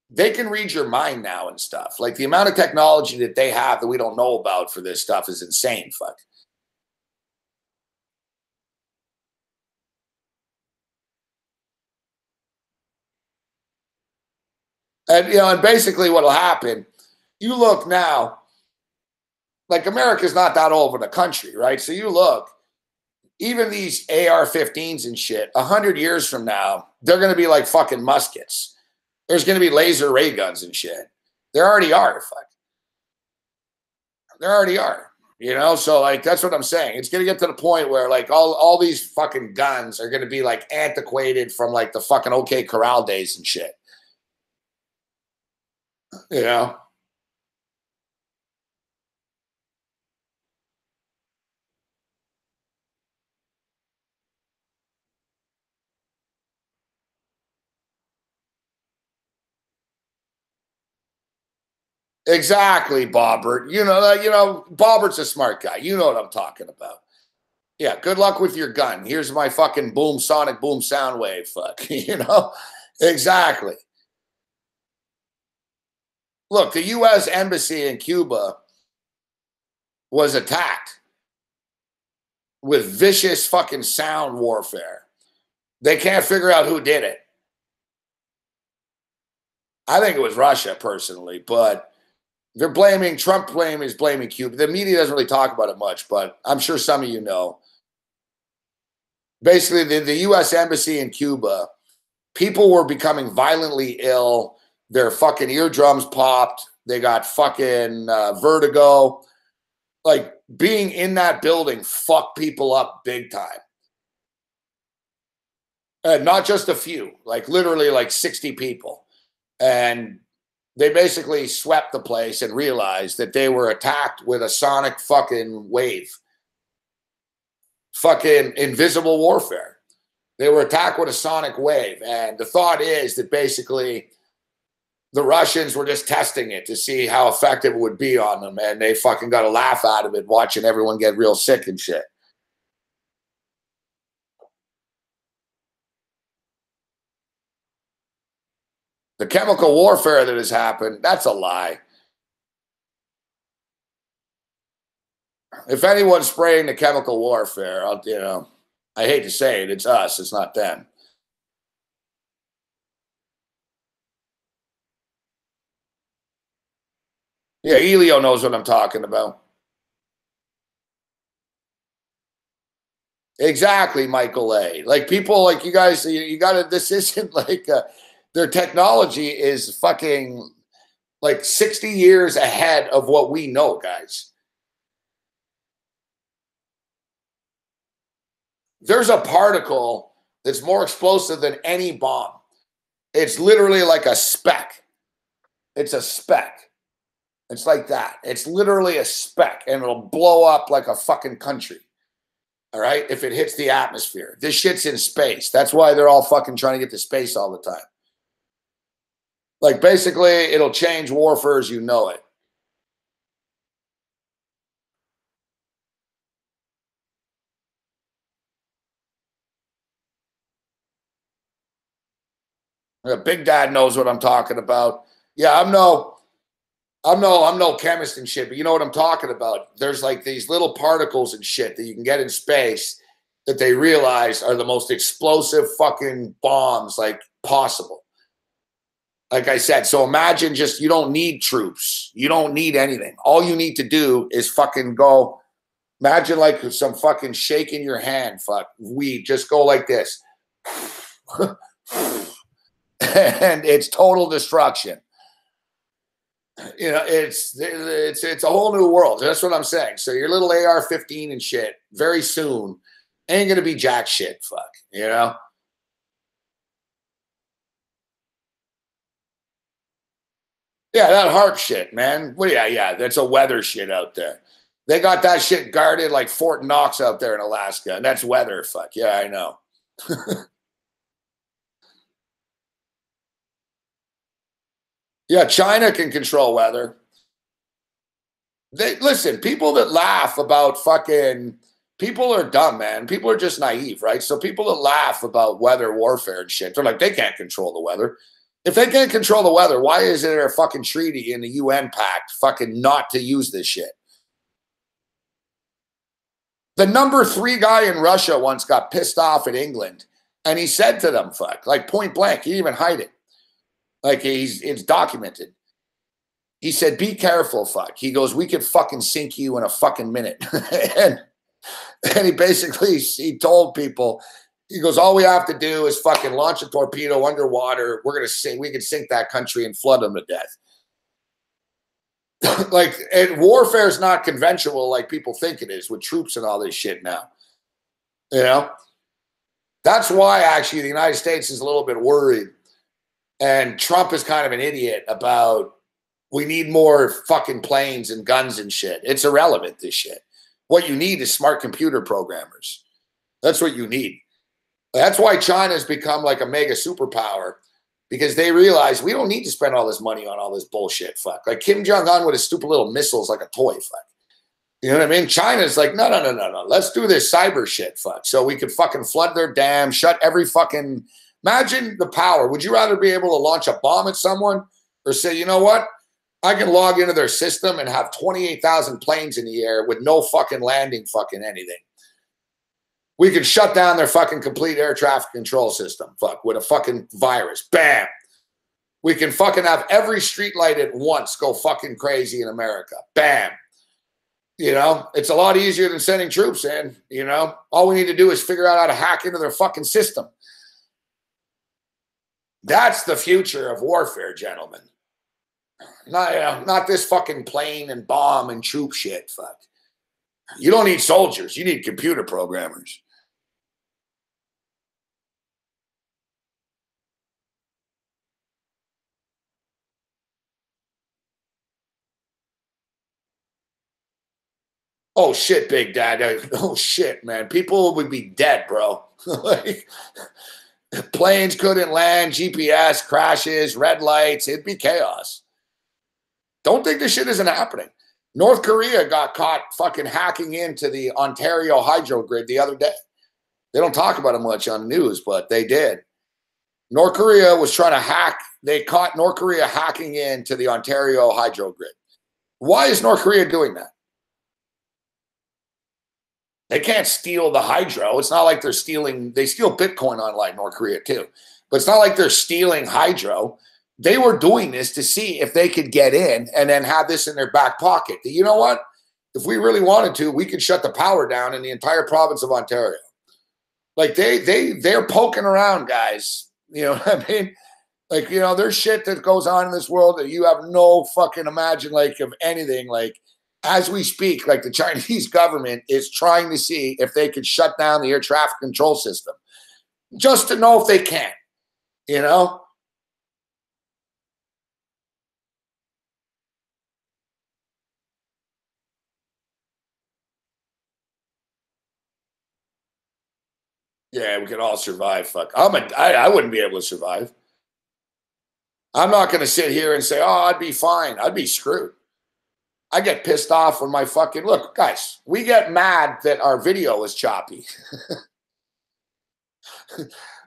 they can read your mind now and stuff. Like the amount of technology that they have that we don't know about for this stuff is insane. Fuck. And you know, and basically what'll happen, you look now, like America's not that old of a country, right? So you look, even these AR-15s and shit, 100 years from now, they're going to be like fucking muskets. There's going to be laser ray guns and shit. There already are. Fuck. There already are. You know, so like that's what I'm saying. It's gonna get to the point where like all these fucking guns are gonna be like antiquated from like the fucking OK Corral days and shit. You know? Exactly, Bobbert. Bobbert's a smart guy. You know what I'm talking about. Yeah, good luck with your gun. Here's my fucking sonic boom sound wave. Fuck. You know? Exactly. Look, the US embassy in Cuba was attacked with vicious fucking sound warfare. They can't figure out who did it. I think it was Russia personally, but they're blaming is blaming Cuba. The media doesn't really talk about it much, but I'm sure some of you know. Basically, the US embassy in Cuba, people were becoming violently ill. Their fucking eardrums popped. They got fucking vertigo. Like being in that building fucked people up big time. And not just a few, like literally like 60 people. And they basically swept the place and realized that they were attacked with a sonic fucking wave. Fucking invisible warfare. They were attacked with a sonic wave. And the thought is that basically the Russians were just testing it to see how effective it would be on them. And they fucking got a laugh out of it watching everyone get real sick and shit. The chemical warfare that has happened, that's a lie. If anyone's spraying the chemical warfare, I hate to say it, it's us, it's not them. Yeah, Elio knows what I'm talking about. Exactly, Michael A. Like people, like you guys, you got to. This isn't like their technology is fucking like 60 years ahead of what we know, guys. There's a particle that's more explosive than any bomb. It's literally like a speck. It's a speck. It's like that. It's literally a speck, and it'll blow up like a fucking country. All right, if it hits the atmosphere. This shit's in space. That's why they're all fucking trying to get to space all the time. Like, basically, it'll change warfare as you know it. Big Dad knows what I'm talking about. Yeah, I'm no chemist and shit, but you know what I'm talking about. There's like these little particles and shit that you can get in space that they realize are the most explosive fucking bombs like possible. Like I said, so imagine just, you don't need troops. You don't need anything. All you need to do is fucking go. Imagine like some fucking shaking your hand, weed. Just go like this. And it's total destruction. You know, it's a whole new world. That's what I'm saying. So your little AR-15 and shit, very soon, ain't gonna be jack shit. You know. Yeah, that harp shit, man. Well, yeah, that's a weather shit out there. They got that shit guarded like Fort Knox out there in Alaska, and that's weather. Yeah, I know. Yeah, China can control weather. Listen, people that laugh about fucking people are dumb, man. People are just naive, right? So people that laugh about weather warfare and shit, they're like, they can't control the weather. If they can't control the weather, why is there a fucking treaty in the UN pact fucking not to use this shit? The number 3 guy in Russia once got pissed off at England, and he said to them, like point blank, he didn't even hide it. Like it's documented. He said, be careful, He goes, we could fucking sink you in a fucking minute. and he told people, he goes, all we have to do is fucking launch a torpedo underwater. We're going to sink. We can sink that country and flood them to death. Like, and warfare is not conventional like people think it is with troops and all this shit now. You know? That's why actually the United States is a little bit worried. And Trump is kind of an idiot about we need more fucking planes and guns and shit. It's irrelevant, this shit. What you need is smart computer programmers. That's what you need. That's why China's become like a mega superpower, because they realize we don't need to spend all this money on all this bullshit. Like Kim Jong-un with his stupid little missiles like a toy. You know what I mean? China's like, no. Let's do this cyber shit. So we could fucking flood their dam, shut every fucking. Imagine the power. Would you rather be able to launch a bomb at someone or say, you know what? I can log into their system and have 28,000 planes in the air with no fucking landing fucking anything. We can shut down their fucking complete air traffic control system, with a fucking virus. Bam. We can fucking have every street light at once go fucking crazy in America. Bam. You know, it's a lot easier than sending troops in, you know. All we need to do is figure out how to hack into their fucking system. That's the future of warfare, gentlemen. Not this fucking plane and bomb and troop shit. You don't need soldiers. You need computer programmers. Oh, shit, Big Dad. Oh, shit, man. People would be dead, bro. Like, planes couldn't land, GPS crashes, red lights. It'd be chaos. Don't think this shit isn't happening. North Korea got caught fucking hacking into the Ontario hydro grid the other day. They don't talk about it much on the news, but they did. North Korea was trying to hack. They caught North Korea hacking into the Ontario hydro grid. Why is North Korea doing that? They can't steal the hydro. It's not like they're stealing. They steal Bitcoin online, North Korea too. But it's not like they're stealing hydro. They were doing this to see if they could get in and then have this in their back pocket. You know what? If we really wanted to, we could shut the power down in the entire province of Ontario. Like they're poking around, guys. You know what I mean? Like, you know, there's shit that goes on in this world that you have no fucking imagine like of anything. Like, as we speak, like the Chinese government is trying to see if they could shut down the air traffic control system just to know if they can, you know? Yeah, we can all survive. Fuck. I wouldn't be able to survive. I'm not going to sit here and say, oh, I'd be fine. I'd be screwed. I get pissed off when my fucking, look, guys, we get mad that our video is choppy.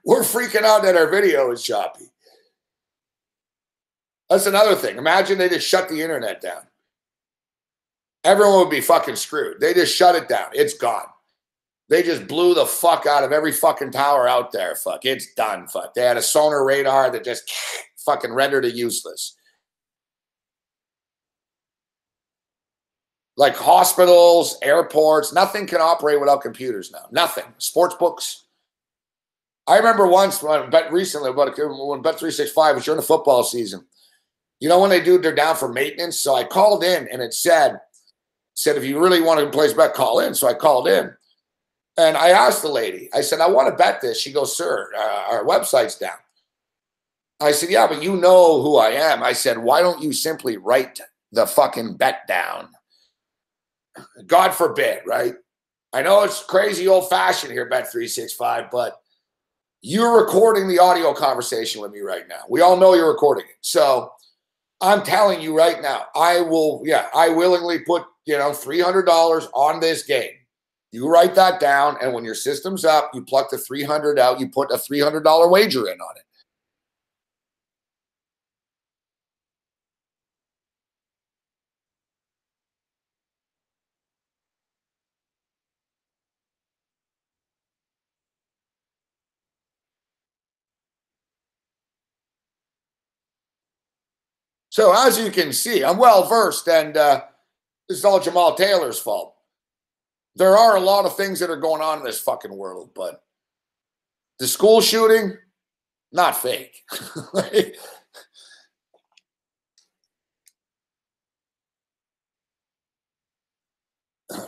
We're freaking out that our video is choppy. That's another thing. Imagine they just shut the internet down. Everyone would be fucking screwed. They just shut it down. It's gone. They just blew the fuck out of every fucking tower out there. Fuck, it's done. Fuck. They had a sonar radar that just fucking rendered it useless. Like hospitals, airports, nothing can operate without computers now. Nothing. Sports books. I remember once, when Bet365 was during the football season. You know when they're down for maintenance? So I called in and it said if you really want to place a bet, call in. So I called in. And I asked the lady, I said, I want to bet this. She goes, sir, our website's down. I said, yeah, but you know who I am. I said, why don't you simply write the fucking bet down? God forbid, right? I know it's crazy old-fashioned here, Bet365, but you're recording the audio conversation with me right now. We all know you're recording it. So I'm telling you right now, I willingly put, $300 on this game. You write that down, and when your system's up, you pluck the 300 out, you put a $300 wager in on it. So as you can see, I'm well-versed, and this is all Jamal Taylor's fault. There are a lot of things that are going on in this fucking world, but the school shooting, not fake. I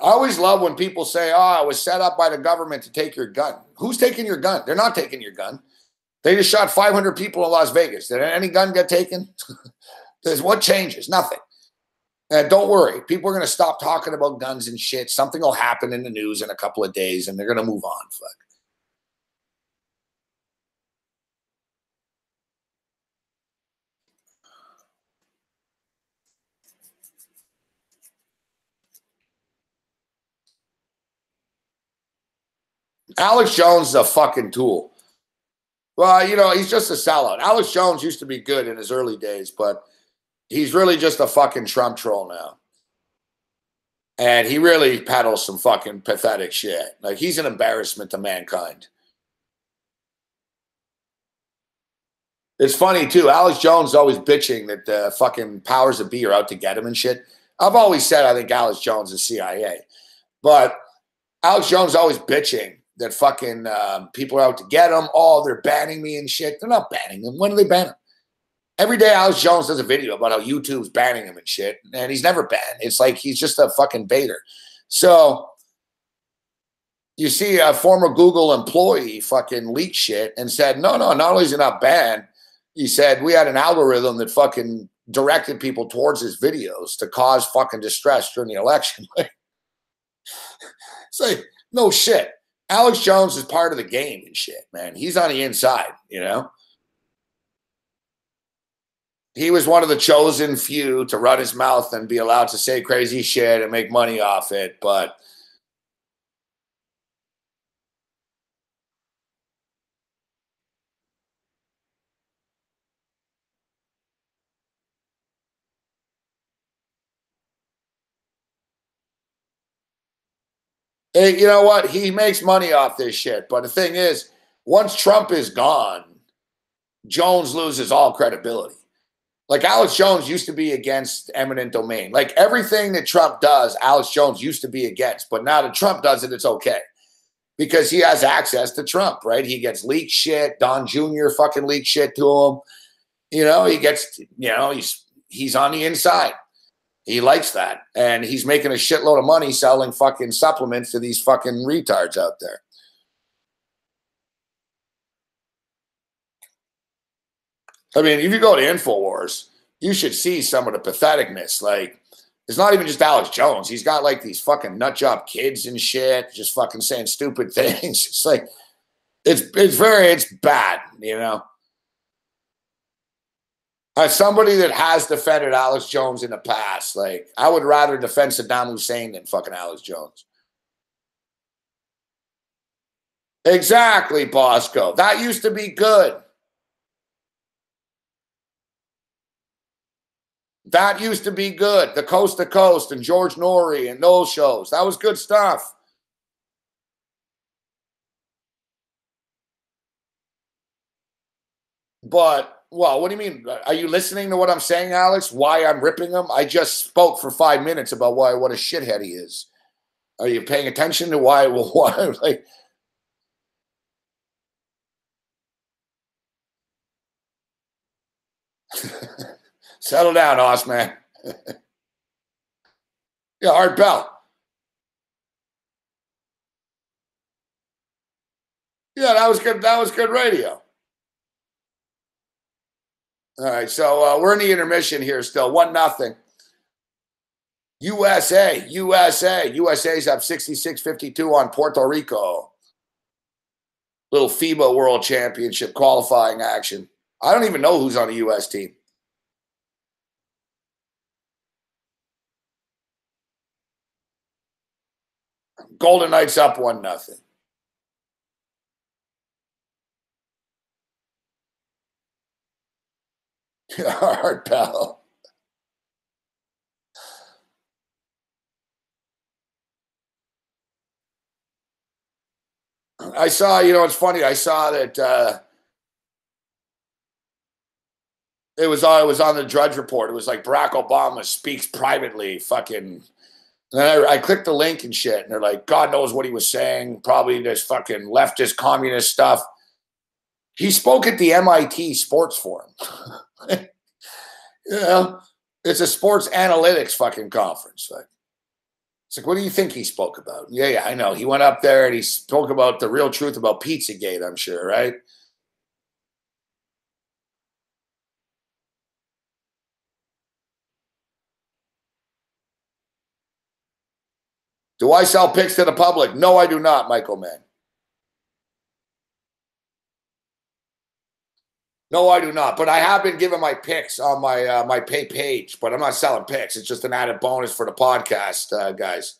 always love when people say, oh, I was set up by the government to take your gun. Who's taking your gun? They're not taking your gun. They just shot 500 people in Las Vegas. Did any gun get taken? What changes? Nothing. And don't worry. People are going to stop talking about guns and shit. Something will happen in the news in a couple of days, and they're going to move on. Fuck. Alex Jones is a fucking tool. Well, he's just a sellout. Alex Jones used to be good in his early days, but he's really just a fucking Trump troll now. And he really peddles some fucking pathetic shit. Like, he's an embarrassment to mankind. It's funny, too. Alex Jones is always bitching that the fucking powers that be are out to get him and shit. I've always said I think Alex Jones is CIA. But Alex Jones is always bitching that fucking people are out to get him. Oh, they're banning me and shit. They're not banning him. When do they ban him? Every day Alex Jones does a video about how YouTube's banning him and shit, and he's never banned. It's like he's just a fucking baiter. So you see a former Google employee fucking leak shit and said, no, not only is he not banned, he said we had an algorithm that fucking directed people towards his videos to cause fucking distress during the election. It's like, no shit. Alex Jones is part of the game and shit, man. He's on the inside, He was one of the chosen few to run his mouth and be allowed to say crazy shit and make money off it. But hey, you know what? He makes money off this shit. But the thing is, once Trump is gone, Jones loses all credibility. Like, Alex Jones used to be against eminent domain. Like, everything that Trump does, Alex Jones used to be against. But now that Trump does it, it's okay. because he has access to Trump, right? He gets leaked shit. Don Jr. fucking leaked shit to him. He gets, he's on the inside. He likes that. And he's making a shitload of money selling fucking supplements to these fucking retards out there. I mean, if you go to InfoWars, you should see some of the patheticness. Like, it's not even just Alex Jones. He's got like these fucking nutjob kids and shit, just fucking saying stupid things. It's like, it's bad, As somebody that has defended Alex Jones in the past, like, I would rather defend Saddam Hussein than fucking Alex Jones. Exactly, Bosco. That used to be good. That used to be good. The Coast to Coast and George Norrie and those shows. That was good stuff. But, well, what do you mean? Are you listening to what I'm saying, Alex? Why I'm ripping him? I just spoke for 5 minutes about what a shithead he is. Are you paying attention to why like, settle down, Osman. Yeah, Art Bell. Yeah, that was good. That was good radio. All right, so we're in the intermission here still. 1-0. USA's up 66-52 on Puerto Rico. Little FIBA World Championship qualifying action. I don't even know who's on the U.S. team. Golden Knights up 1-0. Art Bell. I saw, it's funny. I saw that it was on the Drudge Report. It was like Barack Obama speaks privately, fucking. And then I clicked the link and shit, and they're like, God knows what he was saying. Probably this fucking leftist communist stuff. He spoke at the MIT Sports Forum. It's a sports analytics fucking conference. Like, it's like, what do you think he spoke about? Yeah, I know. He went up there and he spoke about the real truth about Pizzagate, I'm sure, right? Do I sell picks to the public? No, I do not, Michael Mann. No, I do not. But I have been giving my picks on my pay page, but I'm not selling picks. It's just an added bonus for the podcast, guys.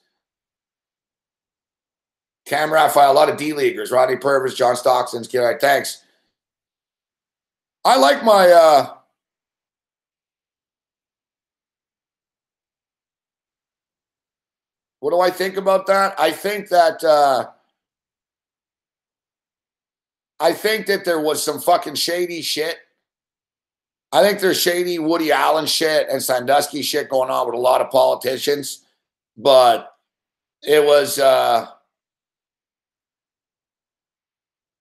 Cam Raphael, a lot of D-leaguers. Rodney Purvis, John Stockton's. All right, thanks. I like my what do I think about that? I think that there was some fucking shady shit. I think there's shady Woody Allen shit and Sandusky shit going on with a lot of politicians, but it was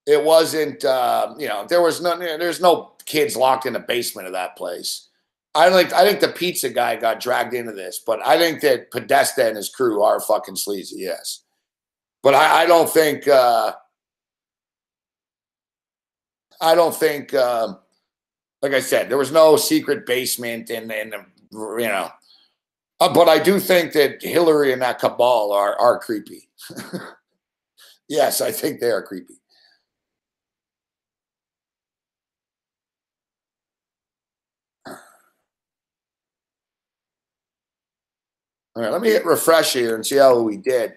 it wasn't there's no kids locked in the basement of that place. I think the pizza guy got dragged into this, but I think that Podesta and his crew are fucking sleazy, yes. But I don't think like I said, there was no secret basement and but I do think that Hillary and that cabal are creepy. Yes, I think they are creepy. All right, let me hit refresh here and see how we did.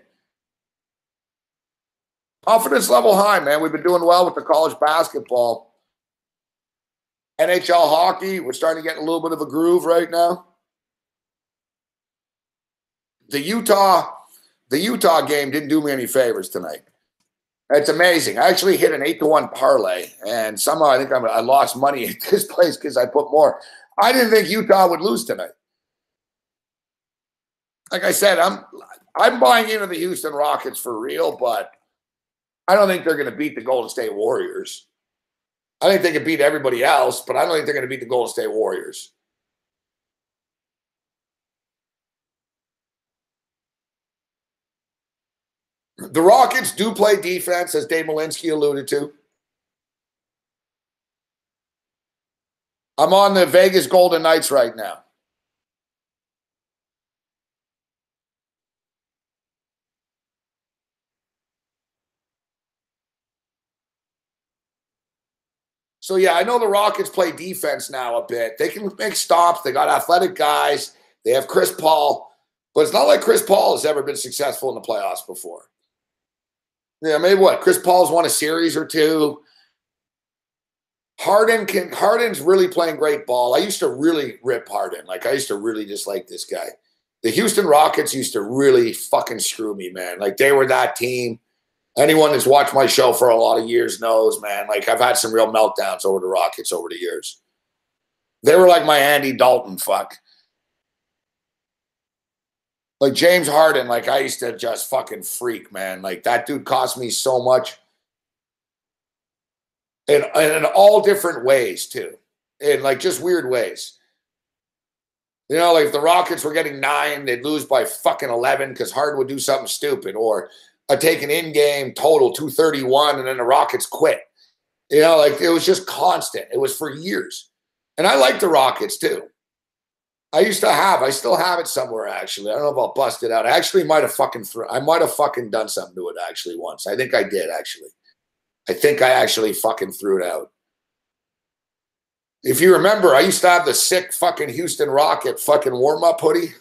Confidence level high, man. We've been doing well with the college basketball. NHL hockey, we're starting to get a little bit of a groove right now. The Utah game didn't do me any favors tonight. It's amazing. I actually hit an 8-1 parlay, and somehow I think I lost money at this place because I put more. I didn't think Utah would lose tonight. Like I said, I'm buying into the Houston Rockets for real, but I don't think they're going to beat the Golden State Warriors. I think they can beat everybody else, but I don't think they're going to beat the Golden State Warriors. The Rockets do play defense, as Dave Morency alluded to. I'm on the Vegas Golden Knights right now. So, yeah, I know the Rockets play defense now a bit. They can make stops. They got athletic guys. They have Chris Paul. But it's not like Chris Paul has ever been successful in the playoffs before. Yeah, maybe what? Chris Paul's won a series or two. Harden's really playing great ball. I used to really rip Harden. Like, I used to really dislike this guy. The Houston Rockets used to really fucking screw me, man. Like, they were that team. Anyone that's watched my show for a lot of years knows, man. Like, I've had some real meltdowns over the Rockets over the years. They were like my Andy Dalton, fuck. Like, James Harden, like, I used to just fucking freak, man. Like, that dude cost me so much. In all different ways, too. In, like, just weird ways. You know, like, if the Rockets were getting 9, they'd lose by fucking 11 because Harden would do something stupid. Or take an in-game total, 231, and then the Rockets quit. You know, like, it was just constant. It was for years. And I like the Rockets, too. I still have it somewhere, actually. I don't know if I'll bust it out. I actually might have fucking done something to it, actually, once. I think I did, actually. I think I actually fucking threw it out. If you remember, I used to have the sick fucking Houston Rocket fucking warm-up hoodie.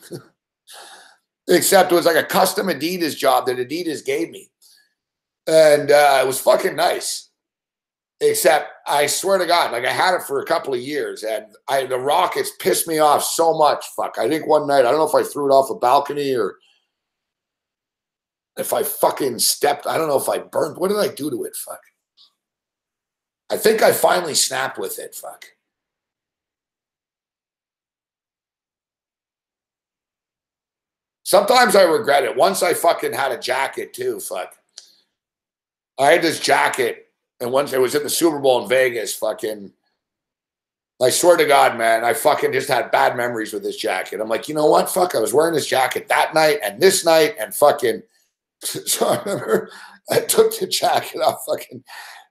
Except it was like a custom Adidas job that Adidas gave me. And it was fucking nice. Except, I swear to God, like, I had it for a couple of years. And the Rockets pissed me off so much. Fuck. I think one night, I don't know if I threw it off a balcony or if I fucking stepped. I don't know if I burned. What did I do to it? Fuck. I think I finally snapped with it. Fuck. Sometimes I regret it. Once I fucking had a jacket too, fuck. I had this jacket, and once it was in the Super Bowl in Vegas, fucking, I swear to God, man, I fucking just had bad memories with this jacket. I'm like, you know what? Fuck, I was wearing this jacket that night and this night and fucking, so I remember I took the jacket off fucking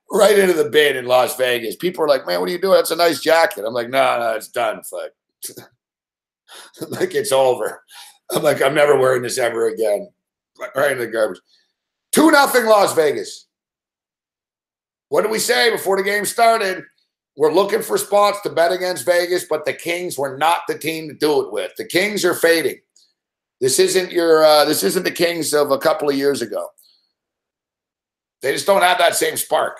right into the bin in Las Vegas. People are like, man, what are you doing? That's a nice jacket. I'm like, no, it's done, fuck. Like, it's over. I'm like, I'm never wearing this ever again. Right in the garbage. 2-0 Las Vegas. What did we say before the game started? We're looking for spots to bet against Vegas, but the Kings were not the team to do it with. The Kings are fading. This isn't the Kings of a couple of years ago. They just don't have that same spark.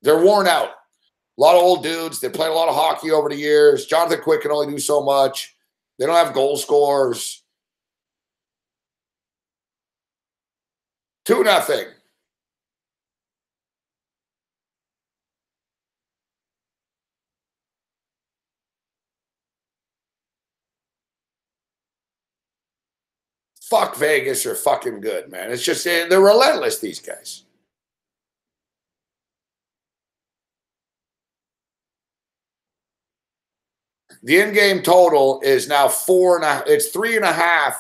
They're worn out. A lot of old dudes. They played a lot of hockey over the years. Jonathan Quick can only do so much. They don't have goal scorers. 2-0. Fuck Vegas are fucking good, man. It's just, they're relentless, these guys. The in-game total is now 4.5. It's 3.5.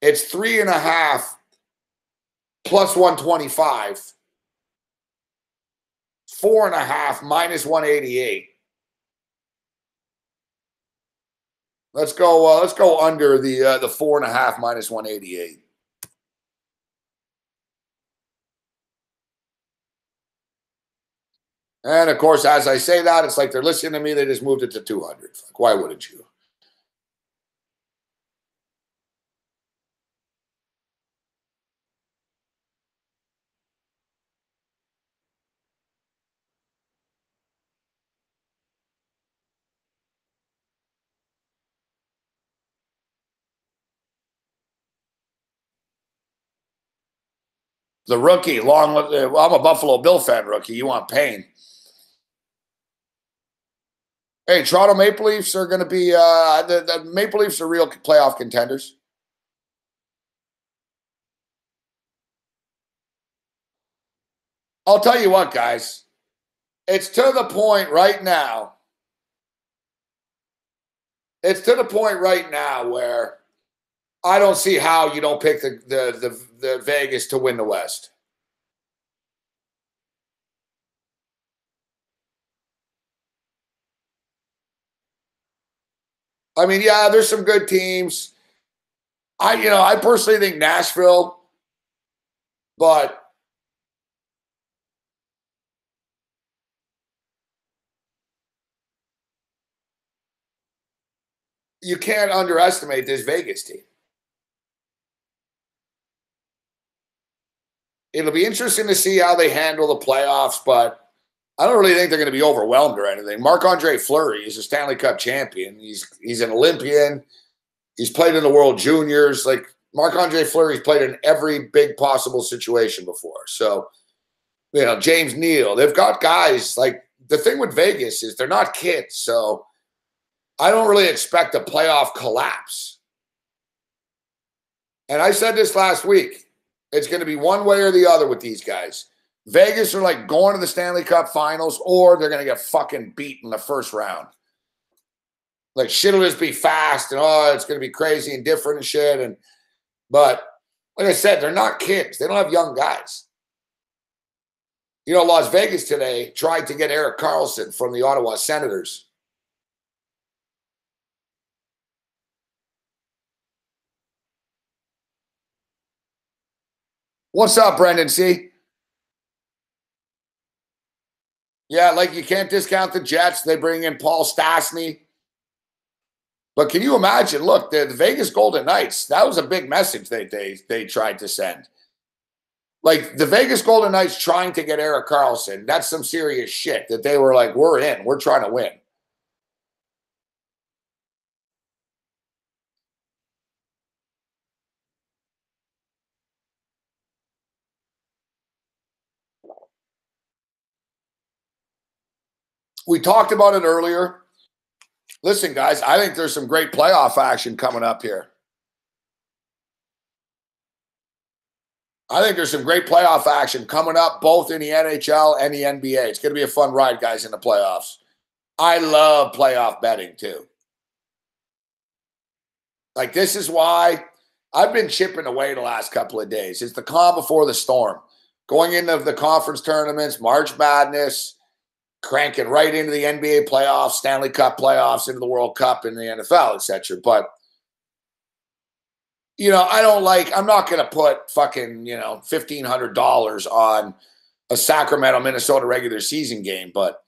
It's 3.5 plus 125. 4.5 minus 188. Let's go under the 4.5 minus 188. And of course, as I say that, it's like they're listening to me. They just moved it to 200. Why wouldn't you? The rookie, I'm a Buffalo Bill fan rookie. You want pain. Hey, Toronto Maple Leafs are going to be the Maple Leafs are real playoff contenders. I'll tell you what, guys. It's to the point right now. It's to the point right now where I don't see how you don't pick the Vegas to win the West. I mean, yeah, there's some good teams. I personally think Nashville, but you can't underestimate this Vegas team. It'll be interesting to see how they handle the playoffs, but I don't really think they're going to be overwhelmed or anything. Marc-Andre Fleury is a Stanley Cup champion. He's an Olympian. He's played in the World Juniors. Like, Marc-Andre Fleury's played in every big possible situation before. So, James Neal, they've got guys. Like, the thing with Vegas is they're not kids. So I don't really expect a playoff collapse. And I said this last week. It's going to be one way or the other with these guys. Vegas are like going to the Stanley Cup Finals, or they're going to get fucking beat in the first round. Like, shit will just be fast, and it's going to be crazy and different and shit. But like I said, they're not kids. They don't have young guys. Las Vegas today tried to get Erik Karlsson from the Ottawa Senators. What's up, Brendan C? Yeah, like, you can't discount the Jets. They bring in Paul Stastny. But can you imagine? Look, the Vegas Golden Knights, that was a big message they tried to send. Like, the Vegas Golden Knights trying to get Erik Karlsson, that's some serious shit that they were like, we're in. We're trying to win. We talked about it earlier. Listen, guys, I think there's some great playoff action coming up here. I think there's some great playoff action coming up both in the NHL and the NBA. It's going to be a fun ride, guys, in the playoffs. I love playoff betting, too. Like, this is why I've been chipping away the last couple of days. It's the calm before the storm. Going into the conference tournaments, March Madness, cranking right into the NBA playoffs, Stanley Cup playoffs, into the World Cup and the NFL, etc. But, I'm not going to put fucking, $1,500 on a Sacramento, Minnesota regular season game, but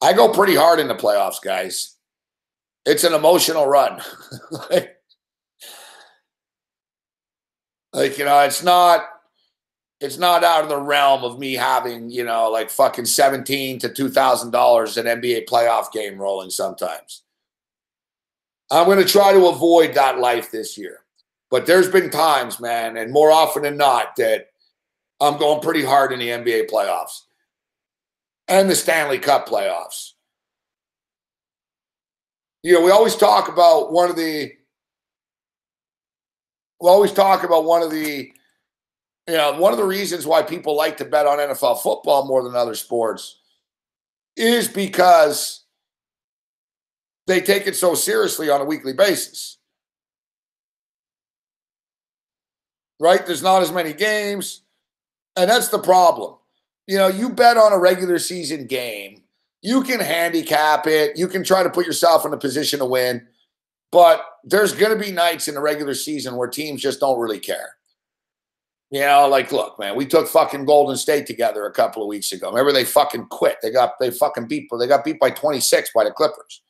I go pretty hard in the playoffs, guys. It's an emotional run. It's not out of the realm of me having, fucking $17 to $2,000 an NBA playoff game rolling sometimes. I'm going to try to avoid that life this year. But there's been times, man, and more often than not, that I'm going pretty hard in the NBA playoffs and the Stanley Cup playoffs. We always talk about one of the reasons why people like to bet on NFL football more than other sports is because they take it so seriously on a weekly basis. Right? There's not as many games, and that's the problem. You bet on a regular season game, you can handicap it, you can try to put yourself in a position to win, but there's going to be nights in the regular season where teams just don't really care. Look, man, we took fucking Golden State together a couple of weeks ago. Remember, they fucking quit. They got beat by 26 by the Clippers.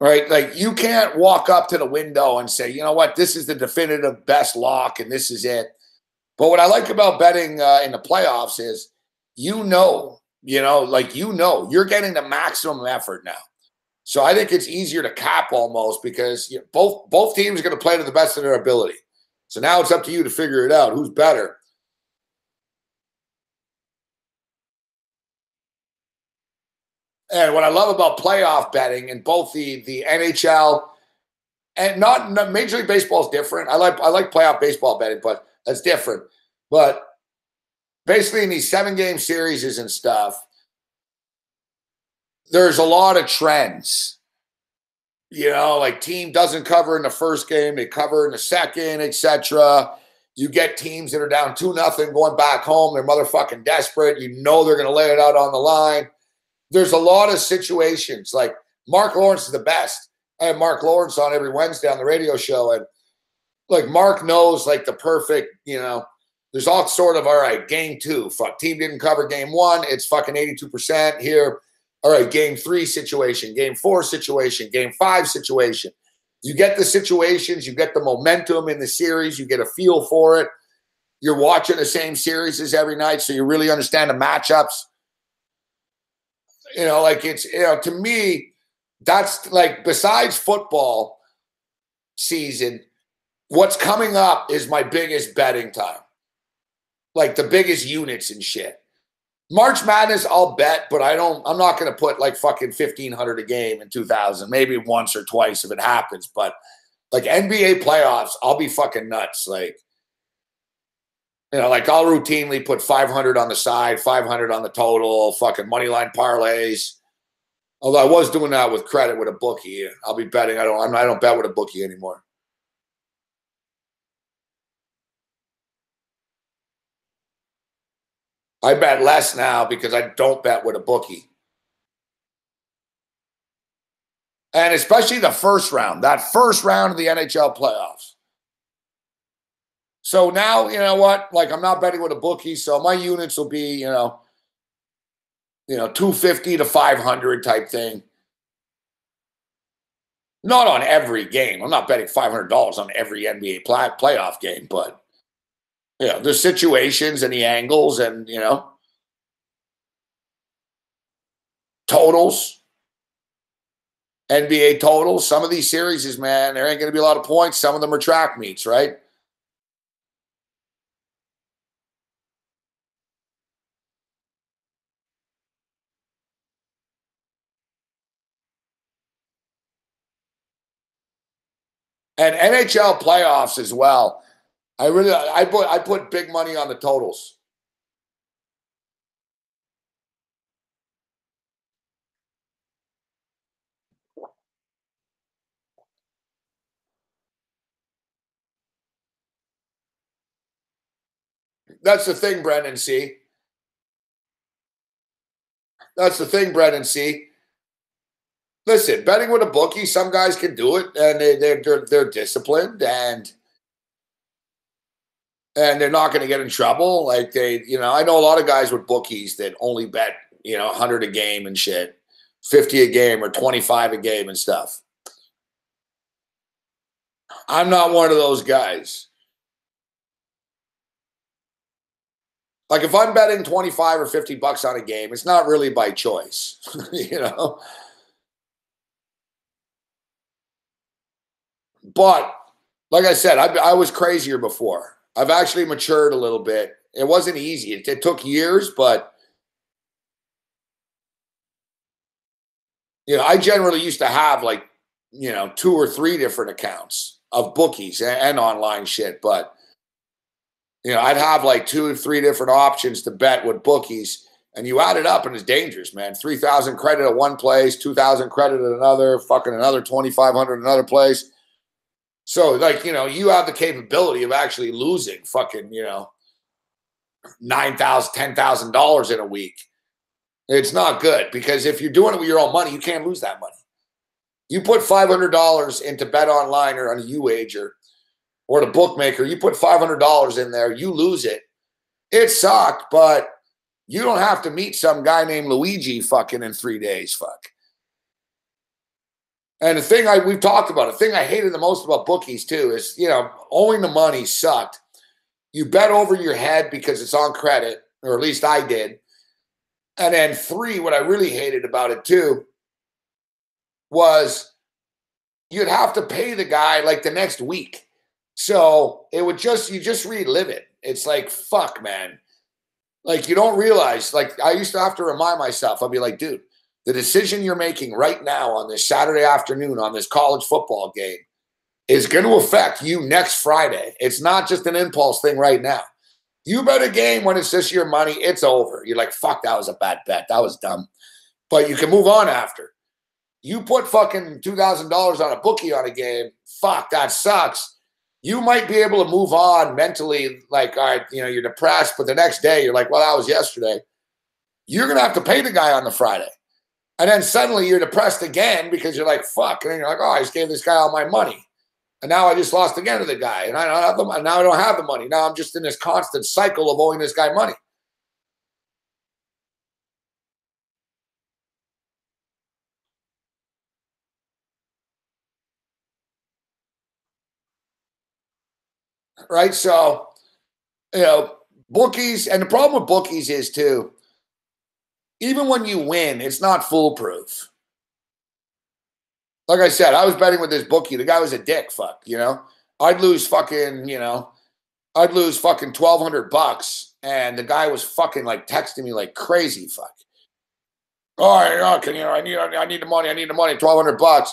Right? Like, you can't walk up to the window and say, you know what, this is the definitive best lock and this is it. But what I like about betting in the playoffs is, you're getting the maximum effort now. So I think it's easier to cap almost because both teams are going to play to the best of their ability. So now it's up to you to figure it out. Who's better? And what I love about playoff betting in both the NHL and not Major League Baseball is different. I like playoff baseball betting, but that's different. But basically in these 7-game series and stuff, there's a lot of trends. You know, like team doesn't cover in the first game, they cover in the second, etc. You get teams that are down 2-0 going back home. They're motherfucking desperate. You know they're going to lay it out on the line. There's a lot of situations. Like Mark Lawrence is the best. I have Mark Lawrence on every Wednesday on the radio show. And like Mark knows like the perfect, you know, there's all sort of, all right, game 2. Fuck, team didn't cover game 1. It's fucking 82% here. All right, game 3 situation, game 4 situation, game 5 situation. You get the situations, you get the momentum in the series, you get a feel for it. You're watching the same series as every night, so you really understand the matchups. You know, like it's, you know, to me, that's like besides football season, what's coming up is my biggest betting time. Like the biggest units and shit. March Madness, I'll bet, but I'm not going to put like fucking 1,500 a game in 2000, maybe once or twice if it happens. But like NBA playoffs, I'll be fucking nuts. Like, you know, like I'll routinely put 500 on the side, 500 on the total, fucking money line parlays. Although I was doing that with credit with a bookie. I'll be betting. I don't bet with a bookie anymore. I bet less now because I don't bet with a bookie. And especially the first round, that first round of the NHL playoffs. So now, you know what? Like I'm not betting with a bookie, so my units will be, you know, 250 to 500 type thing. Not on every game. I'm not betting $500 on every NBA playoff game, but you know, the situations and the angles and, you know, totals, NBA totals. Some of these series, man, there ain't going to be a lot of points. Some of them are track meets, right? And NHL playoffs as well. I put big money on the totals. That's the thing, Brendan C. That's the thing, Brendan C. Listen, betting with a bookie, some guys can do it, and they're disciplined, and they're not going to get in trouble. Like I know a lot of guys with bookies that only bet, 100 a game and shit, 50 a game or 25 a game and stuff. I'm not one of those guys. Like if I'm betting 25 or 50 bucks on a game, it's not really by choice, But like I said, I was crazier before. I've actually matured a little bit. It wasn't easy. It took years, but I generally used to have like, 2 or 3 different accounts of bookies and online shit. But, I'd have like 2 or 3 different options to bet with bookies. And you add it up and it's dangerous, man. 3,000 credit at one place, 2,000 credit at another, fucking another 2,500 another place. So, like, you have the capability of actually losing fucking, $9,000, $10,000 in a week. It's not good because if you're doing it with your own money, you can't lose that money. You put $500 into Bet Online or on a U-Wager or the Bookmaker, you put $500 in there, you lose it. It sucked, but you don't have to meet some guy named Luigi fucking in 3 days, fuck. And the thing we've talked about, the thing I hated the most about bookies too is, owing the money sucked. You bet over your head because it's on credit, or at least I did. And then 3, what I really hated about it too was you'd have to pay the guy like the next week. So it would you just relive it. It's like, fuck, man. Like you don't realize, like I used to have to remind myself, I'd be like, dude, the decision you're making right now on this Saturday afternoon on this college football game is going to affect you next Friday. It's not just an impulse thing right now. You bet a game when it's just your money, it's over. You're like, fuck, that was a bad bet. That was dumb. But you can move on after. You put fucking $2,000 on a bookie on a game, fuck, that sucks. You might be able to move on mentally, like, all right, you know, you're depressed, but the next day you're like, well, that was yesterday. You're going to have to pay the guy on the Friday. And then suddenly you're depressed again because you're like, fuck. And then you're like, oh, I just gave this guy all my money. And now I just lost again to the guy. And I don't have the money. Now I don't have the money. Now I'm just in this constant cycle of owing this guy money. Right? So, you know, bookies, and the problem with bookies is too, even when you win, it's not foolproof. Like I said, I was betting with this bookie. The guy was a dick, fuck, you know? I'd lose fucking, you know, I'd lose fucking $1,200, and the guy was fucking like texting me like crazy, fuck. All right, can you know, I need the money, $1,200.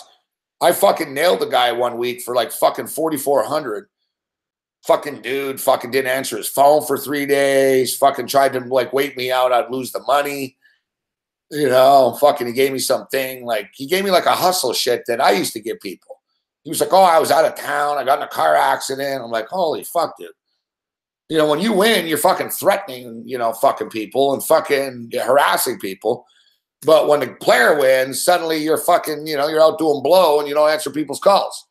I fucking nailed the guy one week for like fucking 4,400. Fucking dude fucking didn't answer his phone for 3 days, fucking tried to like wait me out, I'd lose the money. You know, fucking he gave me something, like he gave me like a hustle shit that I used to give people. He was like, oh, I was out of town, I got in a car accident. I'm like, holy fuck, dude. You know, when you win, you're fucking threatening, you know, fucking people and fucking harassing people. But when the player wins, suddenly you're fucking, you know, you're out doing blow and you don't answer people's calls.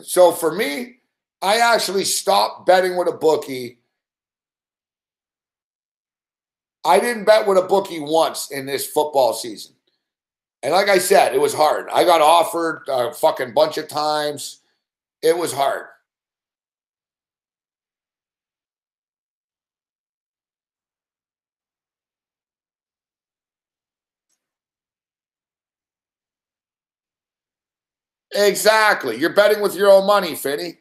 So for me, I actually stopped betting with a bookie. I didn't bet with a bookie once in this football season. And like I said, it was hard. I got offered a fucking bunch of times. It was hard. Exactly. You're betting with your own money, Finny.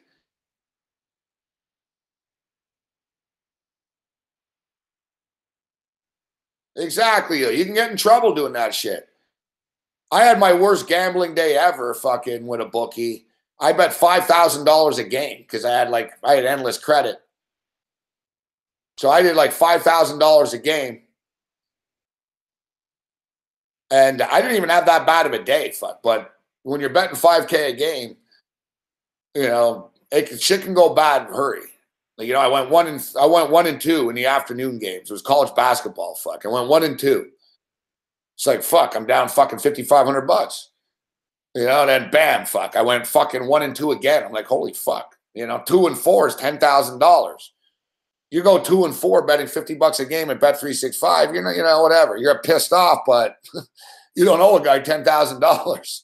Exactly. You can get in trouble doing that shit. I had my worst gambling day ever fucking with a bookie. I bet $5,000 a game because I had endless credit. So I did like $5,000 a game. And I didn't even have that bad of a day, fuck. But when you're betting 5K a game, you know, shit can go bad in a hurry. Like, you know, I went 1-2 in the afternoon games. It was college basketball, fuck. I went 1-2. It's like, fuck, I'm down fucking $5,500. You know, then bam, fuck. I went fucking 1-2 again. I'm like, holy fuck. You know, 2-4 is $10,000. You go 2-4 betting $50 a game at Bet365, you know, whatever. You're pissed off, but you don't owe a guy $10,000.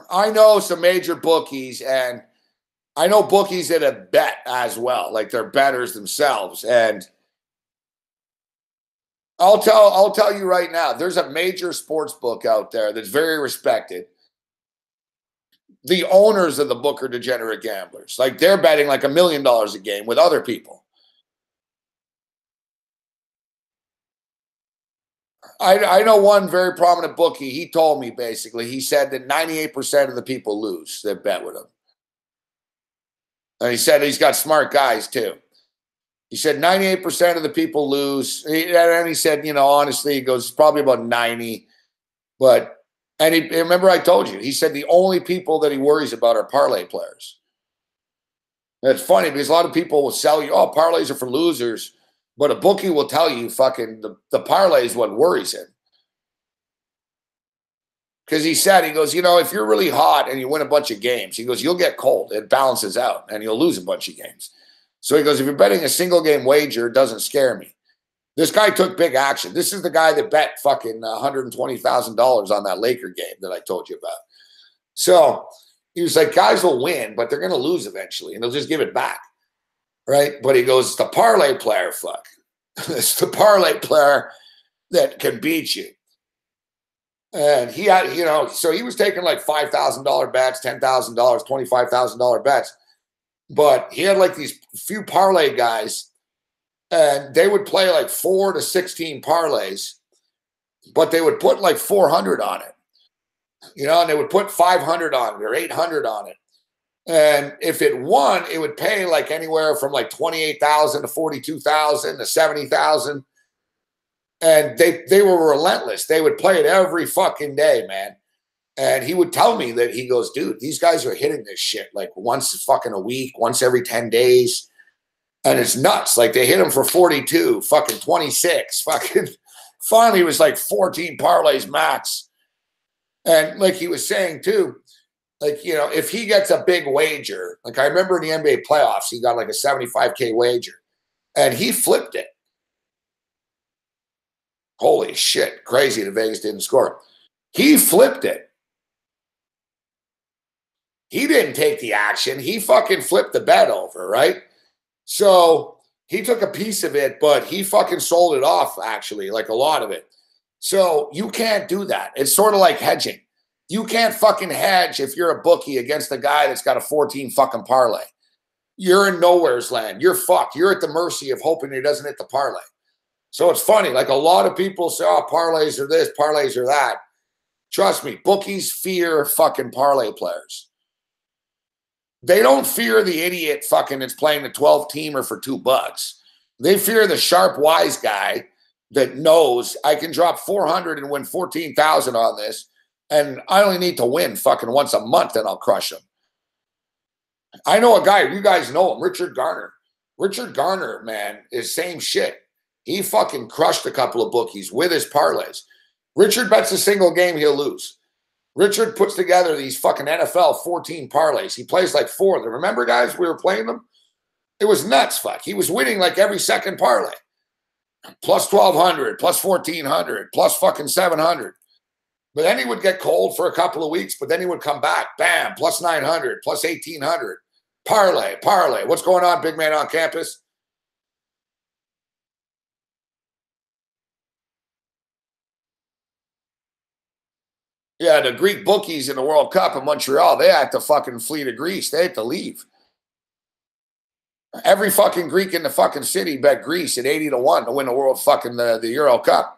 I know some major bookies, and I know bookies that have bet as well, like they're bettors themselves. And I'll tell you right now, there's a major sports book out there that's very respected. The owners of the book are degenerate gamblers. Like they're betting like $1 million a game with other people. I know one very prominent bookie. He told me basically, he said that 98% of the people lose that bet with him. And he said he's got smart guys too. He said 98% of the people lose. And he said, you know, honestly, he goes probably about 90. But, and remember I told you, he said the only people that he worries about are parlay players. And it's funny because a lot of people will sell you, oh, parlays are for losers. But a bookie will tell you fucking the parlay is what worries him. Because he said, he goes, you know, if you're really hot and you win a bunch of games, he goes, you'll get cold. It balances out and you'll lose a bunch of games. So he goes, if you're betting a single game wager, it doesn't scare me. This guy took big action. This is the guy that bet fucking $120,000 on that Laker game that I told you about. So he was like, guys will win, but they're going to lose eventually and they'll just give it back. Right? But he goes, it's the parlay player, fuck. It's the parlay player that can beat you. And he had, so he was taking like $5,000 bets, $10,000, $25,000 bets. But he had like these few parlay guys, and they would play like 4 to 16 parlays, but they would put like 400 on it, and they would put 500 on it or 800 on it. And if it won, it would pay like anywhere from like 28,000 to 42,000 to 70,000. And they were relentless. They would play it every fucking day, man. And he would tell me that he goes, dude, these guys are hitting this shit like once fucking a week, once every 10 days. And it's nuts. Like they hit him for 42, fucking 26, fucking finally it was like 14 parlays max. And like he was saying too, like, if he gets a big wager, like I remember in the NBA playoffs, he got like a 75K wager and he flipped it. Holy shit. Crazy that Vegas didn't score. He flipped it. He didn't take the action. He fucking flipped the bet over, right? So he took a piece of it, but he fucking sold it off, actually, like a lot of it. So you can't do that. It's sort of like hedging. You can't fucking hedge if you're a bookie against a guy that's got a 14 fucking parlay. You're in nowhere's land. You're fucked. You're at the mercy of hoping he doesn't hit the parlay. So it's funny. Like a lot of people say, oh, parlays are this, parlays are that. Trust me, bookies fear fucking parlay players. They don't fear the idiot fucking that's playing the 12-teamer for $2. They fear the sharp, wise guy that knows I can drop 400 and win 14,000 on this, and I only need to win fucking once a month and I'll crush him. I know a guy, you guys know him, Richard Garner. Richard Garner, man, is same shit. He fucking crushed a couple of bookies with his parlays. Richard bets a single game, he'll lose. Richard puts together these fucking NFL 14 parlays. He plays like 4 of them. Remember, guys, we were playing them? It was nuts, fuck. He was winning like every second parlay. Plus 1,200, plus 1,400, plus fucking 700. But then he would get cold for a couple of weeks, but then he would come back. Bam, plus 900, plus 1,800. Parlay, parlay. What's going on, big man on campus? Yeah, the Greek bookies in the World Cup in Montreal, they had to fucking flee to Greece. They had to leave. Every fucking Greek in the fucking city bet Greece at 80 to 1 to win the World fucking the Euro Cup.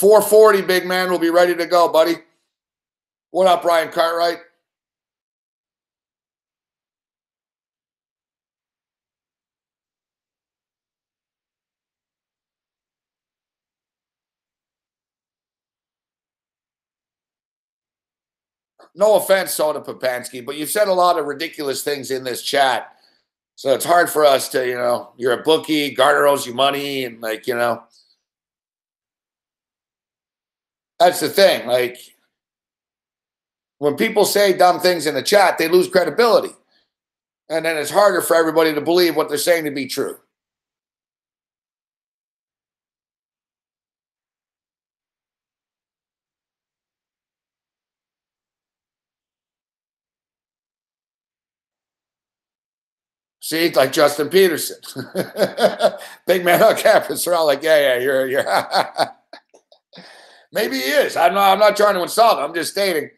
$440, big man. We'll be ready to go, buddy. What up, Brian Cartwright? No offense, Soda Papansky, but you've said a lot of ridiculous things in this chat. So it's hard for us to, you're a bookie, Garner owes you money, and that's the thing. Like, when people say dumb things in the chat, they lose credibility. And then it's harder for everybody to believe what they're saying to be true. See, like Justin Peterson. Big man on campus are all like, yeah, you're maybe he is. I'm not trying to insult him. I'm just stating.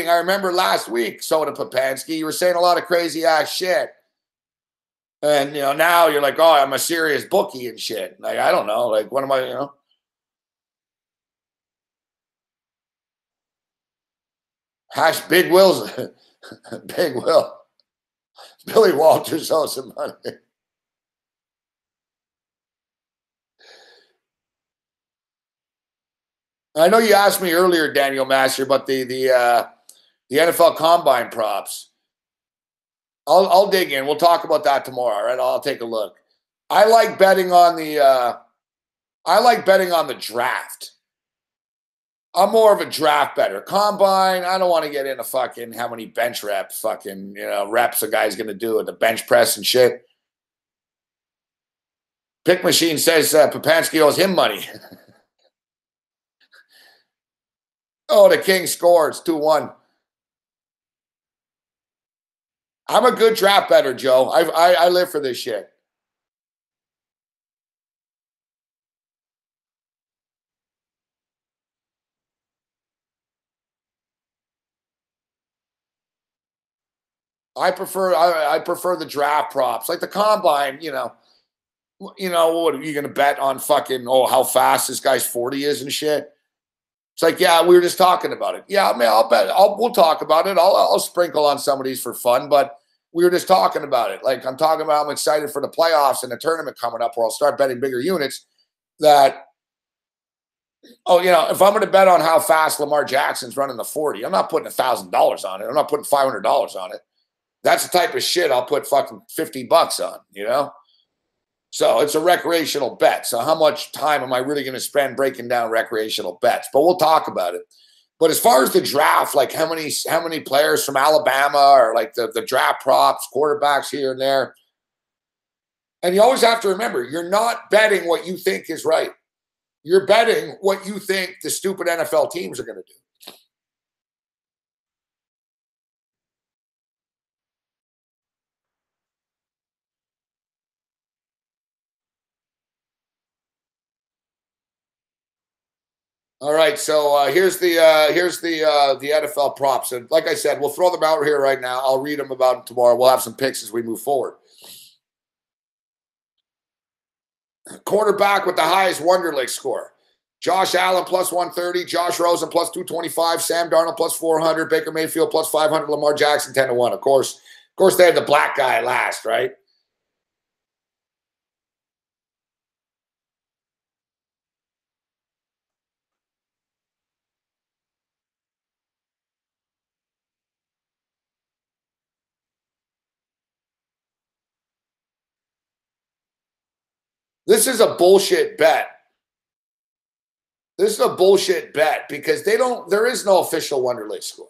I remember last week, Soda Papansky, you were saying a lot of crazy ass shit. And now you're like, oh, I'm a serious bookie and shit. Like, I don't know. Like, what am I, Hash Big Will's Big Will. Billy Walters owes some money. I know you asked me earlier, Daniel Master, about the NFL Combine props. I'll dig in. We'll talk about that tomorrow. Right? I'll take a look. I like betting on the draft. I'm more of a draft better. Combine, I don't want to get into fucking how many bench reps a guy's going to do at the bench press and shit. Pick Machine says Papansky owes him money. Oh, the King scores 2-1. I'm a good draft better, Joe. I live for this shit. I prefer the draft props, like the combine. You know, what are you going to bet on? Fucking how fast this guy's 40 is and shit. It's like, yeah, we were just talking about it. Yeah, I mean, I'll bet. We'll talk about it. I'll sprinkle on some of these for fun, but we were just talking about it. Like I'm talking about, I'm excited for the playoffs and the tournament coming up, where I'll start betting bigger units. That if I'm going to bet on how fast Lamar Jackson's running the 40, I'm not putting $1,000 on it. I'm not putting $500 on it. That's the type of shit I'll put fucking $50 on, So it's a recreational bet. So how much time am I really going to spend breaking down recreational bets? But we'll talk about it. But as far as the draft, like how many players from Alabama, or like the draft props, quarterbacks here and there. And you always have to remember, you're not betting what you think is right. You're betting what you think the stupid NFL teams are going to do. All right, so here's the NFL props, and like I said, we'll throw them out here right now. I'll read them about them tomorrow. We'll have some picks as we move forward. Quarterback with the highest Wonderlic score: Josh Allen plus 130, Josh Rosen plus 225, Sam Darnold plus 400, Baker Mayfield plus 500, Lamar Jackson 10-1. Of course, they have the black guy last, right? This is a bullshit bet. This is a bullshit bet because there is no official Wonderlic score.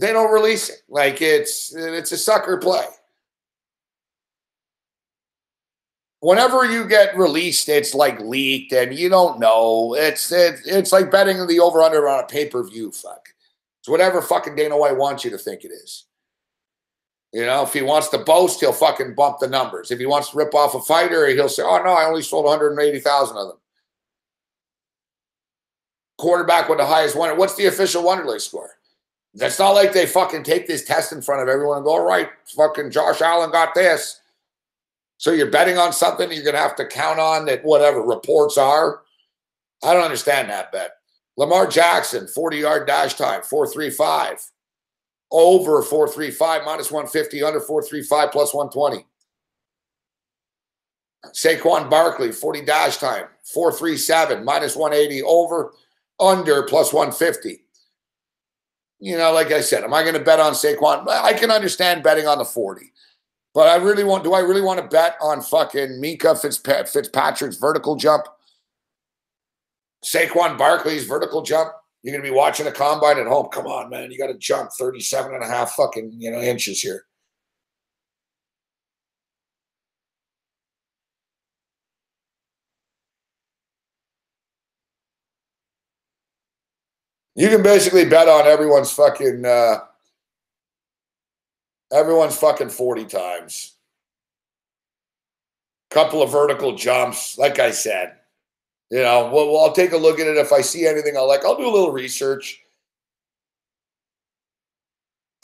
They don't release it. Like it's a sucker play. Whenever you get released, it's like leaked and you don't know. It's like betting the over-under on a pay-per-view. Fuck. It's whatever fucking Dana White wants you to think it is. If he wants to boast, he'll fucking bump the numbers. If he wants to rip off a fighter, he'll say, oh, no, I only sold 180,000 of them. Quarterback with the highest Wonder. What's the official Wonderlic score? That's not like they fucking take this test in front of everyone and go, all right, fucking Josh Allen got this. So you're betting on something you're going to have to count on that whatever reports are. I don't understand that bet. Lamar Jackson, 40-yard dash time, 4.35. Over 4.35, minus 150, under 4.35, plus 120. Saquon Barkley, 40 dash time, 4.37, minus 180, over, under, plus 150. Like I said, am I going to bet on Saquon? I can understand betting on the 40. But do I really want to bet on fucking Mika Fitzpatrick's vertical jump? Saquon Barkley's vertical jump? You're going to be watching a combine at home. Come on, man. You got to jump 37 and a half fucking, inches here. You can basically bet on everyone's fucking 40 times. Couple of vertical jumps, like I said. I'll take a look at it. If I see anything I'll do a little research.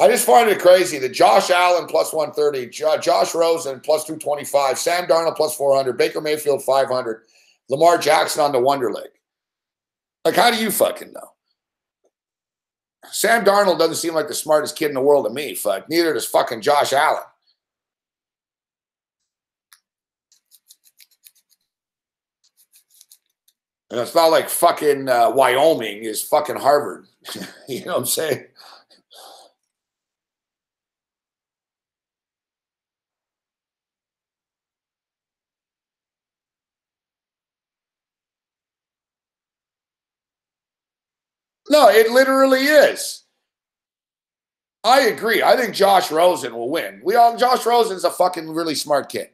I just find it crazy that Josh Allen plus 130, Josh Rosen plus 225, Sam Darnold plus 400, Baker Mayfield 500, Lamar Jackson on the Wonderlic. Like, how do you fucking know? Sam Darnold doesn't seem like the smartest kid in the world to me. Fuck. Neither does fucking Josh Allen. And it's not like fucking Wyoming is fucking Harvard. You know what I'm saying? No, it literally is. I agree. I think Josh Rosen will win. Josh Rosen's a fucking really smart kid.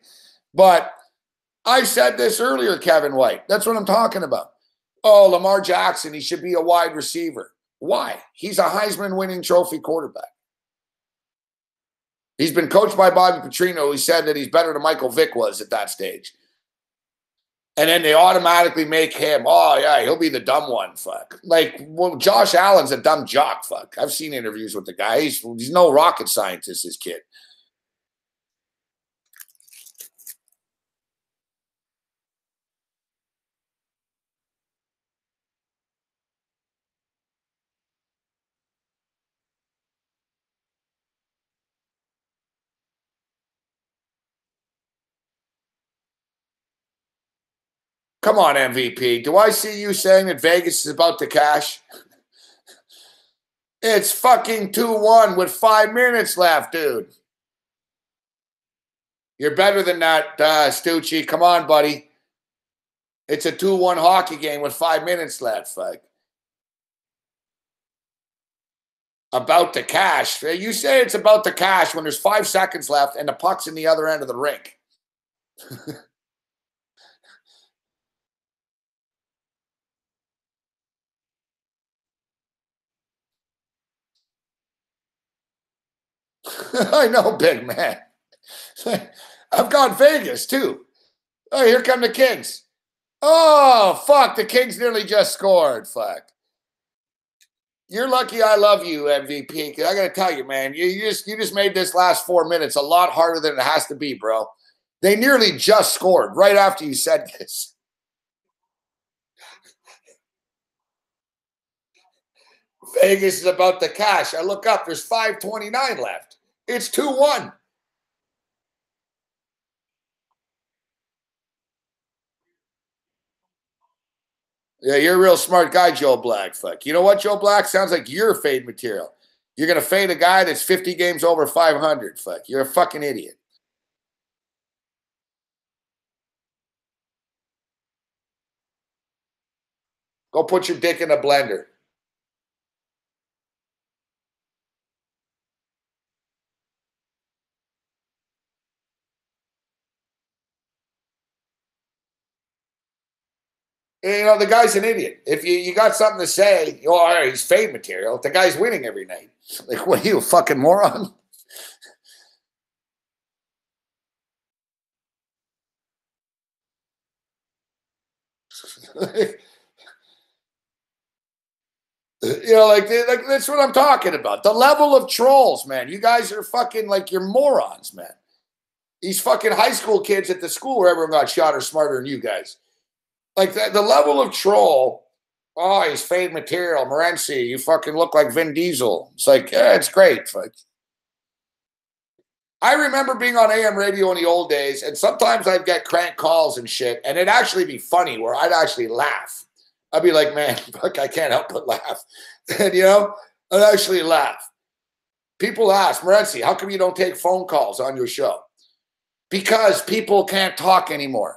But I said this earlier, Kevin White. That's what I'm talking about. Oh, Lamar Jackson, he should be a wide receiver. Why? He's a Heisman winning trophy quarterback. He's been coached by Bobby Petrino. He said that he's better than Michael Vick was at that stage. And then they automatically make him, oh, yeah, he'll be the dumb one, fuck. Like, well, Josh Allen's a dumb jock, fuck. I've seen interviews with the guy. He's no rocket scientist, this kid. Come on, MVP. Do I see you saying that Vegas is about to cash? It's fucking 2-1 with 5 minutes left, dude. You're better than that, Stucci. Come on, buddy. It's a 2-1 hockey game with 5 minutes left, fuck. About to cash. You say it's about to cash when there's 5 seconds left and the puck's in the other end of the rink. I know, big man. I've got Vegas, too. Oh, here come the Kings. Oh, fuck. The Kings nearly just scored. Fuck. You're lucky I love you, MVP. I got to tell you, man, you just made this last 4 minutes a lot harder than it has to be, bro. They nearly just scored right after you said this. Vegas is about to cash. I look up. There's 5:29 left. It's 2-1. Yeah, you're a real smart guy, Joe Black. Fuck. You know what, Joe Black? Sounds like you're fade material. You're going to fade a guy that's 50 games over 500. Fuck. You're a fucking idiot. Go put your dick in a blender. You know, the guy's an idiot. If you got something to say, oh, he's fade material. The guy's winning every night. Like, what are you, a fucking moron? You know, like that's what I'm talking about. The level of trolls, man. You guys are fucking like you're morons, man. These fucking high school kids at the school where everyone got shot are smarter than you guys. Like the level of troll. Oh, he's fade material. Morency, you fucking look like Vin Diesel. It's like, yeah, it's great. Like, I remember being on AM radio in the old days, and sometimes I'd get crank calls and shit, and it'd actually be funny where I'd actually laugh. I'd be like, man, fuck, I can't help but laugh. And, you know, I'd actually laugh. People ask, Morency, how come you don't take phone calls on your show? Because people can't talk anymore.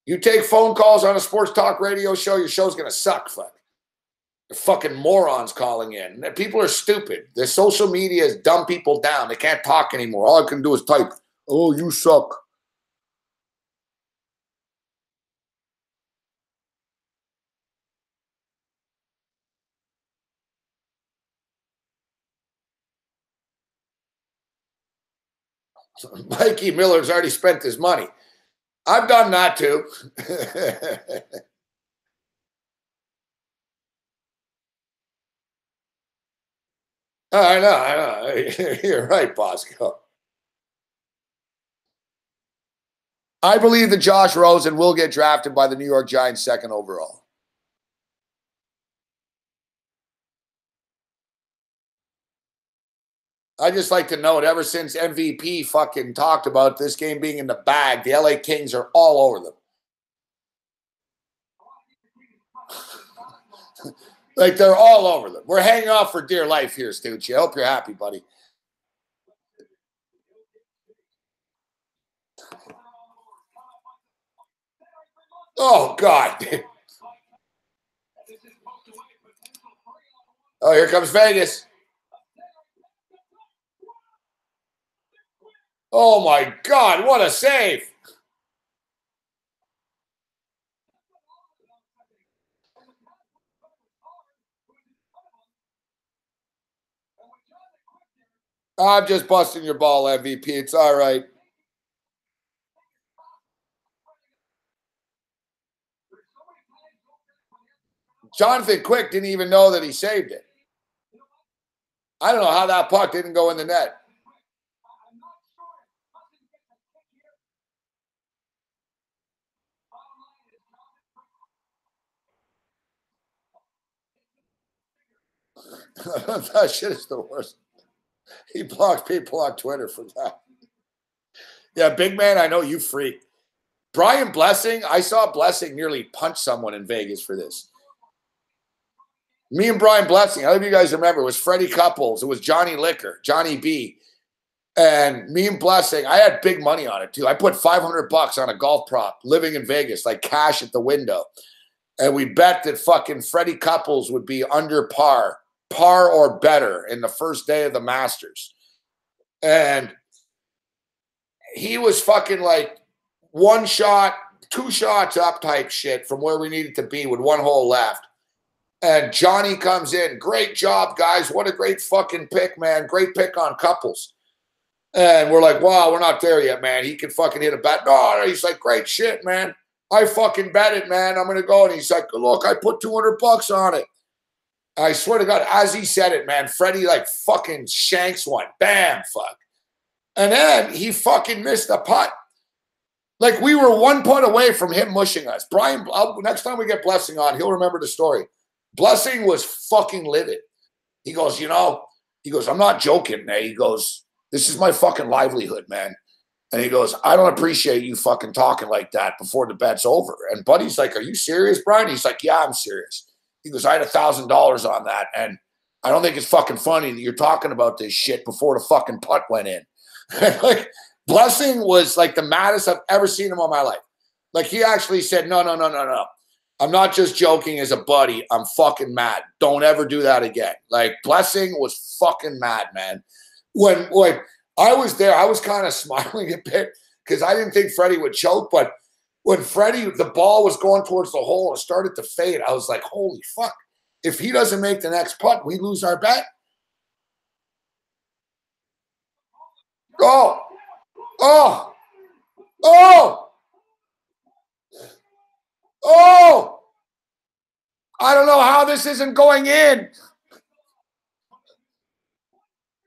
You take phone calls on a sports talk radio show, your show's going to suck, fuck. They're fucking morons calling in. People are stupid. Their social media has dumbed people down. They can't talk anymore. All I can do is type, oh, you suck. Mikey Miller's already spent his money. I've done that too. I know. You're right, Bosco. I believe that Josh Rosen will get drafted by the New York Giants second overall. I just like to note, ever since MVP fucking talked about this game being in the bag, the LA Kings are all over them. Like, they're all over them. We're hanging off for dear life here, Stucci. I hope you're happy, buddy. Oh, God. Oh, here comes Vegas. Oh, my God. What a save. I'm just busting your ball, MVP. It's all right. Jonathan Quick didn't even know that he saved it. I don't know how that puck didn't go in the net. That shit is the worst. He blocks people on Twitter for that. Yeah, big man, I know you freak. Brian Blessing, I saw Blessing nearly punch someone in Vegas for this. Me and Brian Blessing, I hope you guys remember, it was Freddie Couples. It was Johnny Liquor, Johnny B. And me and Blessing, I had big money on it too. I put $500 on a golf prop living in Vegas, like cash at the window. And we bet that fucking Freddie Couples would be under par or better in the first day of the Masters. And he was fucking like one shot, two shots up type shit from where we needed to be with one hole left. And Johnny comes in. Great job, guys. What a great fucking pick, man. Great pick on Couples. And we're like, wow, we're not there yet, man. He can fucking hit a bat. No, he's like, great shit, man. I fucking bet it, man. I'm going to go. And he's like, look, I put $200 on it. I swear to God, as he said it, man, Freddie like fucking shanks one. Bam, fuck. And then he fucking missed a putt. Like we were one putt away from him mushing us. Brian, next time we get Blessing on, he'll remember the story. Blessing was fucking livid. He goes, I'm not joking, man. He goes, this is my fucking livelihood, man. And he goes, I don't appreciate you fucking talking like that before the bet's over. And Buddy's like, are you serious, Brian? He's like, yeah, I'm serious. He goes, I had $1,000 on that. And I don't think it's fucking funny that you're talking about this shit before the fucking putt went in. Like, Blessing was like the maddest I've ever seen him all my life. Like he actually said, no. I'm not just joking as a buddy. I'm fucking mad. Don't ever do that again. Like Blessing was fucking mad, man. When I was there, I was kind of smiling a bit because I didn't think Freddie would choke. But when Freddie, the ball was going towards the hole and started to fade, I was like, holy fuck. If he doesn't make the next putt, we lose our bet. Oh. I don't know how this isn't going in.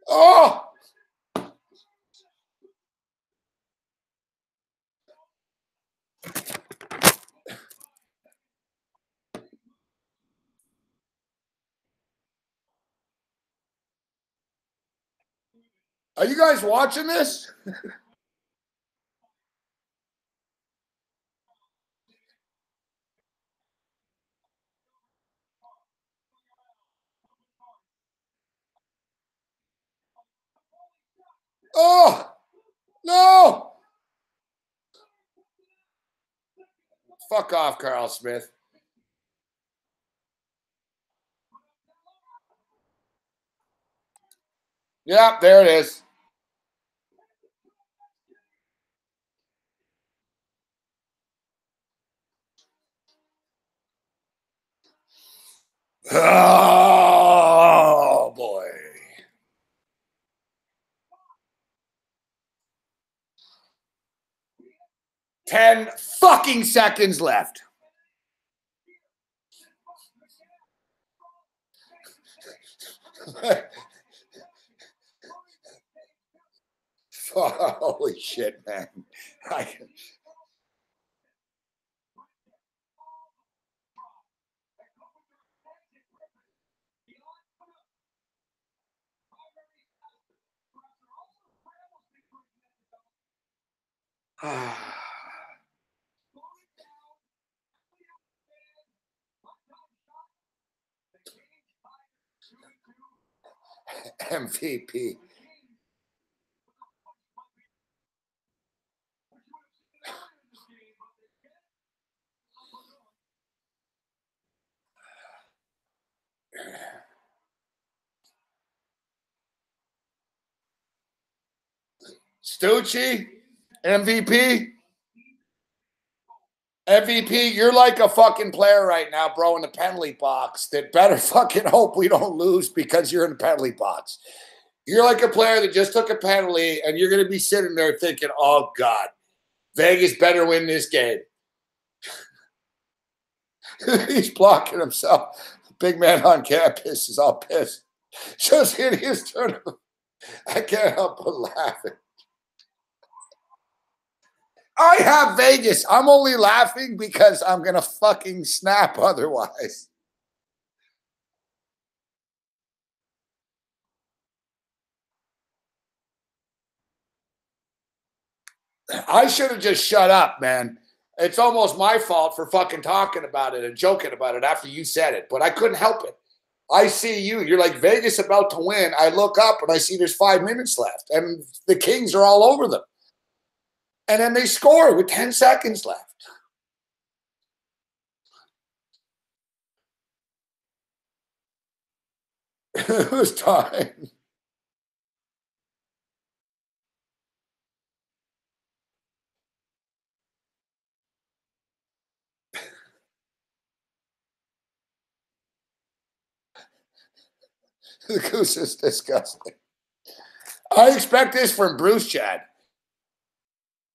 Oh. Are you guys watching this? Oh, no. Fuck off, Carl Smith. Yeah, there it is. Oh, boy. Ten fucking seconds left. Holy shit, man. MVP. Stucci, MVP. MVP, you're like a fucking player right now, bro, in the penalty box that better fucking hope we don't lose because you're in the penalty box. You're like a player that just took a penalty, and you're going to be sitting there thinking, oh, God, Vegas better win this game. He's blocking himself. Big man on campus is all pissed. Just hit his turn. I can't help but laughing. I have Vegas. I'm only laughing because I'm going to fucking snap otherwise. I should have just shut up, man. It's almost my fault for fucking talking about it and joking about it after you said it, but I couldn't help it. I see you. You're like, Vegas about to win. I look up and I see there's 5 minutes left, and the Kings are all over them. And then they score with 10 seconds left. It was time. The goose is disgusting. I expect this from Bruce Chad.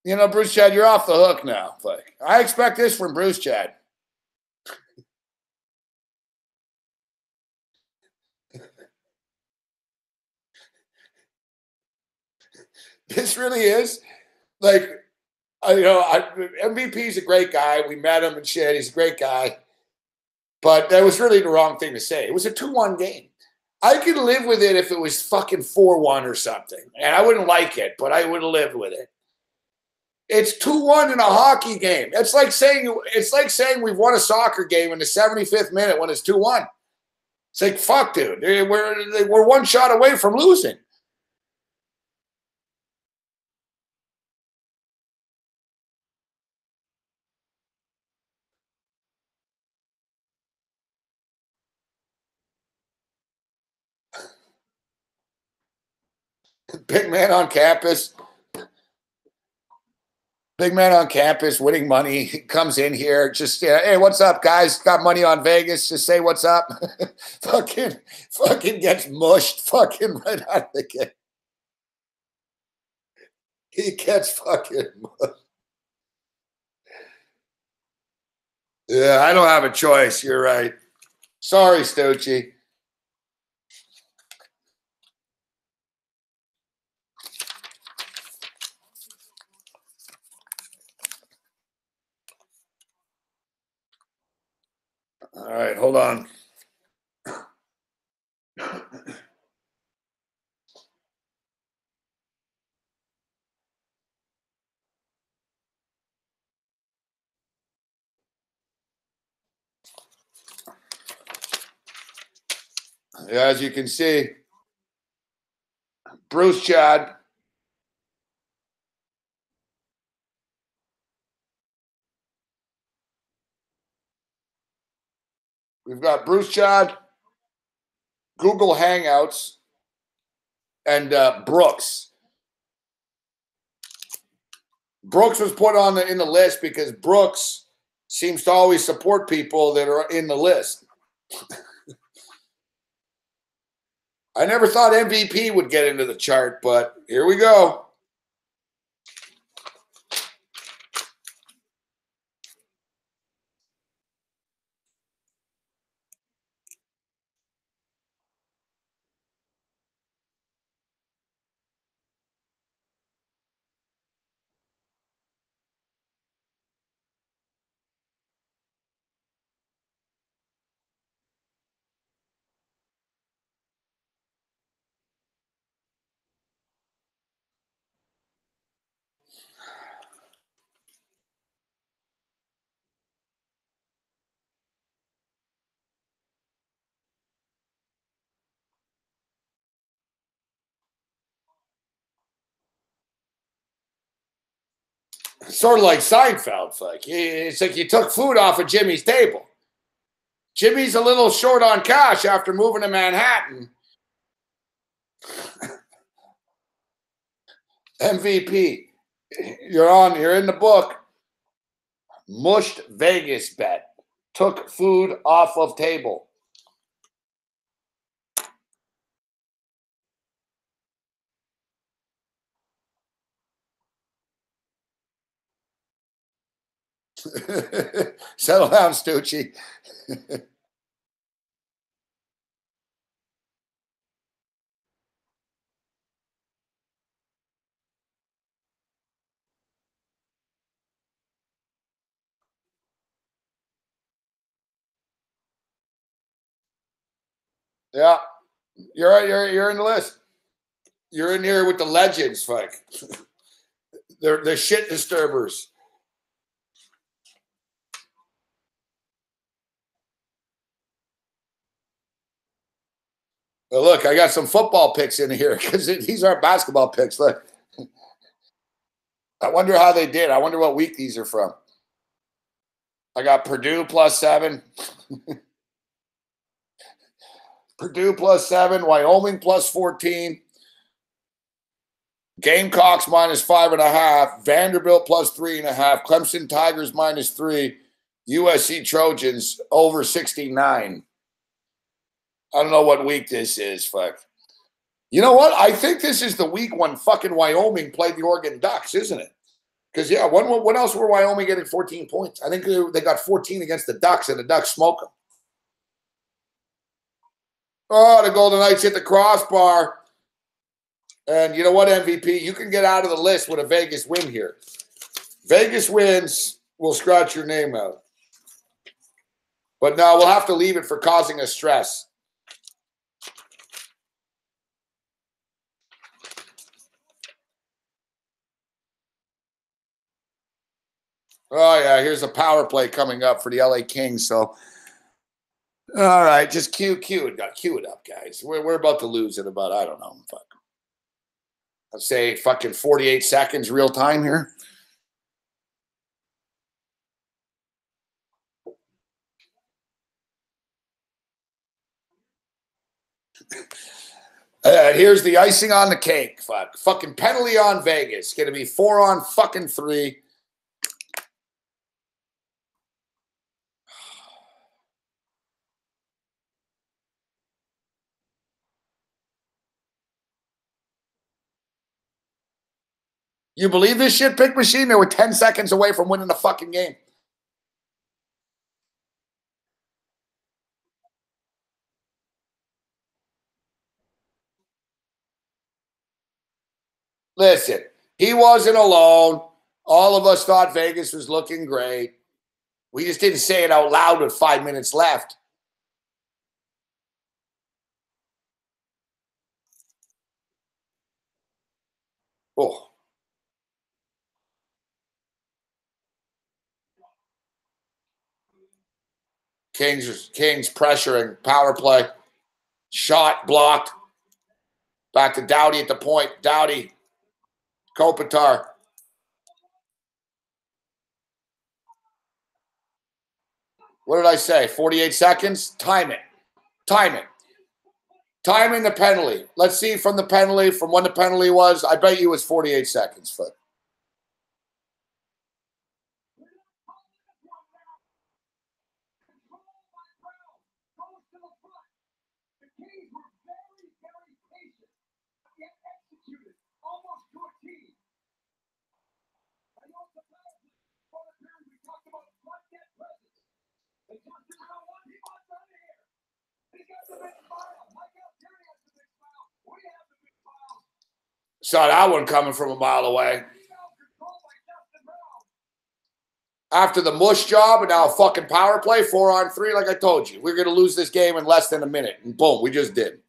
You know, Bruce Chad, you're off the hook now. Like, I expect this from Bruce Chad. This really is. Like, MVP's a great guy. We met him and shit. He's a great guy. But that was really the wrong thing to say. It was a 2-1 game. I could live with it if it was fucking 4-1 or something. And I wouldn't like it, but I would have lived with it. It's 2-1 in a hockey game. It's like saying we've won a soccer game in the 75th minute when it's 2-1. It's like, fuck, dude. We're one shot away from losing. Big man on campus. Big man on campus winning money. He comes in here, just, hey, what's up, guys? Got money on Vegas. Just say what's up. fucking gets mushed fucking right out of the game. He gets fucking mushed. Yeah, I don't have a choice. You're right. Sorry, Stucci. All right, hold on. As you can see, Bruce Chad. We've got Bruce Chad, Google Hangouts, and Brooks. Brooks was put on in the list because Brooks seems to always support people that are in the list. I never thought MVP would get into the chart, but here we go. Sort of like Seinfeld. It's like you took food off of Jimmy's table. Jimmy's a little short on cash after moving to Manhattan. MVP. You're in the book. Mushed Vegas bet. Took food off of table. Settle down, Stucci. Yeah, you're in the list. You're in here with the legends, fuck. They're shit disturbers. Well, look, I got some football picks in here because these aren't basketball picks. Look, I wonder how they did. I wonder what week these are from. I got Purdue +7. Purdue +7. Wyoming +14. Gamecocks -5.5. Vanderbilt +3.5. Clemson Tigers -3. USC Trojans over 69. I don't know what week this is, fuck. You know what? I think this is the week when fucking Wyoming played the Oregon Ducks, isn't it? Because, yeah, when else were Wyoming getting 14 points? I think they got 14 against the Ducks, and the Ducks smoked them. Oh, the Golden Knights hit the crossbar. And you know what, MVP? You can get out of the list with a Vegas win here. Vegas wins, we'll scratch your name out. But no, we'll have to leave it for causing us stress. Oh, yeah, here's a power play coming up for the LA Kings. So, all right, just cue it up, guys. We're about to lose in about, I don't know, fuck. Let's say fucking 48 seconds real time here. Here's the icing on the cake. Fuck. Fucking penalty on Vegas. Going to be 4-on-3. You believe this shit, pick machine? They were 10 seconds away from winning the fucking game. Listen, he wasn't alone. All of us thought Vegas was looking great. We just didn't say it out loud with 5 minutes left. Oh. Kings pressuring. Power play. Shot blocked. Back to Doughty at the point. Doughty. Kopitar. What did I say? 48 seconds? Time it. Time it. Timing the penalty. Let's see from the penalty, from when the penalty was. I bet you it was 48 seconds, Foot. Saw that one coming from a mile away. After the mush job and now a fucking power play, 4-on-3, like I told you. We're going to lose this game in less than a minute. And boom, we just did.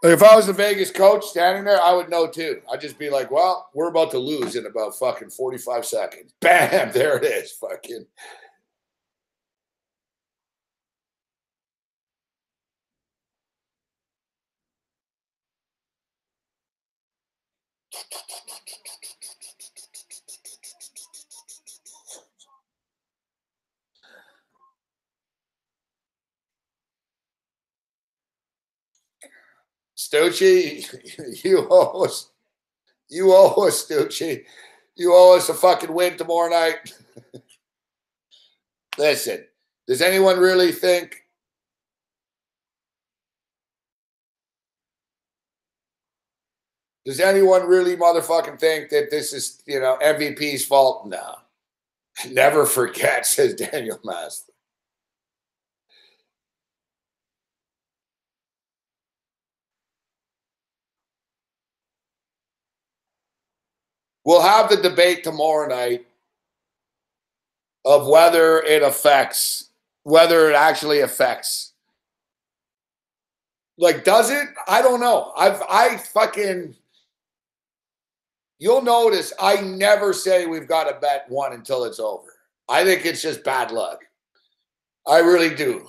If I was the Vegas coach standing there, I would know too. I'd just be like, well, we're about to lose in about fucking 45 seconds. Bam, there it is. Fucking. Stucci, you owe us. You owe us, Stucci. You owe us a fucking win tomorrow night. Listen, Does anyone really think? Does anyone really motherfucking think that this is, MVP's fault? No. Never forget, says Daniel Master. We'll have the debate tomorrow night of whether it actually affects. Like, does it? I don't know. You'll notice I never say we've got to bet one until it's over. I think it's just bad luck. I really do.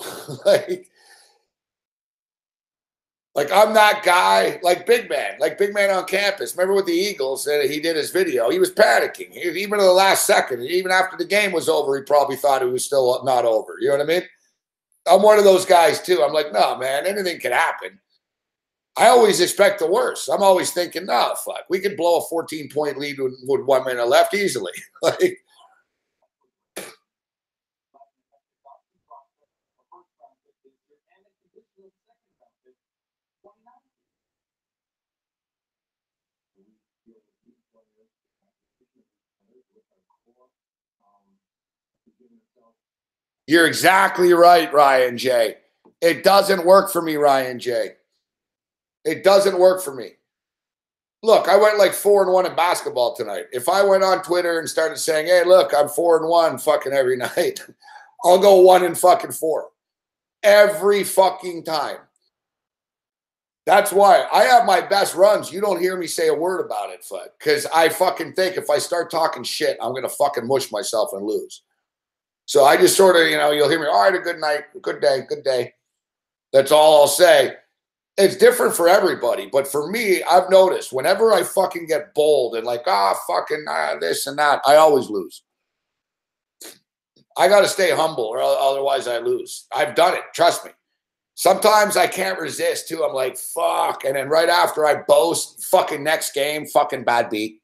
Like I'm that guy, like Big Man on campus. Remember with the Eagles, he did his video. He was panicking. Even in the last second, even after the game was over, he probably thought it was still not over. You know what I mean? I'm one of those guys too. I'm like, no, man, anything can happen. I always expect the worst. I'm always thinking, no, fuck, we could blow a 14-point lead with 1 minute left easily. Like, you're exactly right, Ryan J. It doesn't work for me, Ryan J. It doesn't work for me. Look, I went like 4-1 in basketball tonight. If I went on Twitter and started saying, hey, look, I'm 4-1 fucking every night, I'll go 1-4 every fucking time. That's why I have my best runs. You don't hear me say a word about it, fuck, because I fucking think if I start talking shit, I'm going to fucking mush myself and lose. So I just sort of, you'll hear me, all right, a good night, good day. That's all I'll say. It's different for everybody. But for me, I've noticed whenever I fucking get bold and like, this and that, I always lose. I got to stay humble or otherwise I lose. I've done it. Trust me. Sometimes I can't resist too. I'm like, fuck. And then right after I boast, fucking next game, fucking bad beat.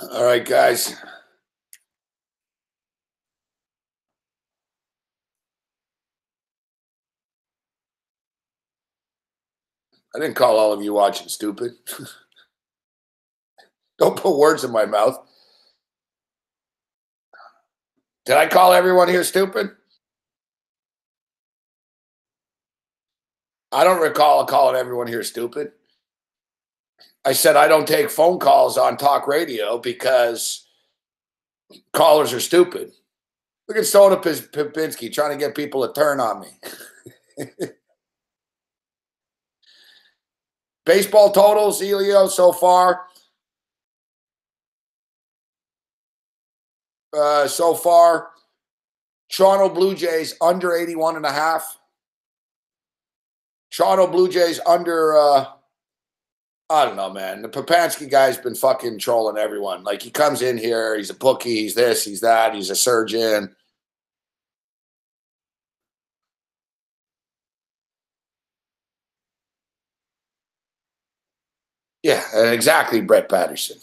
All right, guys. I didn't call all of you watching stupid. Don't put words in my mouth. Did I call everyone here stupid? I don't recall calling everyone here stupid. I said I don't take phone calls on talk radio because callers are stupid. Look at Soda Popinski trying to get people to turn on me. Baseball totals, Elio, so far. Toronto Blue Jays under 81.5. Toronto Blue Jays under, I don't know, man. The Papansky guy's been fucking trolling everyone. Like, he comes in here, he's a bookie, he's this, he's that, he's a surgeon. Yeah, exactly, Brett Patterson.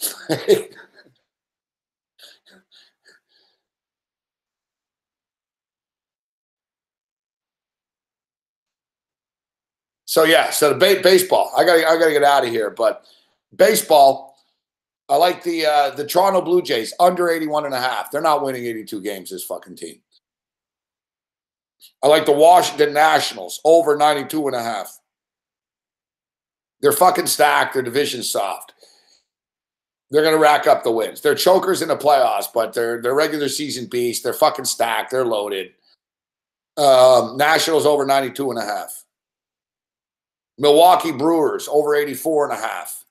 So the baseball. I gotta get out of here, but baseball. I like the Toronto Blue Jays under 81.5. They're not winning 82 games. This fucking team. I like the Washington Nationals over 92.5. They're fucking stacked. Their division's soft. They're gonna rack up the wins. They're chokers in the playoffs, but they're regular season beasts. They're fucking stacked. They're loaded. Nationals over 92.5. Milwaukee Brewers over 84.5.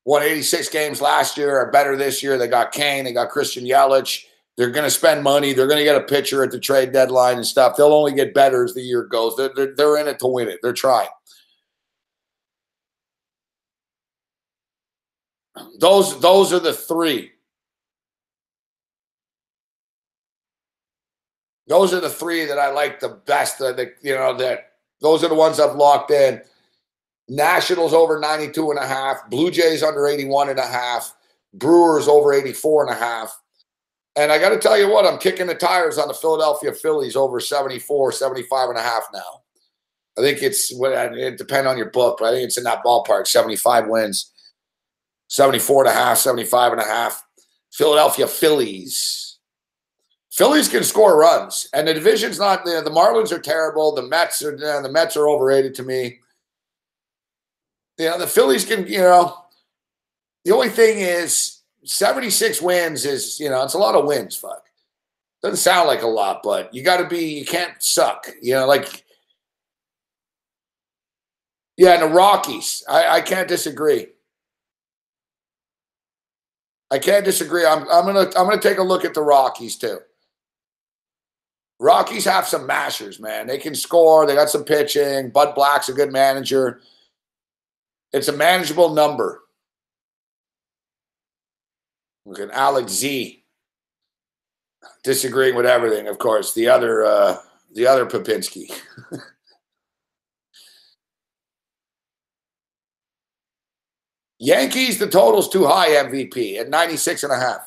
Won 86 games last year, are better this year. They got Kane, they got Christian Yelich. They're going to spend money. They're going to get a pitcher at the trade deadline and stuff. They'll only get better as the year goes. They're in it to win it. They're trying. Those are the three. Those are the three that I like the best. That those are the ones I've locked in. Nationals over 92.5. Blue Jays under 81.5. Brewers over 84.5. And I got to tell you what, I'm kicking the tires on the Philadelphia Phillies over 74, 75.5 now. I think it depends on your book, but I think it's in that ballpark. 75 wins, 74.5, 75.5. Philadelphia Phillies. Phillies can score runs, and the division's not there. The Marlins are terrible. The Mets are overrated to me. The Phillies can, the only thing is 76 wins is, it's a lot of wins, fuck. Doesn't sound like a lot, but you can't suck. Like, yeah, and the Rockies. I can't disagree. I can't disagree. I'm gonna take a look at the Rockies too. Rockies have some mashers, man. They can score. They got some pitching. Bud Black's a good manager. It's a manageable number. Look at Alex Z. Disagreeing with everything, of course. The other Popinski. Yankees, the total's too high, MVP, at 96.5.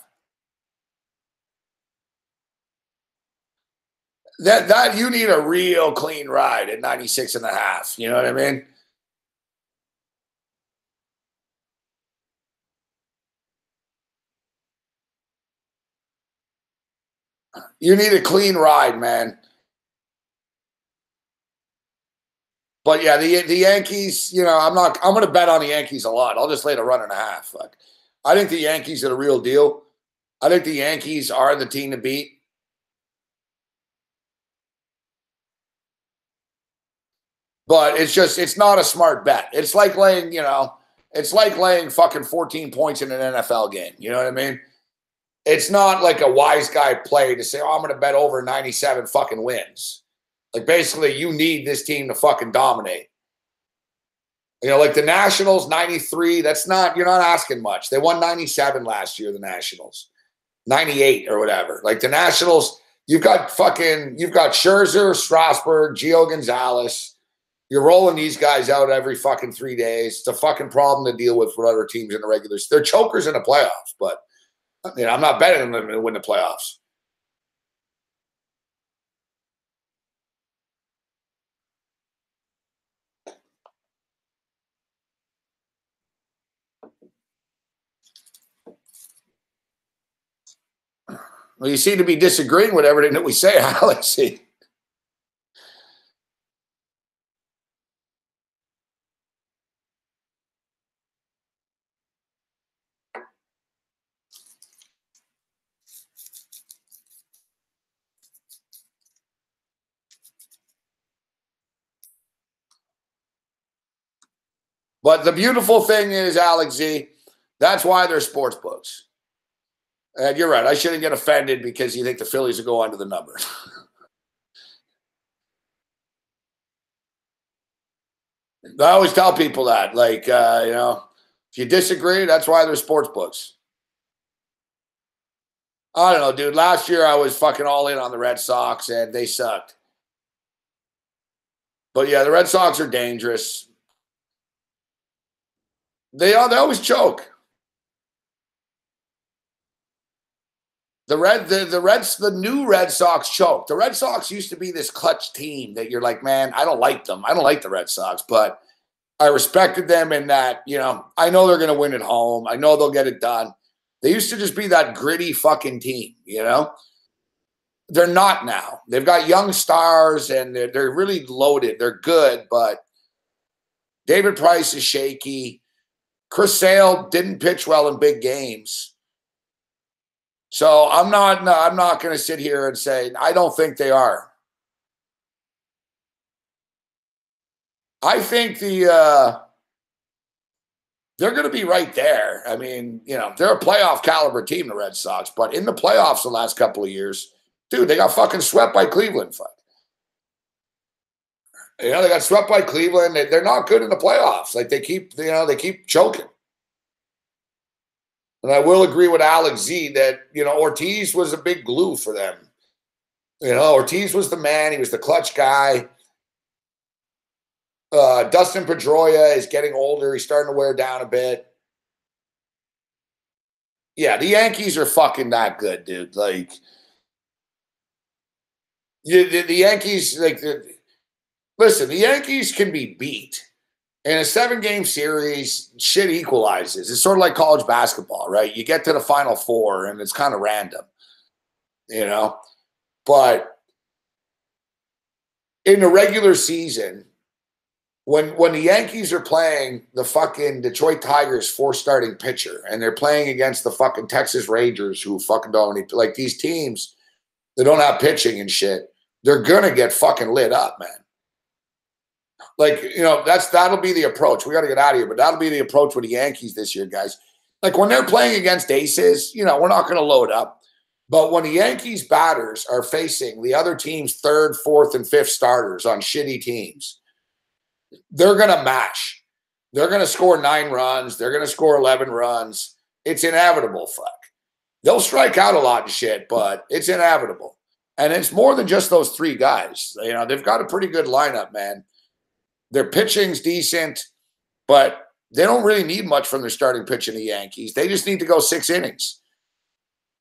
That you need a real clean ride at 96.5. You know what I mean? You need a clean ride, man. But yeah, the Yankees, I'm going to bet on the Yankees a lot. I'll just lay the 1.5. Fuck. I think the Yankees are the real deal. I think the Yankees are the team to beat. But it's not a smart bet. It's like laying, fucking 14 points in an NFL game. You know what I mean? It's not like a wise guy play to say, oh, I'm going to bet over 97 fucking wins. Like, basically, you need this team to fucking dominate. Like the Nationals, 93, you're not asking much. They won 97 last year, the Nationals. 98 or whatever. Like the Nationals, you've got Scherzer, Strasburg, Gio Gonzalez. You're rolling these guys out every fucking 3 days. It's a fucking problem to deal with for other teams in the regulars. They're chokers in the playoffs, but I'm not betting them to win the playoffs. Well, you seem to be disagreeing with everything that we say, Alex. But the beautiful thing is, Alex Z, that's why they're sports books. And you're right. I shouldn't get offended because you think the Phillies will go under the number. I always tell people that, like, if you disagree, that's why they're sports books. I don't know, dude. Last year I was fucking all in on the Red Sox, and they sucked. But yeah, the Red Sox are dangerous. They always choke. The new Red Sox choke. The Red Sox used to be this clutch team that you're like, man, I don't like them. I don't like the Red Sox, but I respected them in that, I know they're going to win at home. I know they'll get it done. They used to just be that gritty fucking team, They're not now. They've got young stars, and they're really loaded. They're good, but David Price is shaky. Chris Sale didn't pitch well in big games. So I'm not going to sit here and say I don't think they are. I think they're going to be right there. I mean, they're a playoff caliber team, the Red Sox, but in the playoffs the last couple of years, dude, they got fucking swept by Cleveland. They got swept by Cleveland. They're not good in the playoffs. Like they keep choking. And I will agree with Alex Z that, Ortiz was a big glue for them. Ortiz was the man. He was the clutch guy. Dustin Pedroia is getting older. He's starting to wear down a bit. Yeah, the Yankees are fucking that good, dude. Like, the Yankees, listen, the Yankees can be beat. In a 7-game series, shit equalizes. It's sort of like college basketball, right? You get to the Final Four, and it's kind of random, But in the regular season, when the Yankees are playing the fucking Detroit Tigers 4 starting pitcher and they're playing against the fucking Texas Rangers who fucking don't need, like these teams that don't have pitching and shit, they're gonna get fucking lit up, man. Like, you know, that'll be the approach. We got to get out of here, but that'll be the approach with the Yankees this year, guys. Like when they're playing against aces, you know, we're not going to load up. But when the Yankees batters are facing the other team's 3rd, 4th, and 5th starters on shitty teams, they're going to mash. They're going to score 9 runs. They're going to score 11 runs. It's inevitable, fuck. They'll strike out a lot of shit, but it's inevitable. And it's more than just those 3 guys. You know, they've got a pretty good lineup, man. Their pitching's decent, but they don't really need much from their starting pitch in the Yankees. They just need to go 6 innings.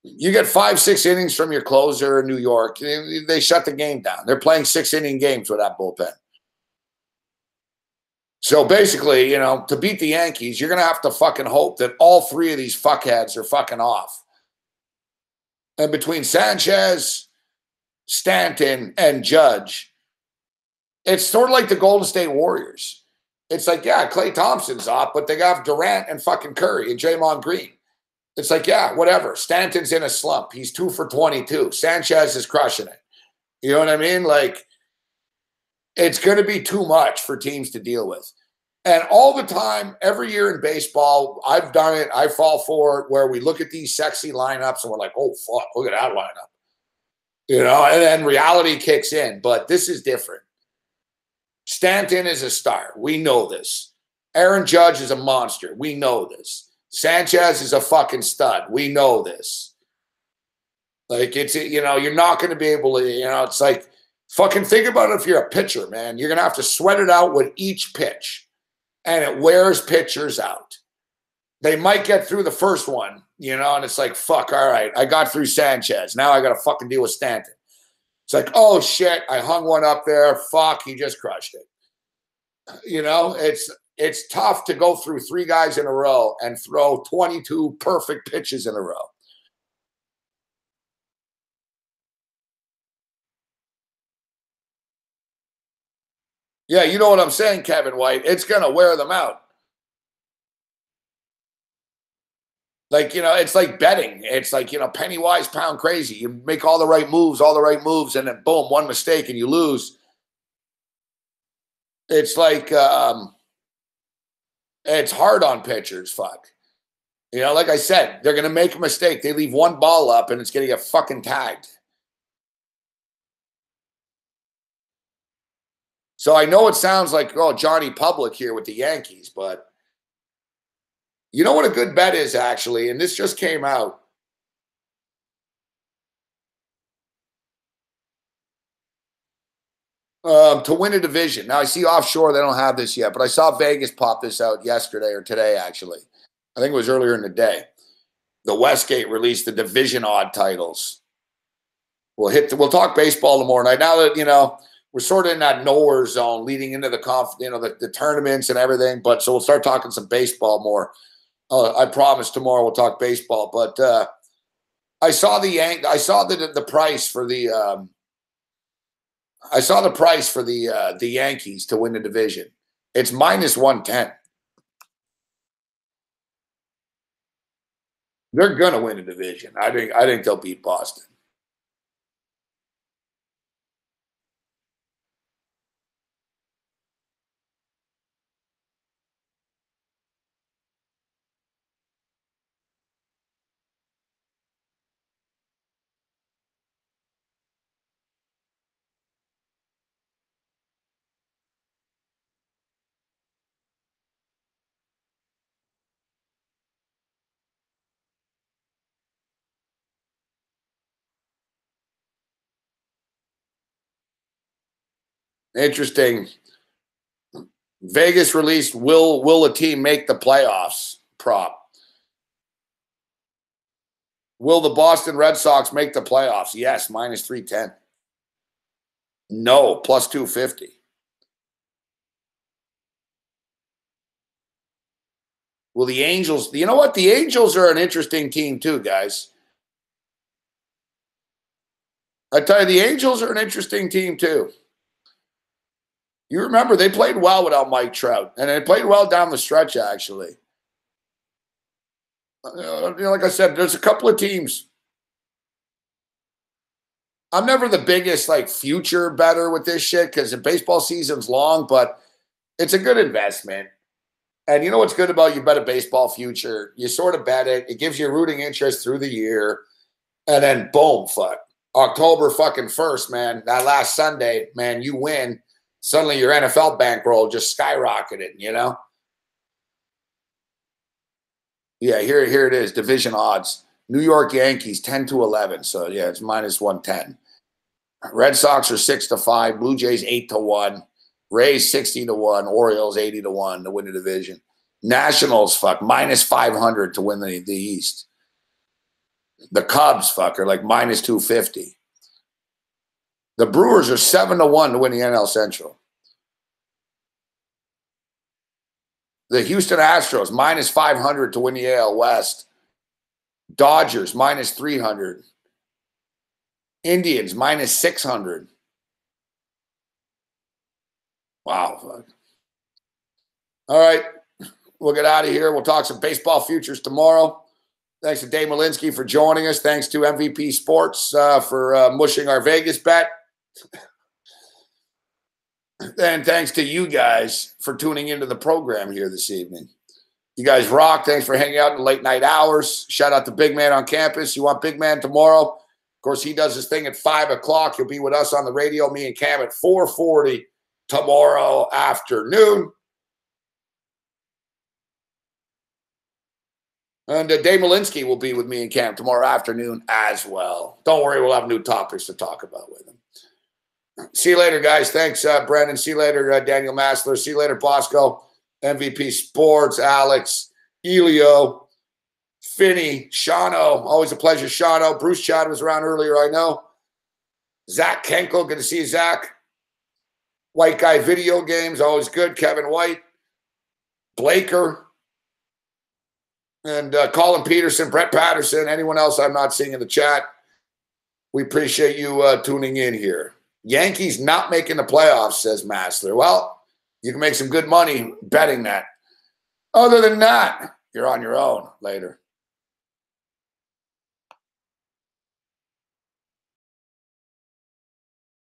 You get 5, 6 innings from your closer in New York, they shut the game down. They're playing 6-inning games with that bullpen. So basically, you know, to beat the Yankees, you're going to have to fucking hope that all 3 of these fuckheads are fucking off. And between Sanchez, Stanton, and Judge, it's sort of like the Golden State Warriors. It's like, yeah, Klay Thompson's off, but they got Durant and fucking Curry and Draymond Green. It's like, yeah, whatever. Stanton's in a slump. He's 2 for 22. Sanchez is crushing it. You know what I mean? Like, it's going to be too much for teams to deal with. And all the time, every year in baseball, I've done it. I fall for it where we look at these sexy lineups and we're like, oh, fuck, look at that lineup. You know, and then reality kicks in. But this is different. Stanton is a star. We know this. Aaron Judge is a monster. We know this. Sanchez is a fucking stud. We know this. Like, it's, you know, you're not going to be able to, you know, it's like, fucking think about it if you're a pitcher, man. You're going to have to sweat it out with each pitch. And it wears pitchers out. They might get through the first one, you know, and it's like, fuck, all right, I got through Sanchez. Now I got to fucking deal with Stanton. It's like, oh, shit, I hung one up there. Fuck, he just crushed it. You know, it's tough to go through 3 guys in a row and throw 22 perfect pitches in a row. Yeah, you know what I'm saying, Kevin White. It's going to wear them out. Like, you know, it's like betting. It's like, you know, penny wise, pound crazy. You make all the right moves, and then boom, one mistake and you lose. It's like, it's hard on pitchers, fuck. You know, like I said, they're going to make a mistake. They leave one ball up and it's going to get fucking tagged. So I know it sounds like, oh, Johnny Public here with the Yankees, but you know what a good bet is, actually, and this just came out. To win a division. Now, I see offshore, they don't have this yet, but I saw Vegas pop this out yesterday or today, actually. I think it was earlier in the day. The Westgate released the division odd titles. We'll talk baseball tomorrow night. Now that, you know, we're sort of in that nowhere zone leading into the the tournaments and everything, but so we'll start talking some baseball more. I promise tomorrow we'll talk baseball, but I saw the price for the the Yankees to win the division. It's -110. They're gonna win the division. I think they'll beat Boston. Interesting. Vegas released will a team make the playoffs prop. Will the Boston Red Sox make the playoffs? Yes, -310. No, +250. Will the Angels, you know what? The Angels are an interesting team too, guys. I tell you, the Angels are an interesting team too. You remember they played well without Mike Trout, and they played well down the stretch, actually. Like I said, there's a couple of teams. I'm never the biggest future better with this shit because the baseball season's long, but it's a good investment. And you know what's good about you bet a baseball future? You sort of bet it. It gives you rooting interest through the year. And then boom, October fucking 1st, man, that last Sunday, man, you win. Suddenly your NFL bankroll just skyrocketed, Yeah, here it is, division odds. New York Yankees 10-11. So yeah, it's -110. Red Sox are 6-5. Blue Jays 8-1. Rays 60-1. Orioles 80-1 to win the division. Nationals -500 to win the East. The Cubs are -250. The Brewers are 7-1 to win the NL Central. The Houston Astros -500 to win the AL West. Dodgers -300. Indians -600. Wow. Fuck. All right. We'll get out of here. We'll talk some baseball futures tomorrow. Thanks to Dave Malinsky for joining us. Thanks to MVP Sports for mushing our Vegas bet. And thanks to you guys for tuning into the program here this evening. You guys rock. Thanks for hanging out in the late night hours. Shout out to Big Man on campus. You want Big Man tomorrow? Of course, he does his thing at 5 o'clock. He'll be with us on the radio, me and Cam, at 4:40 tomorrow afternoon. And Dave Malinsky will be with me and Cam tomorrow afternoon as well. Don't worry, we'll have new topics to talk about with him. See you later, guys. Thanks, Brendan. See you later, Daniel Massler. See you later, Bosco. MVP Sports, Alex, Elio, Finney, Shano. Always a pleasure, Shano. Bruce Chad was around earlier, I know. Zach Kenkel, good to see you, Zach. White Guy Video Games, always good. Kevin White, Blaker, and Colin Peterson, Brett Patterson, anyone else I'm not seeing in the chat. We appreciate you tuning in here. Yankees not making the playoffs, says Massler. Well, you can make some good money betting that. Other than that, you're on your own later.